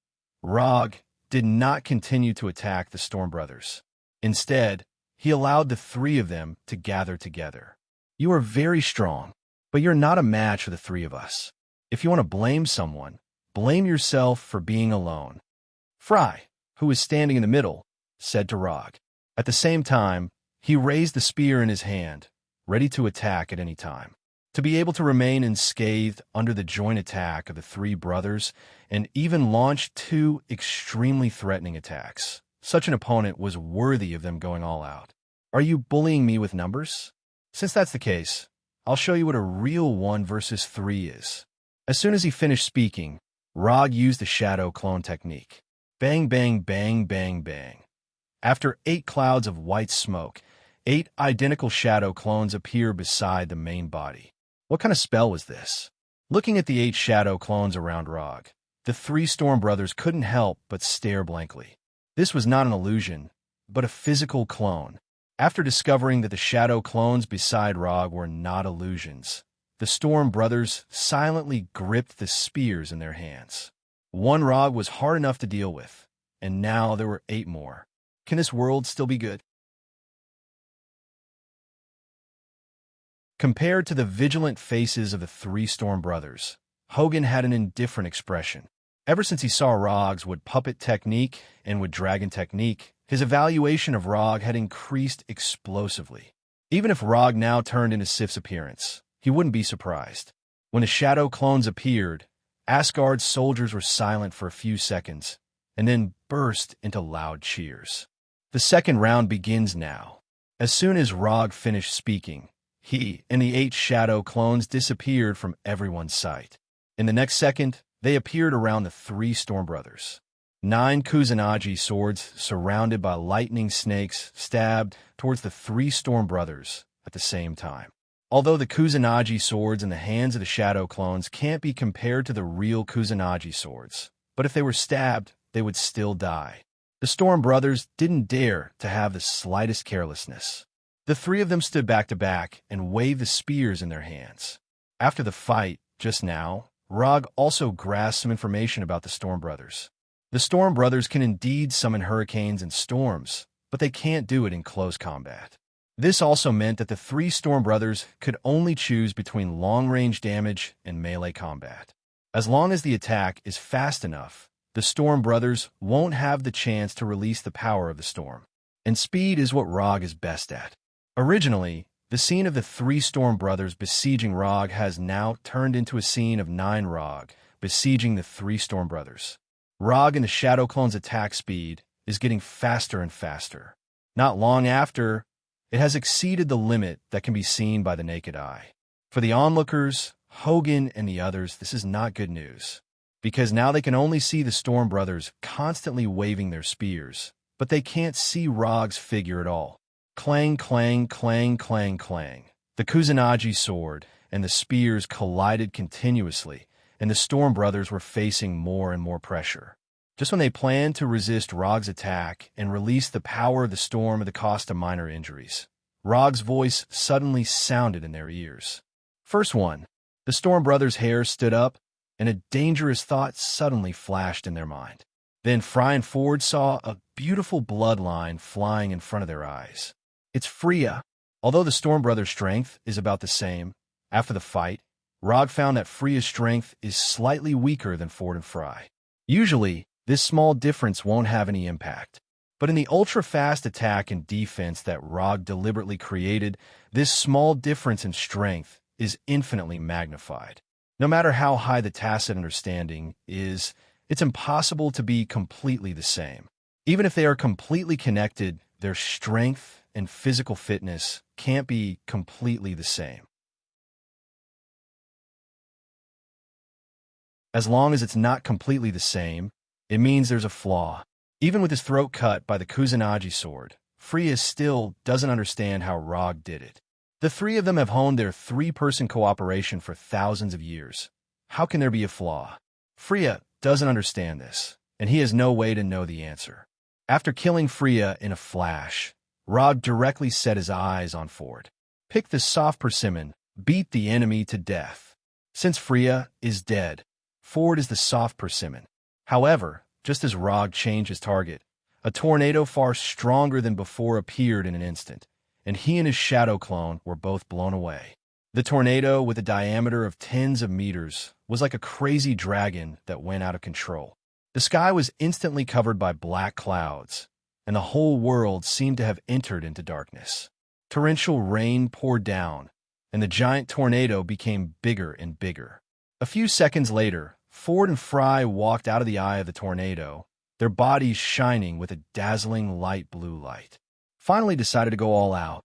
Rog did not continue to attack the Storm Brothers. Instead, he allowed the three of them to gather together. You are very strong, but you're not a match for the three of us. If you want to blame someone, blame yourself for being alone. Fry, who was standing in the middle, said to Rog. At the same time, he raised the spear in his hand, ready to attack at any time. To be able to remain unscathed under the joint attack of the three brothers and even launch two extremely threatening attacks, such an opponent was worthy of them going all out. Are you bullying me with numbers? Since that's the case, I'll show you what a real 1 versus 3 is. As soon as he finished speaking, Rog used the shadow clone technique. Bang, bang, bang, bang, bang. After 8 clouds of white smoke, 8 identical shadow clones appear beside the main body. What kind of spell was this? Looking at the 8 shadow clones around Rog, the 3 Storm Brothers couldn't help but stare blankly. This was not an illusion, but a physical clone. After discovering that the shadow clones beside Rog were not illusions, the Storm Brothers silently gripped the spears in their hands. One Rog was hard enough to deal with, and now there were 8 more. Can this world still be good? Compared to the vigilant faces of the 3 Storm Brothers, Hogan had an indifferent expression. Ever since he saw Rog's wood puppet technique and wood dragon technique, his evaluation of Rog had increased explosively. Even if Rog now turned into Sif's appearance, he wouldn't be surprised. When the shadow clones appeared, Asgard's soldiers were silent for a few seconds, and then burst into loud cheers. The second round begins now. As soon as Rog finished speaking, he and the 8 shadow clones disappeared from everyone's sight. In the next second, they appeared around the 3 Storm Brothers. 9 Kusanagi swords surrounded by lightning snakes stabbed towards the 3 Storm Brothers at the same time. Although the Kusanagi swords in the hands of the shadow clones can't be compared to the real Kusanagi swords, but if they were stabbed, they would still die. The Storm Brothers didn't dare to have the slightest carelessness. The 3 of them stood back to back and waved the spears in their hands. After the fight, just now, Rog also grasped some information about the Storm Brothers. The Storm Brothers can indeed summon hurricanes and storms, but they can't do it in close combat. This also meant that the 3 Storm Brothers could only choose between long-range damage and melee combat. As long as the attack is fast enough, the Storm Brothers won't have the chance to release the power of the storm. And speed is what Rog is best at. Originally, the scene of the 3 Storm Brothers besieging Rog has now turned into a scene of 9 Rog besieging the 3 Storm Brothers. Rog and the Shadow Clone's attack speed is getting faster and faster. Not long after, it has exceeded the limit that can be seen by the naked eye. For the onlookers, Hogan and the others, this is not good news, because now they can only see the Storm Brothers constantly waving their spears, but they can't see Rog's figure at all. Clang, clang, clang, clang, clang. The Kusanagi sword and the spears collided continuously, and the Storm Brothers were facing more and more pressure. Just when they planned to resist Rog's attack and release the power of the storm at the cost of minor injuries, Rog's voice suddenly sounded in their ears. First one, the Storm Brothers' hair stood up, and a dangerous thought suddenly flashed in their mind. Then Fry and Ford saw a beautiful bloodline flying in front of their eyes. It's Freya. Although the Storm Brothers' strength is about the same, after the fight, Rog found that Freya's strength is slightly weaker than Ford and Fry. Usually, this small difference won't have any impact. But in the ultra-fast attack and defense that Rog deliberately created, this small difference in strength is infinitely magnified. No matter how high the tacit understanding is, it's impossible to be completely the same. Even if they are completely connected, their strength and physical fitness can't be completely the same. As long as it's not completely the same, it means there's a flaw. Even with his throat cut by the Kusanagi sword, Freya still doesn't understand how Rog did it. The three of them have honed their three-person cooperation for thousands of years. How can there be a flaw? Freya doesn't understand this, and he has no way to know the answer. After killing Freya in a flash, Rog directly set his eyes on Ford. Pick the soft persimmon, beat the enemy to death. Since Freya is dead, Ford is the soft persimmon. However, just as Rog changed his target, a tornado far stronger than before appeared in an instant, and he and his shadow clone were both blown away. The tornado, with a diameter of tens of meters, was like a crazy dragon that went out of control. The sky was instantly covered by black clouds, and the whole world seemed to have entered into darkness. Torrential rain poured down, and the giant tornado became bigger and bigger. A few seconds later, Ford and Fry walked out of the eye of the tornado, their bodies shining with a dazzling light blue light. Finally decided to go all out.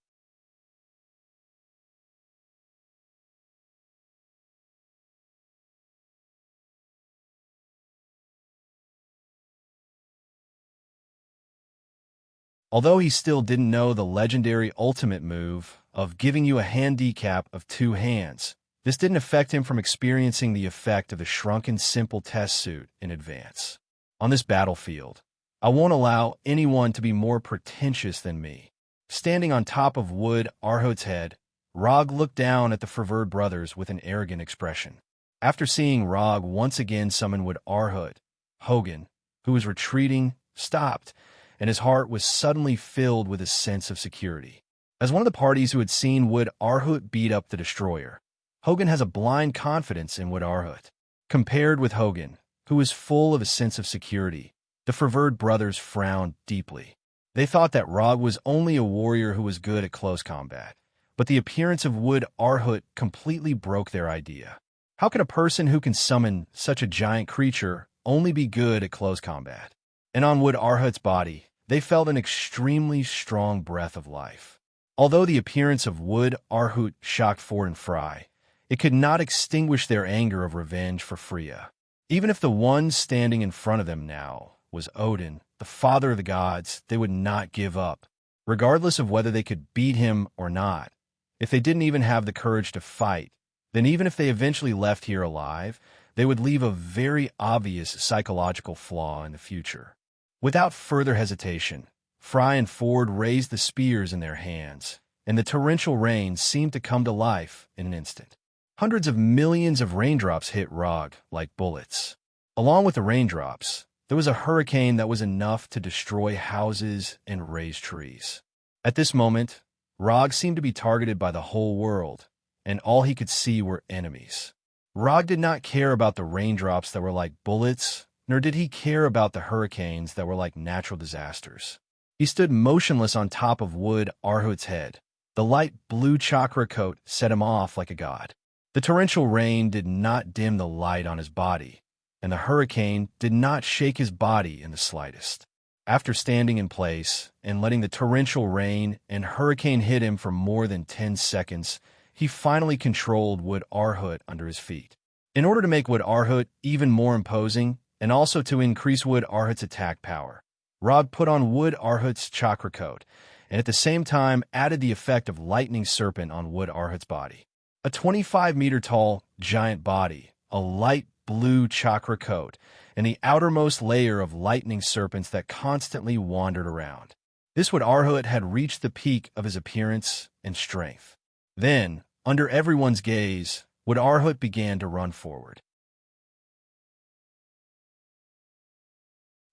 Although he still didn't know the legendary ultimate move of giving you a handicap of 2 hands, this didn't affect him from experiencing the effect of the shrunken simple test suit in advance. On this battlefield, I won't allow anyone to be more pretentious than me. Standing on top of Wood Arhut's head, Rog looked down at the Ferverd brothers with an arrogant expression. After seeing Rog once again summon Wood Arhut, Hogan, who was retreating, stopped, and his heart was suddenly filled with a sense of security. As one of the parties who had seen Wood Arhut beat up the destroyer, Hogan has a blind confidence in Wood Arhut. Compared with Hogan, who is full of a sense of security, the Ferverd brothers frowned deeply. They thought that Rog was only a warrior who was good at close combat, but the appearance of Wood Arhut completely broke their idea. How can a person who can summon such a giant creature only be good at close combat? And on Wood Arhut's body, they felt an extremely strong breath of life. Although the appearance of Wood Arhut shocked Ford and Fry, it could not extinguish their anger of revenge for Freya. Even if the one standing in front of them now was Odin, the father of the gods, they would not give up, regardless of whether they could beat him or not. If they didn't even have the courage to fight, then even if they eventually left here alive, they would leave a very obvious psychological flaw in the future. Without further hesitation, Fry and Ford raised the spears in their hands, and the torrential rain seemed to come to life in an instant. Hundreds of millions of raindrops hit Rog like bullets. Along with the raindrops, there was a hurricane that was enough to destroy houses and raise trees. At this moment, Rog seemed to be targeted by the whole world, and all he could see were enemies. Rog did not care about the raindrops that were like bullets, nor did he care about the hurricanes that were like natural disasters. He stood motionless on top of Wood Arhut's head. The light blue chakra coat set him off like a god. The torrential rain did not dim the light on his body, and the hurricane did not shake his body in the slightest. After standing in place and letting the torrential rain and hurricane hit him for more than 10 seconds, he finally controlled Wood Arhut under his feet. In order to make Wood Arhut even more imposing, and also to increase Wood Arhut's attack power, Rog put on Wood Arhut's chakra coat and at the same time added the effect of lightning serpent on Wood Arhut's body. A 25-meter-tall giant body, a light blue chakra coat, and the outermost layer of lightning serpents that constantly wandered around. This Wood Arhut had reached the peak of his appearance and strength. Then, under everyone's gaze, Wood Arhut began to run forward.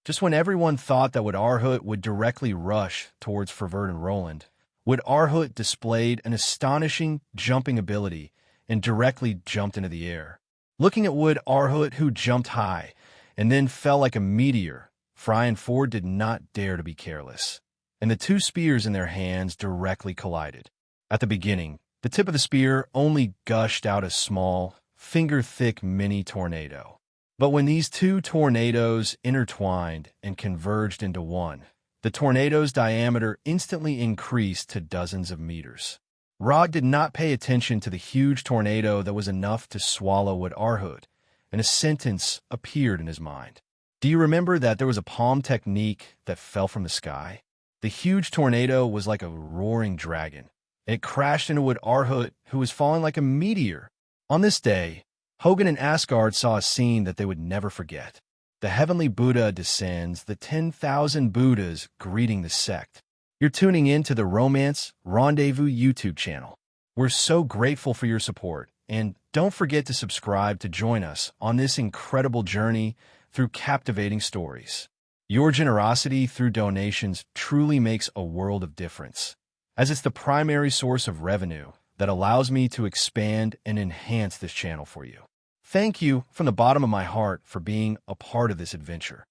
Just when everyone thought that Wood Arhut would directly rush towards Fervert and Roland, Wood Arhut displayed an astonishing jumping ability and directly jumped into the air. Looking at Wood Arhut, who jumped high and then fell like a meteor, Fry and Ford did not dare to be careless, and the two spears in their hands directly collided. At the beginning, the tip of the spear only gushed out a small, finger-thick mini tornado. But when these two tornadoes intertwined and converged into one, the tornado's diameter instantly increased to dozens of meters. Rod did not pay attention to the huge tornado that was enough to swallow Wood Arhut, and a sentence appeared in his mind. Do you remember that there was a palm technique that fell from the sky? The huge tornado was like a roaring dragon. It crashed into Wood Arhut, who was falling like a meteor. On this day, Hogan and Asgard saw a scene that they would never forget. The heavenly Buddha descends, the 10,000 Buddhas greeting the sect. You're tuning in to the Romance Rendezvous YouTube channel. We're so grateful for your support, and don't forget to subscribe to join us on this incredible journey through captivating stories. Your generosity through donations truly makes a world of difference, as it's the primary source of revenue that allows me to expand and enhance this channel for you. Thank you from the bottom of my heart for being a part of this adventure.